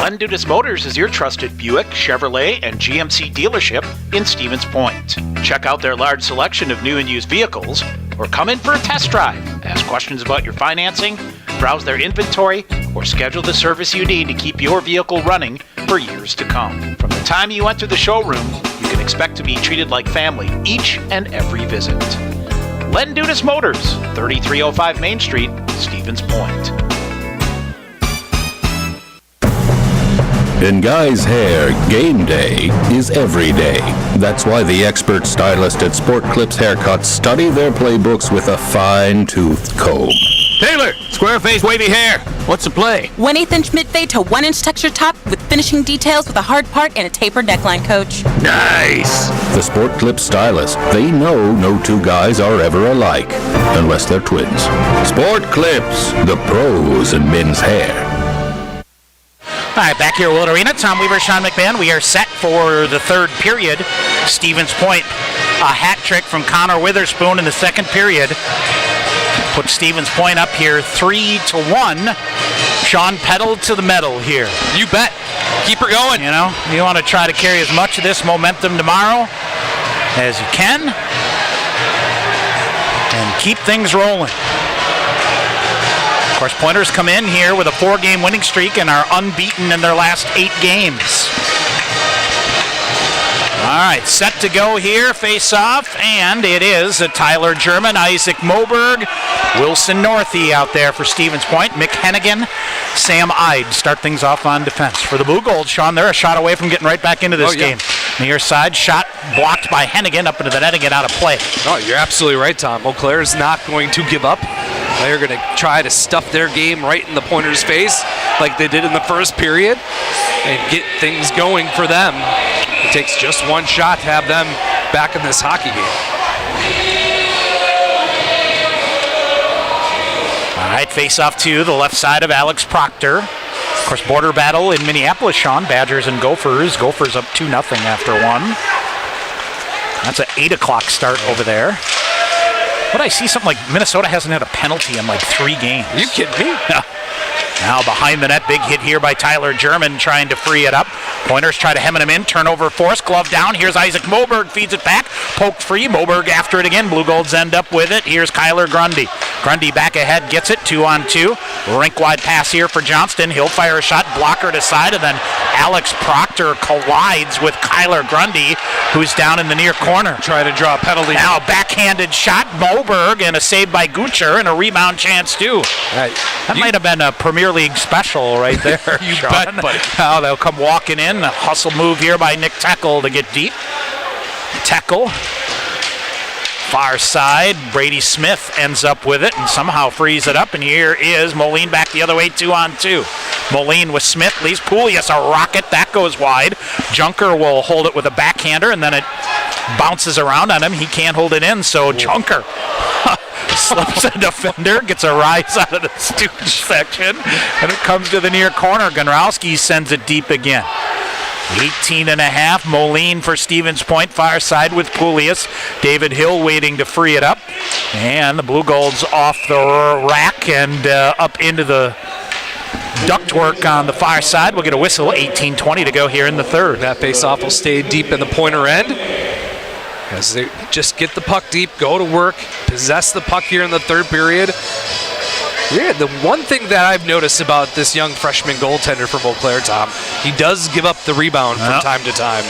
Len Dudas Motors is your trusted Buick, Chevrolet, and GMC dealership in Stevens Point. Check out their large selection of new and used vehicles, or come in for a test drive. Ask questions about your financing, browse their inventory, or schedule the service you need to keep your vehicle running for years to come. From the time you enter the showroom, you can expect to be treated like family each and every visit. Len Dudas Motors, 3305 Main Street, Stevens Point. In guys' hair, game day is every day. That's why the expert stylist at Sport Clips Haircuts study their playbooks with a fine-toothed comb. Taylor, square face, wavy hair. What's the play? 1/8 inch mid-fade to 1 inch texture top with finishing details with a hard part and a tapered neckline, coach. Nice. The Sport Clips stylist, they know no two guys are ever alike, unless they're twins. Sport Clips, the pros in men's hair. All right, back here at Willett Arena. Tom Weaver, Sean McMahon. We are set for the third period. Stevens Point, a hat trick from Connor Witherspoon in the second period. Put Stevens Point up here 3-1. Sean pedaled to the metal here. You bet. Keep her going. You want to try to carry as much of this momentum tomorrow as you can and keep things rolling. Of course, Pointers come in here with a 4-game winning streak and are unbeaten in their last 8 games. All right, set to go here, face-off, and it is a Tyler German, Isaac Moberg, Wilson Northey out there for Stevens Point, Mick Hennigan, Sam Ide start things off on defense. For the Blue Gold, Sean, they're a shot away from getting right back into this game. Near side, shot blocked by Hennigan up into the net and get out of play. Oh, you're absolutely right, Tom. Eau Claire's not going to give up. They're going to try to stuff their game right in the Pointers' face like they did in the first period and get things going for them. It takes just one shot to have them back in this hockey game. All right, face off to the left side of Alex Proctor. Of course, border battle in Minneapolis, Sean. Badgers and Gophers. Gophers up 2-0 after one. That's an 8 o'clock start over there. But I see something like Minnesota hasn't had a penalty in like 3 games. Are you kidding me? Now behind the net, big hit here by Tyler German trying to free it up. Pointers try to hem him in, turnover force, glove down. Here's Isaac Moberg, feeds it back, poked free. Moberg after it again. Blue Golds end up with it. Here's Kyler Grundy. Grundy back ahead, gets it, 2-on-2. Rink wide pass here for Johnston. He'll fire a shot, blocker to side, and then Alex Proctor collides with Kyler Grundy, who's down in the near corner. Try to draw a penalty. Now backhanded shot, Moberg, and a save by Gucher, and a rebound chance too. That might have been a Premier League special right there. You Sean. bet, buddy. Now they'll come walking in. A hustle move here by Nick Tekel to get deep. Tekel. Far side. Brady Smith ends up with it and somehow frees it up. And here is Moline back the other way, 2-on-2. Moline with Smith. Leaves Poulias a rocket. That goes wide. Junker will hold it with a backhander, and then it bounces around on him. He can't hold it in, so Junker slips a defender, gets a rise out of the Stooge section, and it comes to the near corner. Gonrowski sends it deep again. 18.5, Moline for Stevens Point, far side with Poulias. David Hill waiting to free it up. And the Blue Golds off the rack and up into the ductwork on the far side. We'll get a whistle, 18:20 to go here in the third. That face-off will stay deep in the Pointer end as they just get the puck deep, go to work, possess the puck here in the third period. Yeah, the one thing that I've noticed about this young freshman goaltender from Eau Claire, Tom, he does give up the rebound from time to time.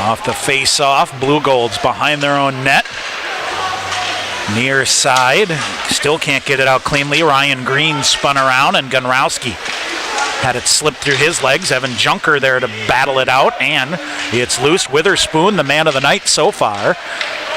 Off the face-off, Blue Golds behind their own net. Near side, still can't get it out cleanly. Ryan Green spun around, and Gonrowski Had it slip through his legs. Evan Junker there to battle it out, and it's loose. Witherspoon, the man of the night so far,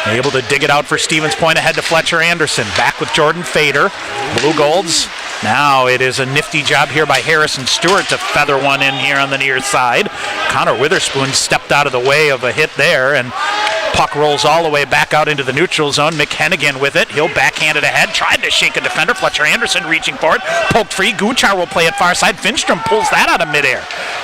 able to dig it out for Stevens Point ahead to Fletcher Anderson. Back with Jordan Fader. Blue Golds. Now it is a nifty job here by Harrison Stewart to feather one in here on the near side. Connor Witherspoon stepped out of the way of a hit there, and puck rolls all the way back out into the neutral zone. Mick Hennigan with it. He'll backhand it ahead. Tried to shake a defender. Fletcher Anderson reaching for it. Poked free. Guchar will play it far side. Finstrom pulls that out of midair.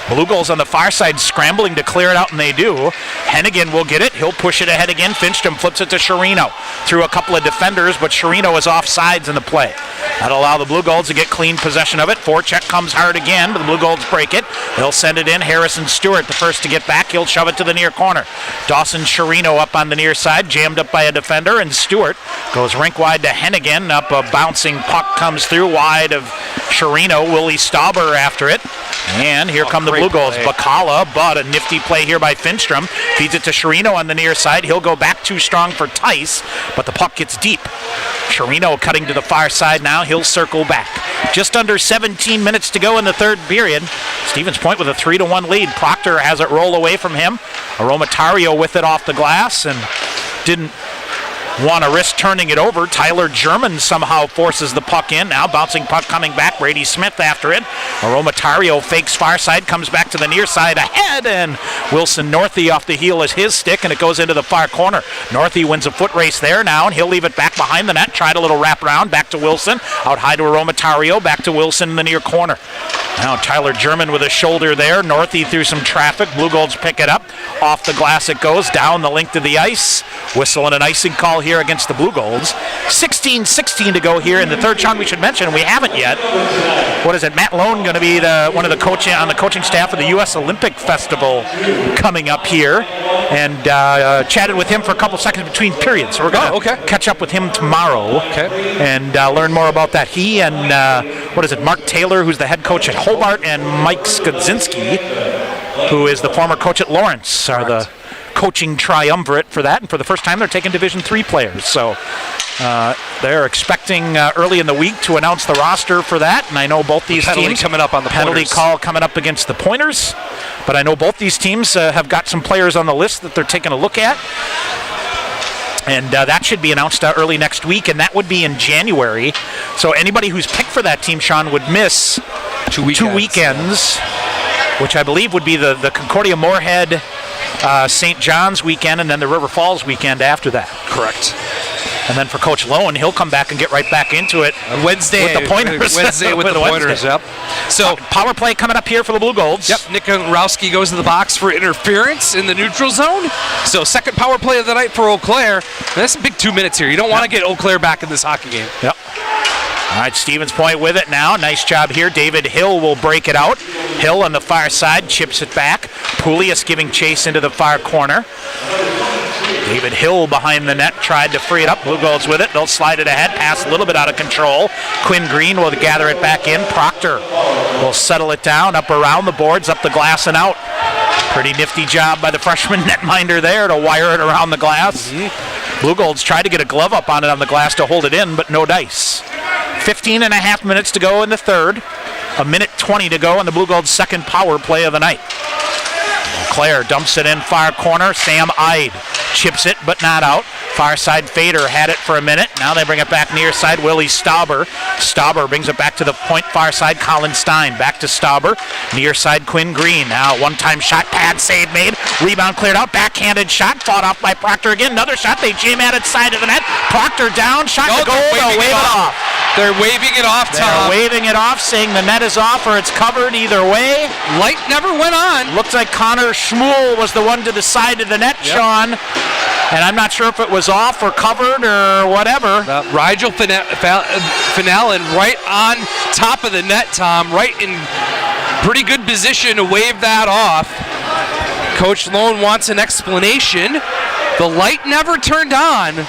Blue Goals on the far side scrambling to clear it out, and they do. Hennigan will get it. He'll push it ahead again. Finstrom flips it to Sherino. Through a couple of defenders, but Sherino is off sides in the play. That'll allow the Blue Golds to get clean possession of it. Forecheck comes hard again, but the Blue Golds break it. They'll send it in. Harrison Stewart, the first to get back. He'll shove it to the near corner. Dawson Sherino up on the near side, jammed up by a defender, and Stewart goes rink wide to Hennigan. Up a bouncing puck comes through wide of Sherino. Willie Stauber after it. And here come the Blue Golds. Bacala, but a nifty play here by Finstrom. Feeds it to Sherino on the near side. He'll go back too strong for Tice, but the puck gets deep. Sherino cutting to the far side now. He'll circle back. Just under 17 minutes to go in the third period. Stevens Point with a 3-1 lead. Proctor has it roll away from him. Aromatario with it off the glass and didn't want to risk turning it over. Tyler German somehow forces the puck in. Now bouncing puck coming back. Brady Smith after it. Aromatario fakes far side, comes back to the near side ahead, and Wilson Northey off the heel is his stick, and it goes into the far corner. Northey wins a foot race there now, and he'll leave it back behind the net. Tried a little wrap around. Back to Wilson. Out high to Aromatario. Back to Wilson in the near corner. Now Tyler German with a shoulder there. Northey through some traffic. Blue Golds pick it up. Off the glass it goes. Down the length of the ice. Whistle and an icing call here against the Blue Golds. 16-16 to go here in the third. Sean, we should mention we haven't yet. What is it? Matt Lone going to be one of the coaching on the coaching staff of the U.S. Olympic Festival coming up here, and chatted with him for a couple seconds between periods. So we're going to catch up with him tomorrow and learn more about that. He and Mark Taylor, who's the head coach at Hobart, and Mike Skudzinski, who is the former coach at Lawrence, are the coaching triumvirate for that, and for the first time they're taking Division III players. So they're expecting early in the week to announce the roster for that, and I know both these teams coming up on the penalty Pointers. Call coming up against the Pointers, but I know both these teams have got some players on the list that they're taking a look at. And that should be announced early next week, and that would be in January. So anybody who's picked for that team, Sean, would miss two weekends, which I believe would be the Concordia Moorhead St. John's weekend, and then the River Falls weekend after that. Correct. And then for Coach Lowen, he'll come back and get right back into it Wednesday with the Pointers. Wednesday with the Pointers, yep. So power play coming up here for the Blue Golds. Yep, Nick Rowski goes to the box for interference in the neutral zone. So second power play of the night for Eau Claire. That's a big 2 minutes here. You don't want to get Eau Claire back in this hockey game. Yep. All right, Stevens Point with it now. Nice job here. David Hill will break it out. Hill on the far side chips it back. Poulias giving chase into the far corner. David Hill behind the net tried to free it up. Blue Golds with it. They'll slide it ahead. Pass a little bit out of control. Quinn Green will gather it back in. Proctor will settle it down up around the boards, up the glass and out. Pretty nifty job by the freshman netminder there to wire it around the glass. Blue Golds tried to get a glove up on it on the glass to hold it in, but no dice. 15 and a half minutes to go in the third. A minute 20 to go on the Blue Golds' second power play of the night. Claire dumps it in far corner. Sam Ide chips it, but not out. Far side Fader had it for a minute. Now they bring it back near side. Willie Stauber. Stauber brings it back to the point far side. Colin Stein back to Stauber. Near side Quinn Green. Now one-time shot, pad save made. Rebound cleared out. Backhanded shot fought off by Proctor again. Another shot. They jam at it side of the net. Proctor down. Shot to goal. They'll wave it off. They're waving it off, Tom. They're waving it off, saying the net is off or it's covered either way. Light never went on. Looks like Connor Schmuel was the one to the side of the net, Sean. And I'm not sure if it was off or covered or whatever. Rigel Finalen right on top of the net, Tom. Right in pretty good position to wave that off. Coach Lone wants an explanation. The light never turned on.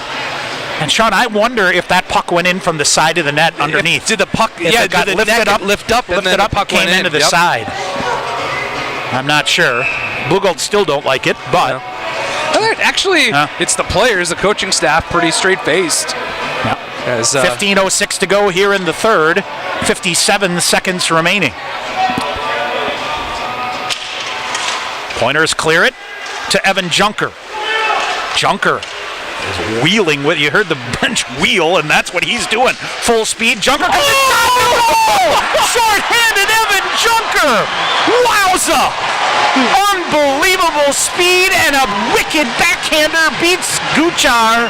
And Sean, I wonder if that puck went in from the side of the net underneath. Did the puck got lifted up, and then the puck came into the side? I'm not sure. Blue Golds still don't like it, but actually, it's the players, the coaching staff, pretty straight-faced. Yeah. 15:06 to go here in the third. 57 seconds remaining. Pointers clear it to Evan Junker. Junker is wheeling with, you heard the bench wheel, and that's what he's doing. Full speed, Junker. Short-handed Evan Junker. Wowza. Unbelievable speed and a wicked backhander beats Guchar.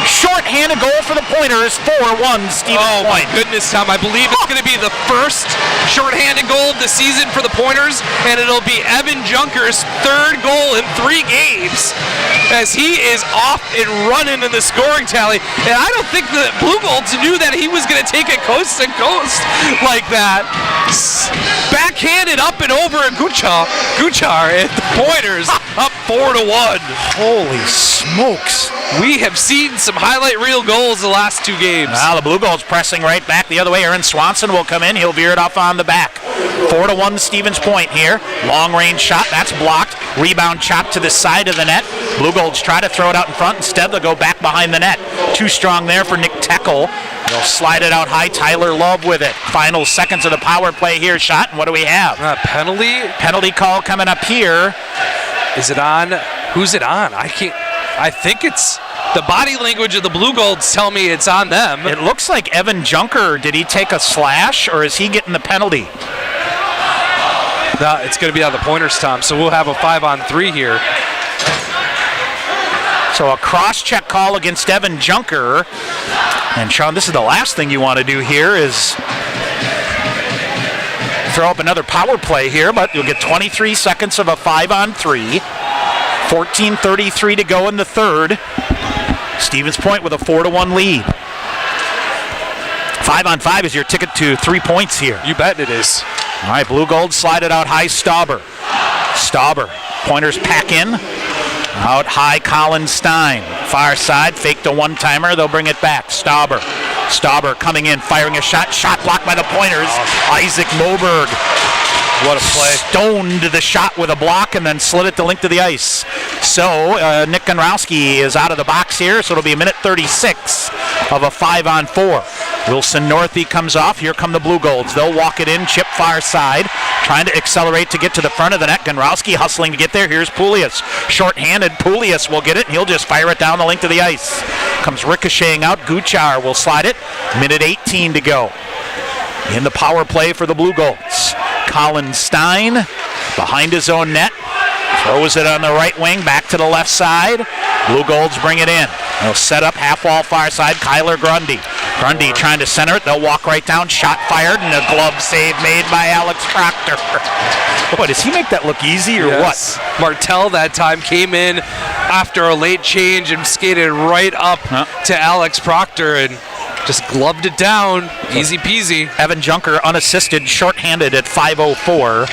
Short-handed goal for the Pointers, 4-1 Stevens Oh Point. my goodness, Tom. I believe it's going to be the first short-handed goal of the season for the Pointers, and it'll be Evan Junker's third goal in 3 games as he is off and running in the scoring tally. And I don't think the Blue Golds knew that he was going to take it coast to coast like that. Backhanded up and over Guchar, and the Pointers up 4-1. Holy smokes. We have seen some highlight reel goals the last 2 games. Now the Blue Golds pressing right back the other way. Aaron Swanson will come in. He'll veer it off on the back. 4-1 Stevens Point here. Long range shot. That's blocked. Rebound chopped to the side of the net. Blue Golds try to throw it out in front. Instead, they'll go back behind the net. Too strong there for Nick Teckel. They'll slide it out high. Tyler Love with it. Final seconds of the power play here. Shot. And what do we have? Penalty? Penalty call coming up here. Is it on? Who's it on? I think it's the body language of the Blue Golds tell me it's on them. It looks like Evan Junker. Did he take a slash or is he getting the penalty? No, it's going to be on the Pointers, Tom. So we'll have a 5-on-3 here. So a cross-check call against Evan Junker. And Sean, this is the last thing you want to do here is throw up another power play here, but you'll get 23 seconds of a 5-on-3. 14:33 to go in the third. Stevens Point with a 4-1 lead. 5-on-5 is your ticket to 3 points here. You bet it is. All right, Blue Gold slide it out high, Stauber. Pointers pack in. Out high, Colin Stein. Far side, faked a one-timer. They'll bring it back. Stauber coming in, firing a shot. Shot blocked by the Pointers. Isaac Moberg. What a play. Stoned the shot with a block and then slid it to link to the ice. So Nick Konrowski is out of the box here, so it'll be a minute 36 of a 5-on-4. Wilson Northey comes off. Here come the Blue Golds. They'll walk it in, chip far side, trying to accelerate to get to the front of the net. Konrowski hustling to get there. Here's Poulias. Short-handed. Poulias will get it, and he'll just fire it down the link to the ice. Comes ricocheting out. Guchar will slide it. Minute 18 to go. In the power play for the Blue Golds. Colin Stein behind his own net. Throws it on the right wing, back to the left side. Blue Golds bring it in. They'll set up half wall far side. Kyler Grundy. Grundy trying to center it. They'll walk right down. Shot fired and a glove save made by Alex Proctor. Boy, does he make that look easy or yes. What? Martell that time came in after a late change and skated right up to Alex Proctor and just gloved it down. Easy peasy. Evan Junker unassisted, shorthanded at 5:04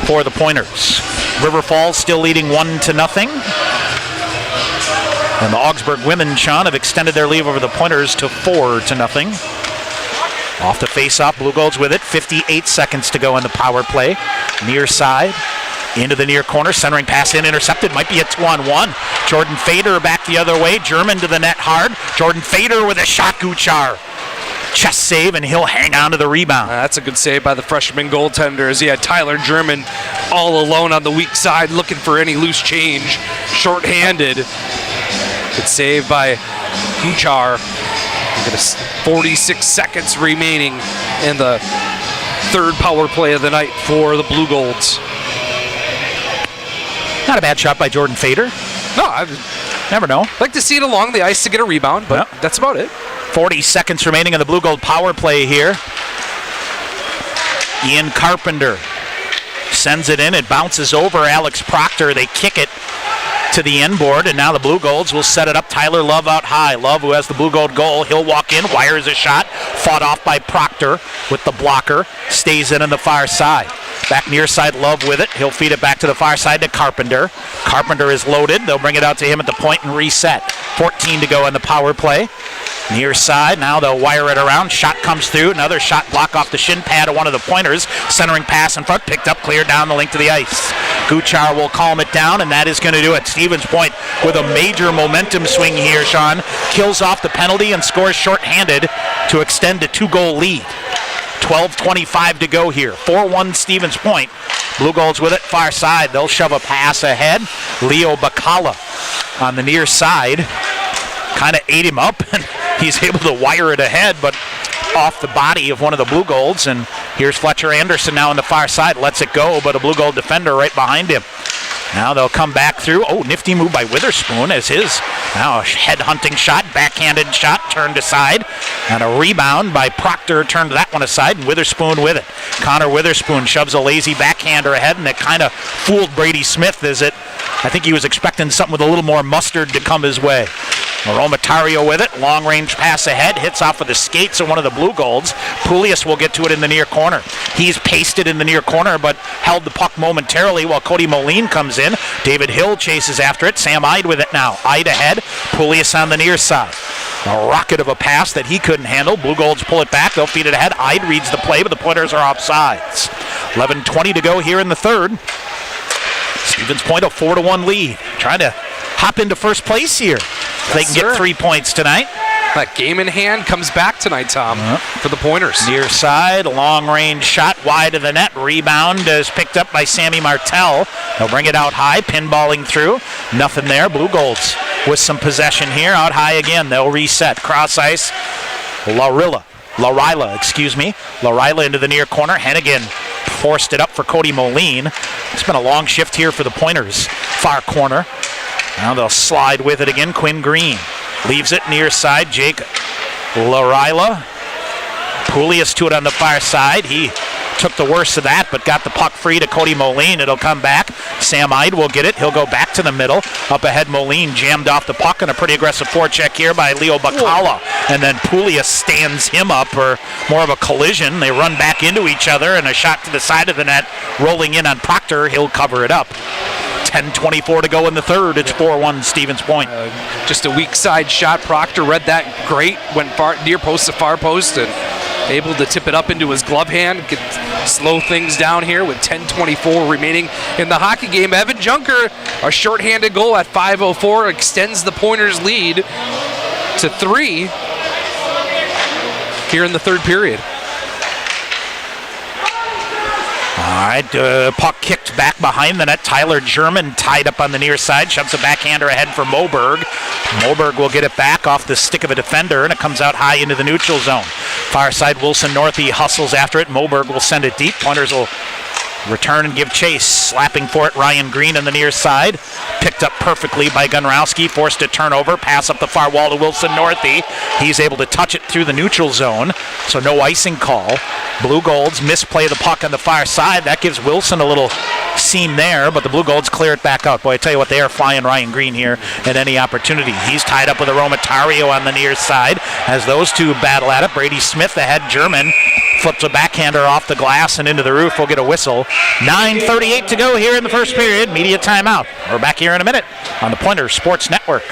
for the Pointers. River Falls still leading 1-0. And the Augsburg women, Sean, have extended their lead over the Pointers to 4-0. Off the face-off, Blue Golds with it. 58 seconds to go in the power play. Near side. Into the near corner, centering pass in, intercepted, might be a 2-on-1. Jordan Fader back the other way, German to the net hard. Jordan Fader with a shot, Guchar. Chest save, and he'll hang on to the rebound. That's a good save by the freshman goaltender as he had Tyler German all alone on the weak side looking for any loose change. Short-handed. Good save by Guchar. Look at 46 seconds remaining in the third power play of the night for the Blue Golds. Not a bad shot by Jordan Fader. No, I never know. Like to see it along the ice to get a rebound, but that's about it. 40 seconds remaining in the Blue Gold power play here. Ian Carpenter sends it in. It bounces over Alex Proctor. They kick it to the end board, and now the Blue Golds will set it up. Tyler Love out high. Love, who has the Blue Gold goal, he'll walk in, wires a shot, fought off by Proctor with the blocker, stays in on the far side. Back near side, Love with it. He'll feed it back to the far side to Carpenter. Carpenter is loaded. They'll bring it out to him at the point and reset. 14 to go in the power play. Near side, now they'll wire it around. Shot comes through. Another shot block off the shin pad of one of the Pointers. Centering pass in front, picked up, cleared down the link to the ice. Guchar will calm it down, and that is going to do it. Stevens Point with a major momentum swing here, Sean. Kills off the penalty and scores shorthanded to extend a 2-goal lead. 12:25 to go here. 4-1 Stevens Point. Blue Golds with it, far side. They'll shove a pass ahead. Leo Bacala on the near side. Kind of ate him up, and he's able to wire it ahead, but off the body of one of the Blue Golds. And here's Fletcher Anderson now on the far side. Lets it go, but a Blue Gold defender right behind him. Now they'll come back through. Oh, nifty move by Witherspoon as his now a head-hunting shot, backhanded shot turned aside. And a rebound by Proctor turned that one aside, and Witherspoon with it. Connor Witherspoon shoves a lazy backhander ahead, and it kind of fooled Brady Smith as I think he was expecting something with a little more mustard to come his way. Romatario with it, long-range pass ahead, hits off of the skates of one of the Blue Golds. Poulias will get to it in the near corner. He's pasted in the near corner, but held the puck momentarily while Cody Moline comes in. David Hill chases after it. Sam Ide with it now. Ide ahead, Poulias on the near side. A rocket of a pass that he couldn't handle. Blue Golds pull it back. They'll feed it ahead. Ide reads the play, but the Pointers are offsides. 11:20 to go here in the third. Stevens Point a 4-1 lead. Trying to hop into first place here. They can get 3 points tonight. That game in hand comes back tonight, Tom, for the Pointers. Near side, long-range shot wide of the net. Rebound is picked up by Sammy Martell. They'll bring it out high, pinballing through. Nothing there. Blue Golds with some possession here. Out high again. They'll reset. Cross ice. Larilla into the near corner. Hennigan forced it up for Cody Moline. It's been a long shift here for the Pointers. Far corner. Now they'll slide with it again. Quinn Green leaves it near side. Jake Larilla. Poulias to it on the far side. He took the worst of that, but got the puck free to Cody Moline. It'll come back. Sam Ide will get it. He'll go back to the middle. Up ahead, Moline jammed off the puck, and a pretty aggressive forecheck here by Leo Bacala. And then Poulias stands him up, or more of a collision. They run back into each other, and a shot to the side of the net, rolling in on Proctor. He'll cover it up. 10:24 to go in the third. It's 4-1 Stevens Point. Just a weak side shot. Proctor read that great. Went near post to far post and able to tip it up into his glove hand. Slow things down here with 10:24 remaining in the hockey game. Evan Junker, a shorthanded goal at 5:04, extends the Pointers' lead to 3 here in the third period. All right, puck kicked back behind the net. Tyler German tied up on the near side. Shoves a backhander ahead for Moberg. Moberg will get it back off the stick of a defender, and it comes out high into the neutral zone. Far side, Wilson Northey hustles after it. Moberg will send it deep. Pointers will return and give chase. Slapping for it, Ryan Green on the near side. Picked up perfectly by Gunrowski. Forced a turnover. Pass up the far wall to Wilson Northey. He's able to touch it through the neutral zone, so no icing call. Blue Golds misplay the puck on the far side. That gives Wilson a little seam there, but the Blue Golds clear it back out. Boy, I tell you what, they are flying Ryan Green here at any opportunity. He's tied up with a Romatario on the near side. As those two battle at it, Brady Smith, the head German, flips a backhander off the glass and into the roof. We'll get a whistle. 9:38 to go here in the first period. Media timeout. We're back here in a minute on the Pointer Sports Network.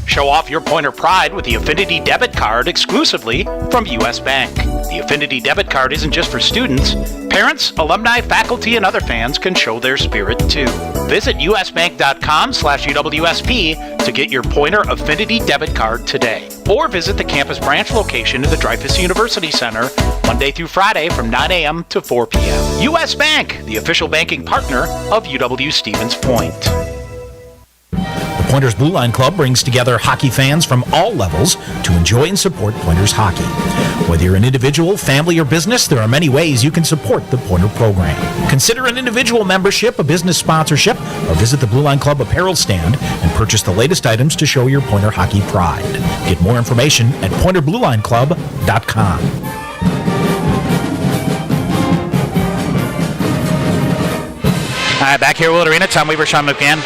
Show off your Pointer pride with the Affinity Debit Card exclusively from U.S. Bank. The Affinity Debit Card isn't just for students. Parents, alumni, faculty, and other fans can show their spirit too. Visit usbank.com/UWSP to get your Pointer Affinity Debit Card today. Or visit the campus branch location in the Dreyfous University Center Monday through Friday from 9 a.m. to 4 p.m. U.S. Bank, the official banking partner of UW Stevens Point. The Pointers Blue Line Club brings together hockey fans from all levels to enjoy and support Pointers hockey. Whether you're an individual, family, or business, there are many ways you can support the Pointer program. Consider an individual membership, a business sponsorship, or visit the Blue Line Club apparel stand and purchase the latest items to show your Pointer hockey pride. Get more information at PointerBlueLineClub.com. All right, back here at Willett Arena, Tom Weaver, Sean McMahon.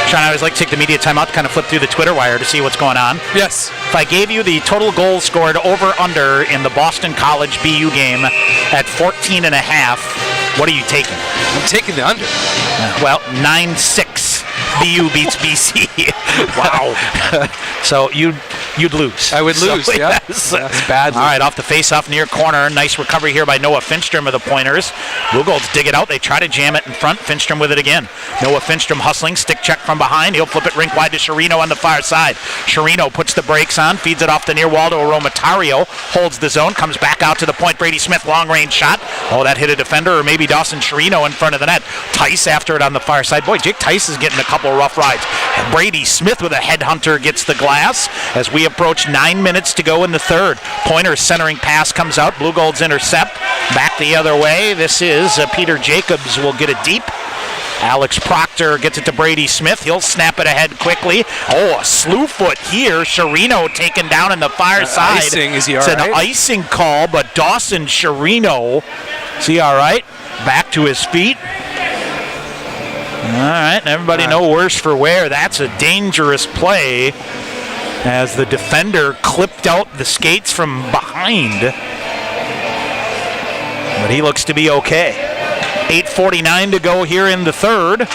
Sean, I always like to take the media timeout to kind of flip through the Twitter wire to see what's going on. Yes. If I gave you the total goals scored over-under in the Boston College BU game at 14.5, what are you taking? I'm taking the under. Well, 9-6. BU beats BC. Wow. So you'd lose. I would lose, yeah. Yes. That's bad. All right, off the face-off near corner. Nice recovery here by Noah Finstrom of the Pointers. Blue Golds dig it out. They try to jam it in front. Finstrom with it again. Noah Finstrom hustling. Stick check from behind. He'll flip it rink wide to Chirino on the far side. Chirino puts the brakes on, feeds it off the near wall to Aromatario. Holds the zone, comes back out to the point. Brady Smith, long-range shot. Oh, that hit a defender, or maybe Dawson Chirino in front of the net. Tice after it on the far side. Boy, Jake Tice is getting a couple rough rides. And Brady Smith with a headhunter gets the glass as we approach 9 minutes to go in the third. Pointer's centering pass comes out. Blue Golds intercept. Back the other way. This is Peter Jacobs will get it deep. Alex Proctor gets it to Brady Smith. He'll snap it ahead quickly. Oh, a slew foot here. Chirino taken down in the far side. Icing, is he all right? It's an right? icing call, but Dawson Chirino, is he all right? Back to his feet. All right, everybody know worse for wear. That's a dangerous play as the defender clipped out the skates from behind. But he looks to be okay. 8:49 to go here in the third.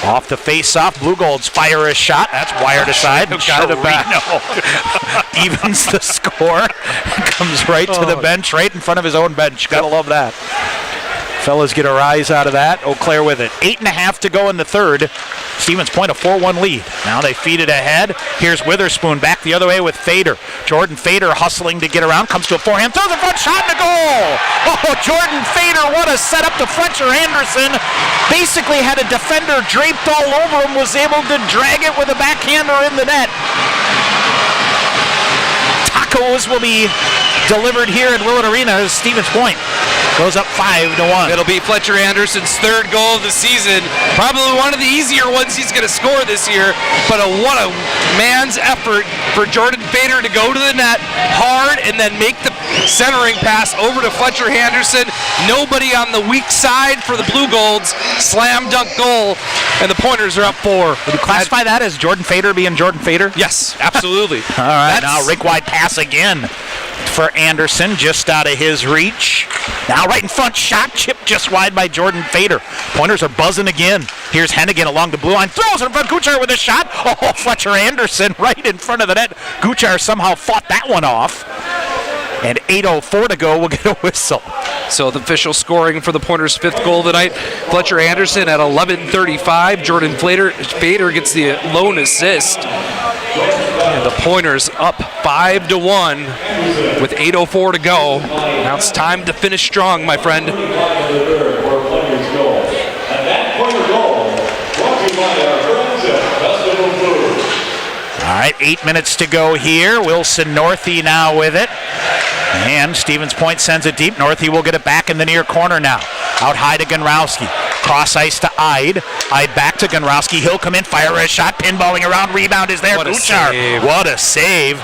Off the face-off, Blue Golds fire a shot. That's wired aside. Got it back. Evens the score. Comes right to the bench, right in front of his own bench. Gotta love that. Fellas get a rise out of that. Eau Claire with it. 8.5 to go in the third. Stevens Point a 4-1 lead. Now they feed it ahead. Here's Witherspoon back the other way with Fader. Jordan Fader hustling to get around. Comes to a forehand. Throws a front shot and a goal. Oh, Jordan Fader, what a setup to Fletcher Anderson. Basically had a defender draped all over him. Was able to drag it with a backhander in the net. Tacos will be delivered here at Willett Arena as Stevens Point goes up 5-1. It'll be Fletcher Anderson's third goal of the season. Probably one of the easier ones he's going to score this year. But what a man's effort for Jordan Fader to go to the net hard and then make the centering pass over to Fletcher Anderson. Nobody on the weak side for the Blue Golds. Slam dunk goal, and the Pointers are up 4. Would you classify that as Jordan Fader being Jordan Fader? Yes, absolutely. All right, now rink wide pass again for Anderson, just out of his reach. Now right in front, shot chipped just wide by Jordan Fader. Pointers are buzzing again. Here's Hennigan along the blue line, throws it in front. Guchar with a shot. Oh, Fletcher Anderson right in front of the net. Guchar somehow fought that one off. And 8:04 to go, we'll get a whistle. So the official scoring for the Pointers' 5th goal tonight, Fletcher Anderson at 11:35. Jordan Fader gets the lone assist. And the Pointers up 5-1 with 8:04 to go. Now it's time to finish strong, my friend. All right, 8 minutes to go here. Wilson Northey now with it. And Stevens Point sends it deep. Northey will get it back in the near corner now. Out high to Gunrowski. Cross ice to Ide. Ide back to Gunrowski. He'll come in, fire a shot, pinballing around. Rebound is there. Guchar. What a save.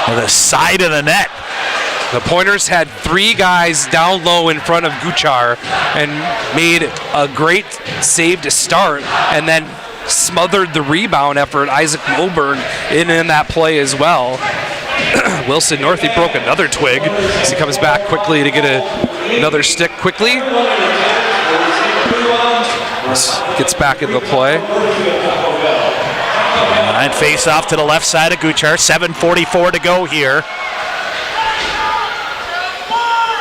To the side of the net. The Pointers had 3 guys down low in front of Guchar and made a great save to start, and then smothered the rebound effort. Isaac Moberg in that play as well. Wilson Northey broke another twig as he comes back quickly to get another stick quickly. Gets back in the play. And face off to the left side of Guchar. 7:44 to go here.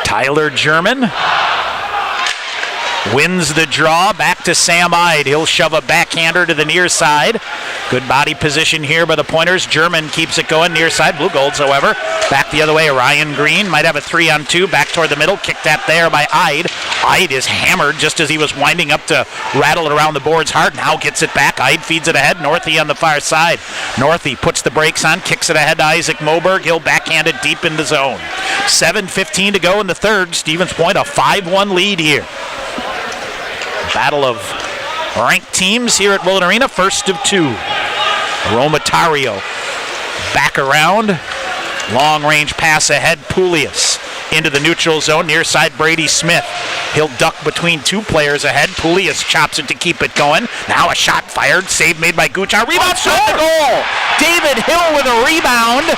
Tyler German wins the draw. Back to Sam Ide. He'll shove a backhander to the near side. Good body position here by the Pointers. German keeps it going near side. Blue Golds, however, back the other way. Ryan Green might have a 3-on-2. Back toward the middle. Kicked that there by Ide. Ide is hammered just as he was winding up to rattle it around the boards hard. Now gets it back. Ide feeds it ahead. Northey on the far side. Northey puts the brakes on. Kicks it ahead to Isaac Moberg. He'll backhand it deep in the zone. 7:15 to go in the third. Stevens Point a 5-1 lead here. Battle of ranked teams here at Willett Arena. First of 2. Aromatario back around. Long range pass ahead. Pulias into the neutral zone. Near side Brady Smith. He'll duck between 2 players ahead. Pulias chops it to keep it going. Now a shot fired. Save made by Guchar. Rebound shot to goal. David Hill with a rebound.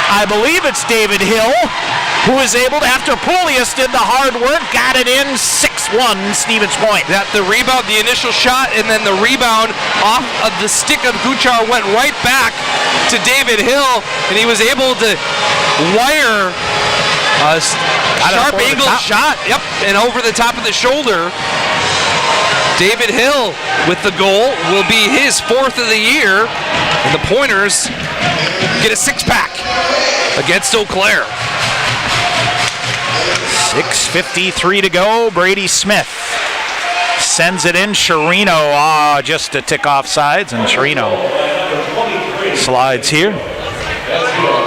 I believe it's David Hill. who is able to, after Poulius did the hard work, got it in 6-1 Stevens Point. That the rebound, the initial shot, and then the rebound off of the stick of Guchar went right back to David Hill, and he was able to wire a sharp angle shot. Yep, and over the top of the shoulder. David Hill with the goal will be his 4th of the year, and the Pointers get a 6-pack against Eau Claire. 6:53 to go. Brady Smith sends it in. Chirino just to tick off sides, and Chirino slides here.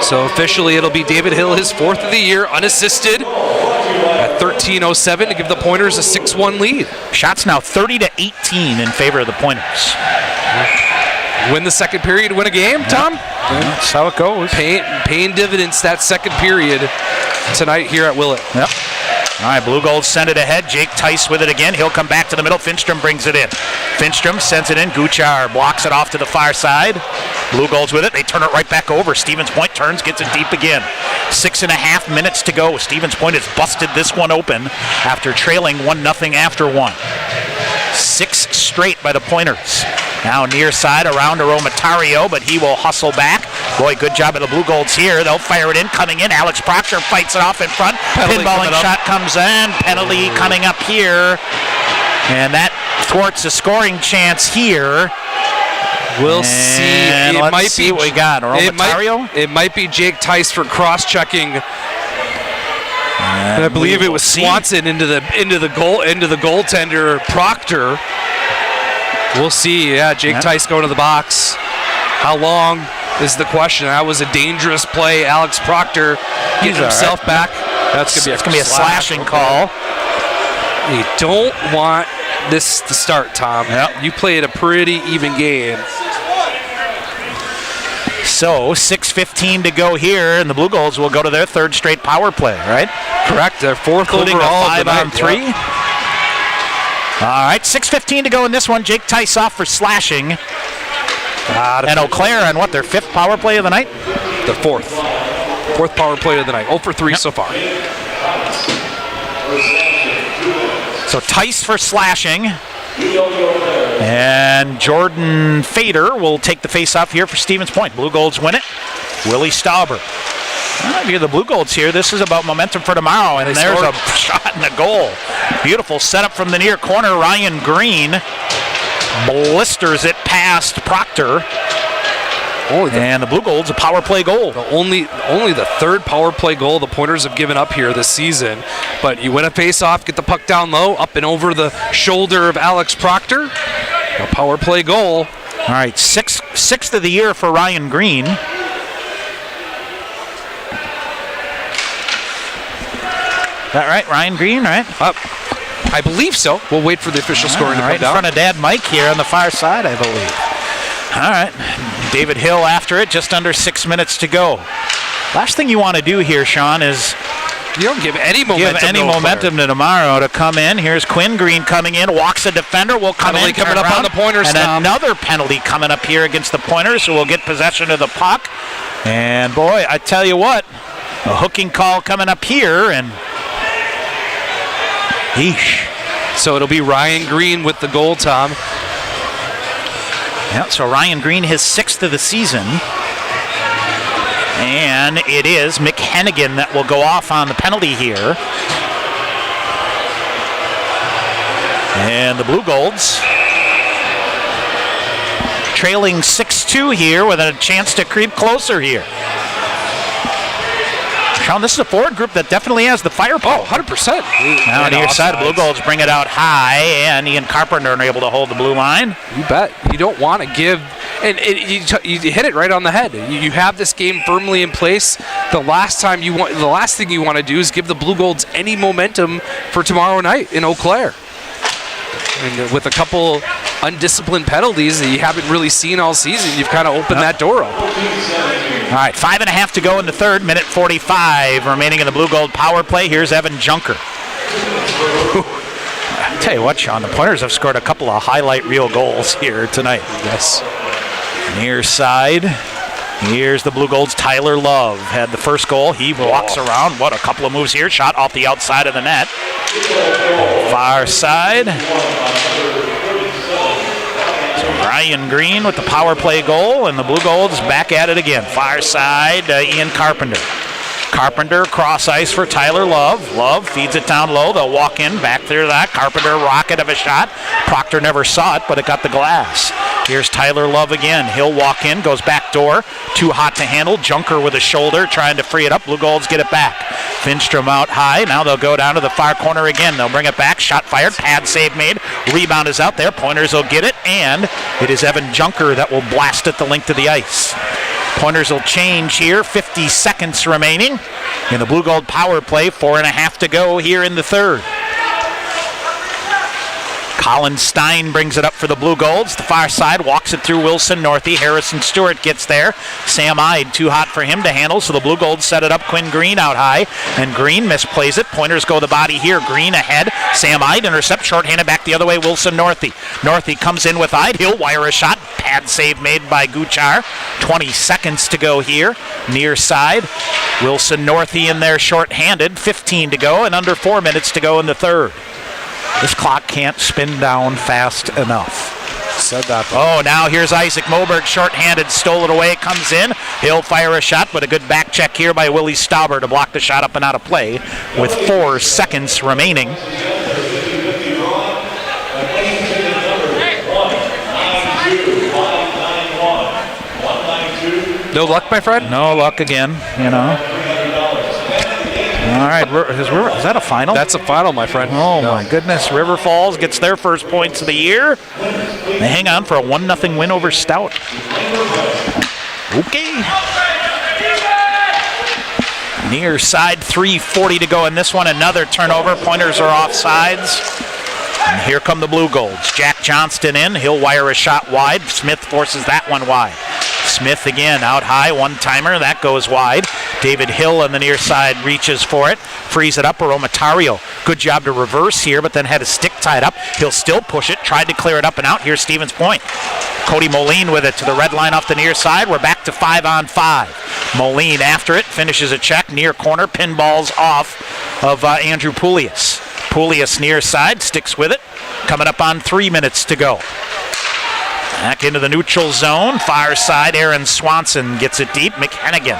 So officially it'll be David Hill, his 4th of the year, unassisted at 13:07 to give the Pointers a 6-1 lead. Shots now 30-18 in favor of the Pointers. Win the second period, win a game, Tom? That's how it goes. Paying dividends that second period tonight here at Willett. Yep. All right, Blue Gold send it ahead. Jake Tice with it again. He'll come back to the middle. Finstrom brings it in. Finstrom sends it in. Guchar blocks it off to the far side. Blue Gold's with it. They turn it right back over. Stevens Point turns, gets it deep again. 6.5 minutes to go. Stevens Point has busted this one open after trailing 1-0 after one. 6 straight by the Pointers. Now near side around to Romatario, but he will hustle back. Boy, good job of the Blue Golds here. They'll fire it in. Coming in, Alex Proctor fights it off in front. Pinballing shot comes in. Penalty coming up here. And that thwarts a scoring chance here. We'll see. Let's see what we got. Romatario? It might be Jake Tice for cross-checking. I believe it was Swanson into the goaltender Proctor. We'll see. Yeah, Jake Tice going to the box. How long is the question? That was a dangerous play. Alex Proctor getting himself back. That's going to be a slashing call. You don't want this to start, Tom. Yep. You played a pretty even game. So 6:15 to go here, and the Blue Golds will go to their 3rd straight power play, right? Correct. Their 4th including overall. 5-on-3. Yeah. All right, 6:15 to go in this one. Jake Tice off for slashing. And Eau Claire on what, their 5th power play of the night? The 4th. 4th power play of the night. 0 for 3 so far. So Tice for slashing. And Jordan Fader will take the face-off here for Stevens Point. Blue Golds win it. Willie Stauber. Well, if you're the Blue Golds here, this is about momentum for tomorrow. And there's a shot and a goal. Beautiful setup from the near corner. Ryan Green blisters it past Proctor. And the Blue Golds, a power play goal. Only the 3rd power play goal the Pointers have given up here this season. But you win a face-off, get the puck down low, up and over the shoulder of Alex Proctor. A power play goal. All right, sixth of the year for Ryan Green. That right, Ryan Green, right? I believe so. We'll wait for the official scoring to come down. In front of Dad Mike here on the far side, I believe. All right, David Hill after it, just under 6 minutes to go. Last thing you want to do here, Sean, is you don't give any momentum to tomorrow to come in. Here's Quinn Green coming in, walks a defender, will come penalty in, coming up on the Pointers. And another penalty coming up here against the Pointers, who will get possession of the puck. And boy, I tell you what, a hooking call coming up here, and yeesh. So it'll be Ryan Green with the goal, Tom. Yeah, so Ryan Green, his 6th of the season. And it is Mick Hennigan that will go off on the penalty here. And the Blue Golds trailing 6-2 here with a chance to creep closer here. Sean, this is a forward group that definitely has the firepower. 100%. Now on the other side, the Blue Golds bring it out high, and Ian Carpenter are able to hold the blue line. You bet. You don't want to give, and you hit it right on the head. You have this game firmly in place. The last thing you want to do is give the Blue Golds any momentum for tomorrow night in Eau Claire. And with a couple undisciplined penalties that you haven't really seen all season, you've kind of opened that door up. All right, 5.5 to go in the 3rd, minute 45 remaining in the Blue Gold power play. Here's Evan Junker. I tell you what, Sean, the Pointers have scored a couple of highlight reel goals here tonight. Yes. Near side. Here's the Blue Gold's Tyler Love. Had the first goal. He walks around. What a couple of moves here. Shot off the outside of the net. Far side. So Ryan Green with the power play goal, and the Blue Gold's back at it again. Far side, Ian Carpenter. Carpenter cross ice for Tyler Love. Love feeds it down low. They'll walk in back through that. Carpenter rocket of a shot. Proctor never saw it, but it got the glass. Here's Tyler Love again. He'll walk in, goes back door. Too hot to handle. Junker with a shoulder trying to free it up. Blue Golds get it back. Finstrom out high. Now they'll go down to the far corner again. They'll bring it back. Shot fired. Pad save made. Rebound is out there. Pointers will get it, and it is Evan Junker that will blast it the length of the ice. Pointers will change here. 50 seconds remaining in the Blue Gold power play. 4.5 to go here in the third. Colin Stein brings it up for the Blue Golds. The far side walks it through Wilson Northey. Harrison Stewart gets there. Sam Ide too hot for him to handle, so the Blue Golds set it up. Quinn Green out high, and Green misplays it. Pointers go the body here. Green ahead. Sam Ide intercept, shorthanded back the other way. Wilson Northey. Northey comes in with Ide. He'll wire a shot. Pad save made by Guchar. 20 seconds to go here. Near side. Wilson Northey in there shorthanded. 15 to go, and under 4 minutes to go in the third. This clock can't spin down fast enough. Said that. Oh, now here's Isaac Moberg, shorthanded, stole it away, comes in. He'll fire a shot, but a good back check here by Willie Stauber to block the shot up and out of play with 4 seconds remaining. No luck, my friend? No luck again, you know. All right, is that a final? That's a final, my friend. Oh, no. My goodness. River Falls gets their first points of the year. They hang on for a 1-0 win over Stout. Okay. Near side, 3:40 to go in this one. Another turnover. Pointers are off sides. And here come the Blue Golds. Jack Johnston in. He'll wire a shot wide. Smith forces that one wide. Smith again out high, one-timer, that goes wide. David Hill on the near side reaches for it, frees it up. Aromatario, good job to reverse here, but then had a stick tied up. He'll still push it, tried to clear it up and out. Here's Stevens Point. Cody Moline with it to the red line off the near side. We're back to 5-on-5. Moline after it, finishes a check, near corner, pinballs off of Andrew Poulias. Poulias near side, sticks with it. Coming up on 3 minutes to go. Back into the neutral zone. Far side, Aaron Swanson gets it deep. McHennigan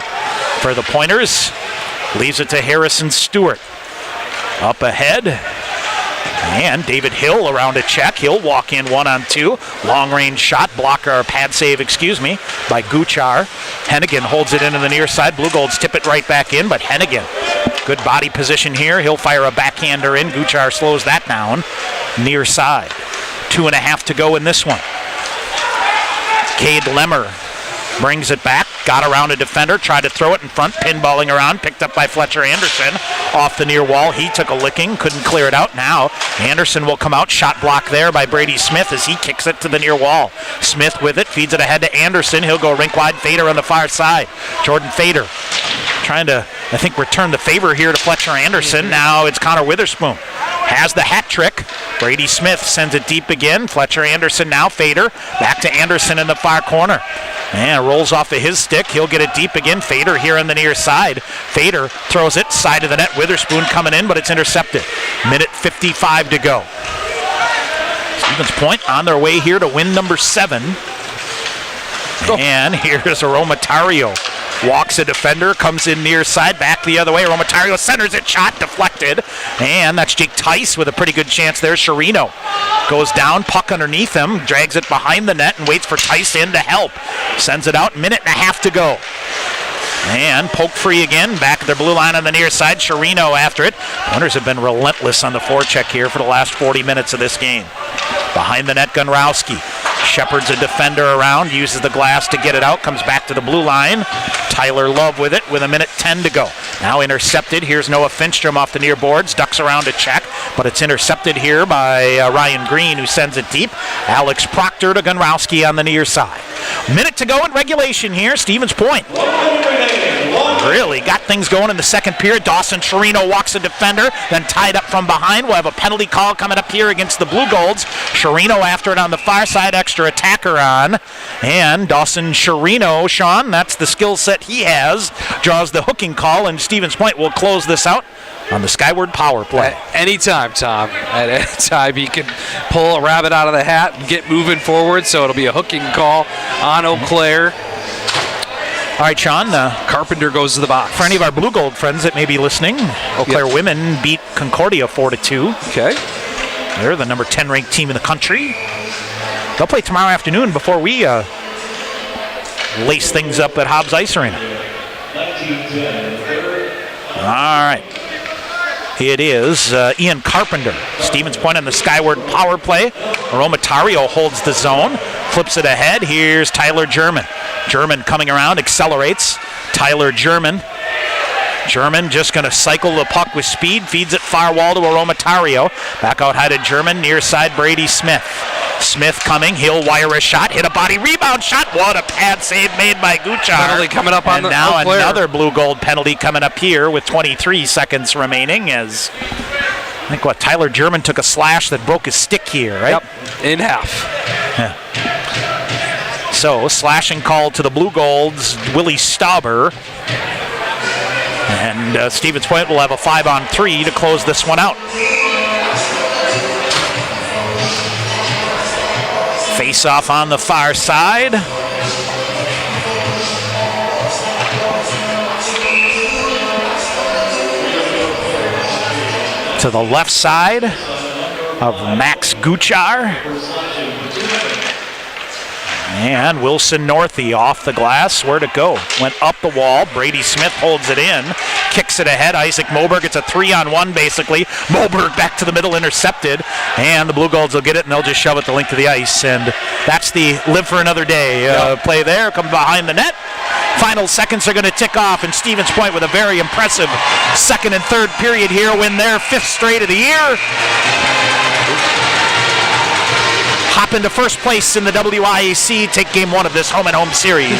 for the Pointers. Leaves it to Harrison Stewart. Up ahead. And David Hill around a check. He'll walk in 1-on-2. Long range shot, blocker, pad save, by Guchar. Hennigan holds it into the near side. Blue Golds tip it right back in, but Hennigan, good body position here. He'll fire a backhander in. Guchar slows that down. Near side. 2.5 to go in this one. Cade Lemmer brings it back, got around a defender, tried to throw it in front, pinballing around, picked up by Fletcher Anderson off the near wall. He took a licking, couldn't clear it out. Now Anderson will come out, shot block there by Brady Smith as he kicks it to the near wall. Smith with it, feeds it ahead to Anderson. He'll go rink wide. Fader on the far side. Jordan Fader trying to, I think, return the favor here to Fletcher Anderson. Now it's Connor Witherspoon. Has the hat trick. Brady Smith sends it deep again. Fletcher Anderson now. Fader back to Anderson in the far corner. And rolls off of his stick. He'll get it deep again. Fader here on the near side. Fader throws it side of the net. Witherspoon coming in, but it's intercepted. Minute 55 to go. Stevens Point on their way here to win number 7. And here's Aromatario. Walks a defender, comes in near side, back the other way. Aromatario centers it, shot deflected. And that's Jake Tice with a pretty good chance there. Chirino goes down, puck underneath him, drags it behind the net and waits for Tice in to help. Sends it out, 1.5 to go. And poke free again, back at their blue line on the near side. Chirino after it. Pointers have been relentless on the forecheck here for the last 40 minutes of this game. Behind the net, Gunrowski. Shepherds a defender around, uses the glass to get it out, comes back to the blue line. Tyler Love with it with 1:10 to go. Now intercepted. Here's Noah Finstrom off the near boards, ducks around to check, but it's intercepted here by Ryan Green, who sends it deep. Alex Proctor to Gunrowski on the near side. Minute to go in regulation here. Stevens Point really got things going in the second period. Dawson Chirino walks a defender, then tied up from behind. We'll have a penalty call coming up here against the Blue Golds. Chirino after it on the far side, extra attacker on. And Dawson Chirino, Sean, that's the skill set he has, draws the hooking call, and Stevens Point will close this out on the Skyward power play. At any time, Tom. At any time, he can pull a rabbit out of the hat and get moving forward, so it'll be a hooking call on Eau Claire. All right, Sean. Carpenter goes to the box. For any of our Blue Gold friends that may be listening, Eau Claire women beat Concordia 4-2. Okay. They're the number 10 ranked team in the country. They'll play tomorrow afternoon before we lace things up at Hobbs Ice Arena. All right. It is Ian Carpenter. Stevens Point on the Skyward power play. Aromatario holds the zone, flips it ahead. Here's Tyler German. German coming around, accelerates. Tyler German. German just going to cycle the puck with speed, feeds it far wall to Aromatario. Back out high to German, near side Brady Smith. Smith coming, he'll wire a shot, hit a body rebound shot. What a pad save made by Guchar. Penalty coming up on and the now Eau Claire. Another Blue Gold penalty coming up here with 23 seconds remaining as I think Tyler German took a slash that broke his stick here, right? Yep, in half. Yeah. So, slashing call to the Blue Golds, Willie Stauber. And Stevens Point will have a 5-on-3 to close this one out. Face off on the far side. To the left side of Max Guchar. And Wilson Northey off the glass. Where'd it go? Went up the wall. Brady Smith holds it in. Kicks it ahead. Isaac Moberg. It's a 3-on-1 basically. Moberg back to the middle, intercepted. And the Blue Golds will get it, and they'll just shove it the length of the ice. And that's the live for another day play there. Come behind the net. Final seconds are going to tick off, and Stevens Point with a very impressive second and third period here, win their 5th straight of the year. Hop into first place in the WIAC, take game 1 of this home-and-home series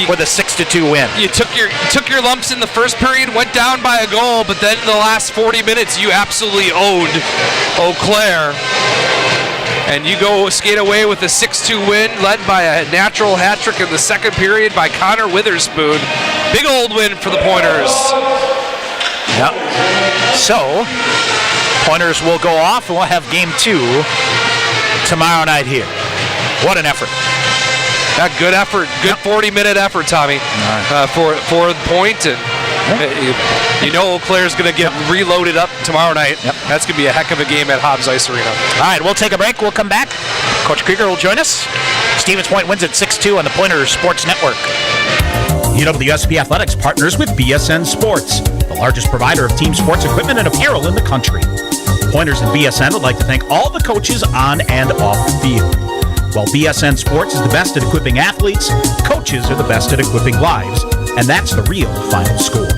with a 6-2 win. You took your lumps in the first period, went down by a goal, but then in the last 40 minutes, you absolutely owned Eau Claire. And you go skate away with a 6-2 win, led by a natural hat trick in the second period by Connor Witherspoon. Big old win for the Pointers. Yep. So, Pointers will go off, and we'll have game 2 tomorrow night here. What an effort. That good effort. Good 40-minute effort, Tommy, for the point. And you know Eau Claire's going to get reloaded up tomorrow night. Yep. That's going to be a heck of a game at Hobbs Ice Arena. All right, we'll take a break. We'll come back. Coach Krieger will join us. Stevens Point wins at 6-2 on the Pointers Sports Network. UWSP Athletics partners with BSN Sports, the largest provider of team sports equipment and apparel in the country. Pointers and BSN would like to thank all the coaches on and off the field. While BSN Sports is the best at equipping athletes, coaches are the best at equipping lives, and that's the real final score.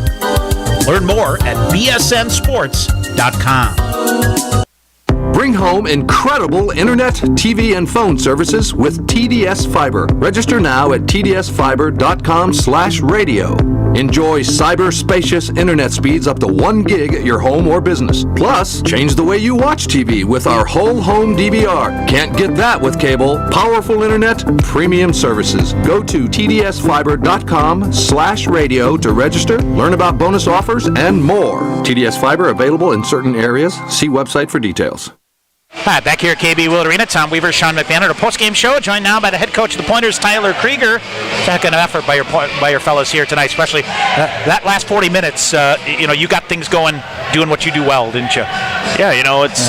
Learn more at bsnsports.com. Bring home incredible internet, TV, and phone services with TDS Fiber. Register now at tdsfiber.com/radio. Enjoy cyber-spacious internet speeds up to 1 gig at your home or business. Plus, change the way you watch TV with our whole home DVR. Can't get that with cable. Powerful internet, premium services. Go to tdsfiber.com/radio to register, learn about bonus offers, and more. TDS Fiber available in certain areas. See website for details. Hi, back here at KB Willard Arena. Tom Weaver, Sean McMahon, our post-game show, joined now by the head coach of the Pointers, Tyler Krieger. Second effort by your fellows here tonight, especially that last 40 minutes. You got things going, doing what you do well, didn't you? Yeah, it's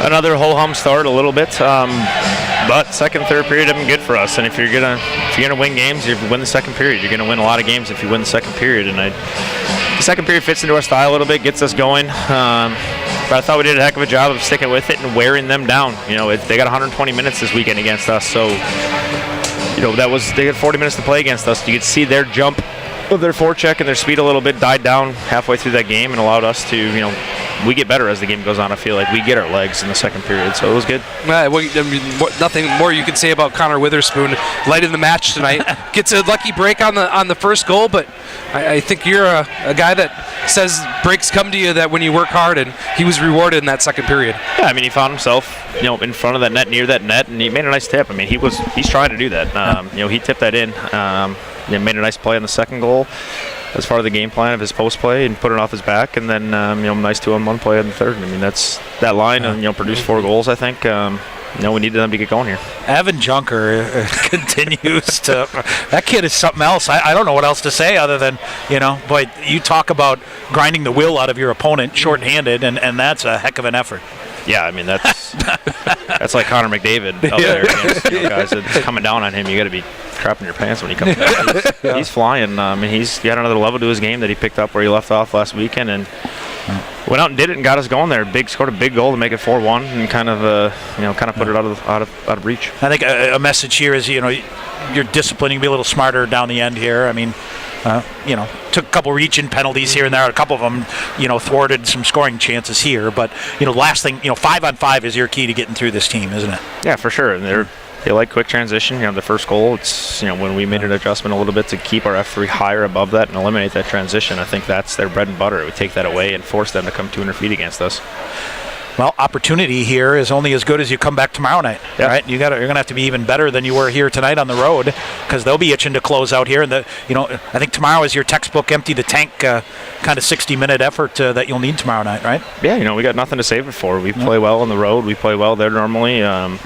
another whole-home start a little bit, but second, third period have been good for us. And if you're gonna win games, you win the second period. You're gonna win a lot of games if you win the second period. And the second period fits into our style a little bit, gets us going. But I thought we did a heck of a job of sticking with it and wearing them down. They got 120 minutes this weekend against us, so they had 40 minutes to play against us. You could see their jump of their forecheck and their speed a little bit died down halfway through that game and allowed us to we get better as the game goes on. I feel like we get our legs in the second period, so it was good. Nothing more you can say about Connor Witherspoon. Light of the match tonight. Gets a lucky break on the first goal, but I think you're a guy that says breaks come to you that when you work hard, and he was rewarded in that second period. Yeah, I mean, he found himself, in front of that net, near that net, and he made a nice tip. I mean, he's trying to do that. He tipped that in. Made a nice play on the second goal as part of the game plan of his post play and put it off his back, and then nice 2-on-1 play on the third. I mean, that's that line, and produced 4 goals. I think we needed them to get going here. Evan Junker continues to. That kid is something else. I don't know what else to say other than But you talk about grinding the will out of your opponent shorthanded, and that's a heck of an effort. Yeah, I mean that's like Connor McDavid out there against guys that's coming down on him. You got to be crapping your pants when he comes down. He's flying. He's got another level to his game that he picked up where he left off last weekend, and went out and did it and got us going there. Scored a big goal to make it 4-1 and kind of put it out of reach. I think a message here is you're disciplined. You can be a little smarter down the end here. I mean. Took a couple reach-in penalties here and there. A couple of them, thwarted some scoring chances here. But, last thing, 5-on-5 is your key to getting through this team, isn't it? Yeah, for sure. And they like quick transition. The first goal, it's, when we made an adjustment a little bit to keep our F3 higher above that and eliminate that transition, I think that's their bread and butter. We take that away and force them to come 200 feet against us. Well, opportunity here is only as good as you come back tomorrow night, right? You're going to have to be even better than you were here tonight on the road, because they'll be itching to close out here. And I think tomorrow is your textbook empty the tank kind of 60-minute effort that you'll need tomorrow night, right? Yeah, we got nothing to save it for. We play well on the road. We play well there normally. They're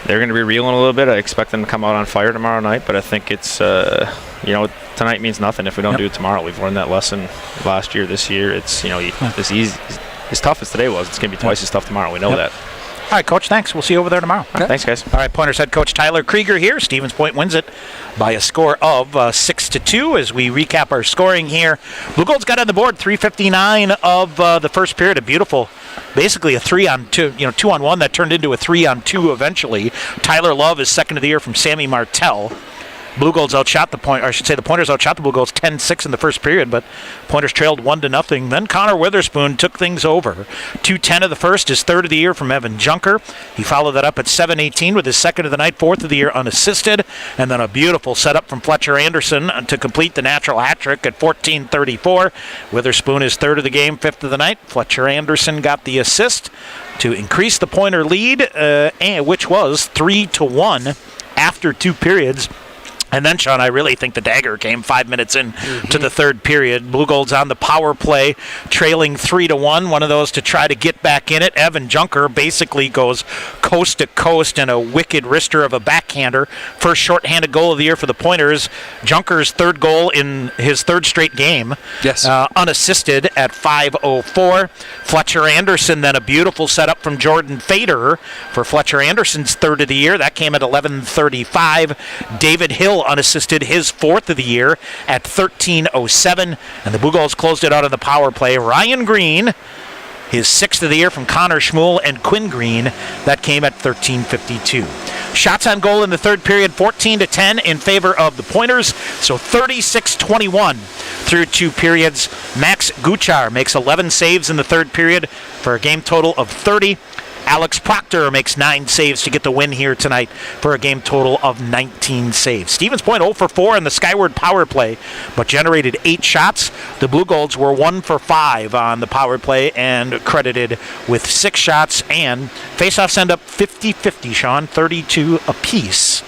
going to be reeling a little bit. I expect them to come out on fire tomorrow night, but I think it's tonight means nothing if we don't do it tomorrow. We've learned that lesson last year. This year, it's this easy. As tough as today was, it's going to be twice as tough tomorrow. We know that. All right, Coach, thanks. We'll see you over there tomorrow. Okay. Thanks, guys. All right, Pointers head coach Tyler Krieger here. Stevens Point wins it by a score of 6-2 as we recap our scoring here. Blue Gold's got on the board 3:59 of the first period. A beautiful, basically a 3-on-2, 2-on-1 that turned into a 3-on-2 eventually. Tyler Love is second of the year from Sammy Martell. Blue Gold's outshot the Pointers outshot the Blue Gold's 10-6 in the first period, but Pointers trailed 1-0. Then Connor Witherspoon took things over. 2:10 of the first, his third of the year from Evan Junker. He followed that up at 7:18 with his second of the night, fourth of the year unassisted, and then a beautiful setup from Fletcher Anderson to complete the natural hat trick at 14:34. Witherspoon is third of the game, fifth of the night. Fletcher Anderson got the assist to increase the Pointer lead, which was 3-1 after 2 periods. And then, Sean, I really think the dagger came 5 minutes in to the third period. Blue Gold's on the power play, trailing 3-1. One of those to try to get back in it. Evan Junker basically goes coast to coast and a wicked wrister of a backhander. First shorthanded goal of the year for the Pointers. Junker's third goal in his third straight game. Yes. Unassisted at 5:04. Fletcher Anderson, then a beautiful setup from Jordan Fader for Fletcher Anderson's third of the year. That came at 11:35. David Hill unassisted, his fourth of the year at 13:07, and the Blue Goals closed it out on the power play. Ryan Green, his sixth of the year from Connor Schmuel and Quinn Green, that came at 13:52. Shots on goal in the third period, 14-10 in favor of the Pointers, so 36-21 through 2 periods. Max Guchar makes 11 saves in the third period for a game total of 30. Alex Proctor makes 9 saves to get the win here tonight for a game total of 19 saves. Stevens Point 0 for 4 in the Skyward power play, but generated 8 shots. The Blue Golds were 1 for 5 on the power play and credited with 6 shots, and faceoffs end up 50-50, Sean, 32 apiece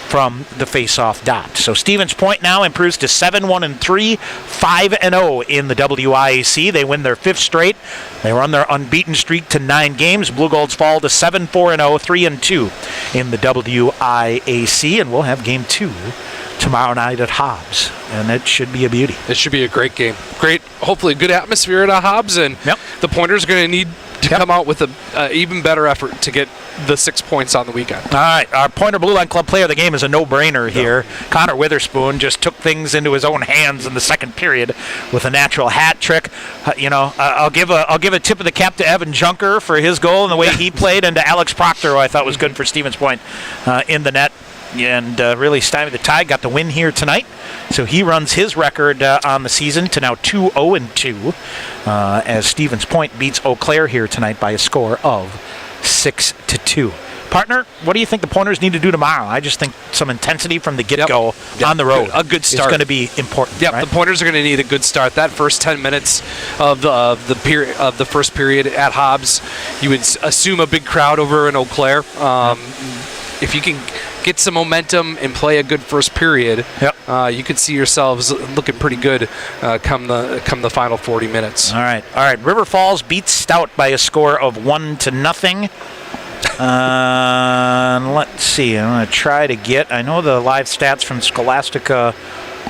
from the face-off dot. So Stevens Point now improves to 7-1-3, 5-0 in the WIAC. They win their 5th straight. They run their unbeaten streak to 9 games. Blue Golds fall to 7-4-0, 3-2 in the WIAC, and we'll have game 2 tomorrow night at Hobbs, and it should be a beauty. It should be a great game. Great, hopefully good atmosphere at Hobbs, and the Pointers are going to need to come out with an even better effort to get the 6 points on the weekend. All right, our Pointer Blue Line Club player of the game is a no-brainer here. Connor Witherspoon just took things into his own hands in the second period with a natural hat trick. I'll give a tip of the cap to Evan Junker for his goal and the way he played, and to Alex Proctor, who I thought was good for Stevens Point in the net. and really stymied the Tide. Got the win here tonight, so he runs his record on the season to now 2-0-2 as Stevens Point beats Eau Claire here tonight by a score of 6-2. Partner, what do you think the Pointers need to do tomorrow? I just think some intensity from the get-go on the road. A good start is going to be important. Yep, right? the Pointers are going to need a good start. That first 10 minutes of the first period at Hobbs, you would assume a big crowd over in Eau Claire. If you can get some momentum and play a good first period, you could see yourselves looking pretty good come the final 40 minutes. All right. River Falls beats Stout by a score of 1-0. Let's see. I'm going to try to get. I know the live stats from Scholastica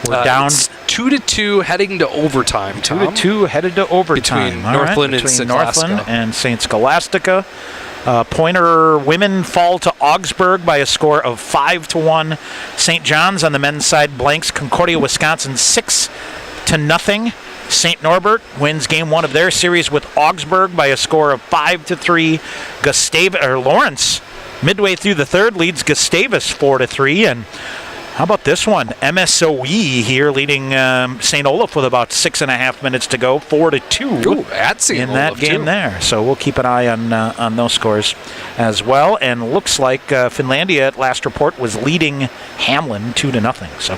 were down. It's 2-2 heading to overtime. 2-2 headed to overtime. Between Northland and Northland and St. Scholastica. Pointer women fall to Augsburg by a score of 5-1. St. John's on the men's side blanks Concordia, Wisconsin 6-0. St. Norbert wins game 1 of their series with Augsburg by a score of 5-3. Lawrence, midway through the third, leads Gustavus 4-3. And how about this one? MSOE here leading St. Olaf with about 6.5 minutes to go, 4-2. Ooh, at St. in Olaf that game too. there. So we'll keep an eye on those scores as well. And looks like Finlandia at last report was leading Hamlin 2-0. So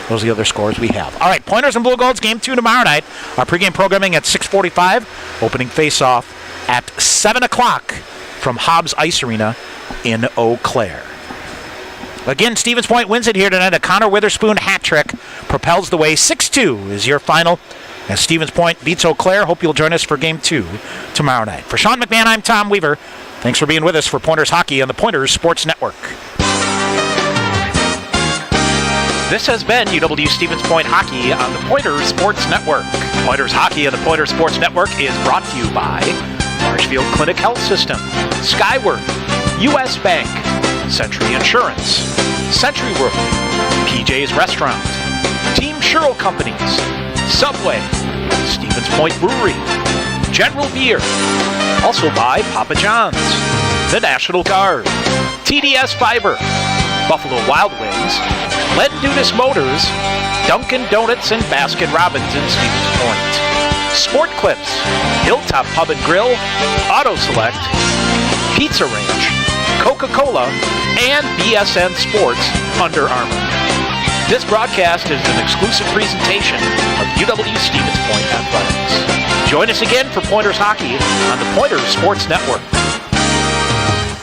those are the other scores we have. All right, Pointers and Blue Golds, game 2 tomorrow night. Our pregame programming at 6:45. Opening face-off at 7 o'clock from Hobbs Ice Arena in Eau Claire. Again, Stevens Point wins it here tonight. A Connor Witherspoon hat trick propels the way. 6-2 is your final as Stevens Point beats Eau Claire. Hope you'll join us for game 2 tomorrow night. For Sean McMahon, I'm Tom Weaver. Thanks for being with us for Pointers Hockey on the Pointers Sports Network. This has been UW Stevens Point Hockey on the Pointers Sports Network. Pointers Hockey on the Pointers Sports Network is brought to you by Marshfield Clinic Health System, Skyward, U.S. Bank, Century Insurance, Century World, PJ's Restaurant, Team Sherrill Companies, Subway, Stevens Point Brewery, General Beer, also by Papa John's, the National Guard, TDS Fiber, Buffalo Wild Wings, Len Dudas Motors, Dunkin' Donuts and Baskin Robbins in Stevens Point, Sport Clips, Hilltop Pub and Grill, Auto Select, Pizza Ranch, Coca-Cola, and BSN Sports Under Armour. This broadcast is an exclusive presentation of UW Stevens Point Athletics. Join us again for Pointers Hockey on the Pointers Sports Network.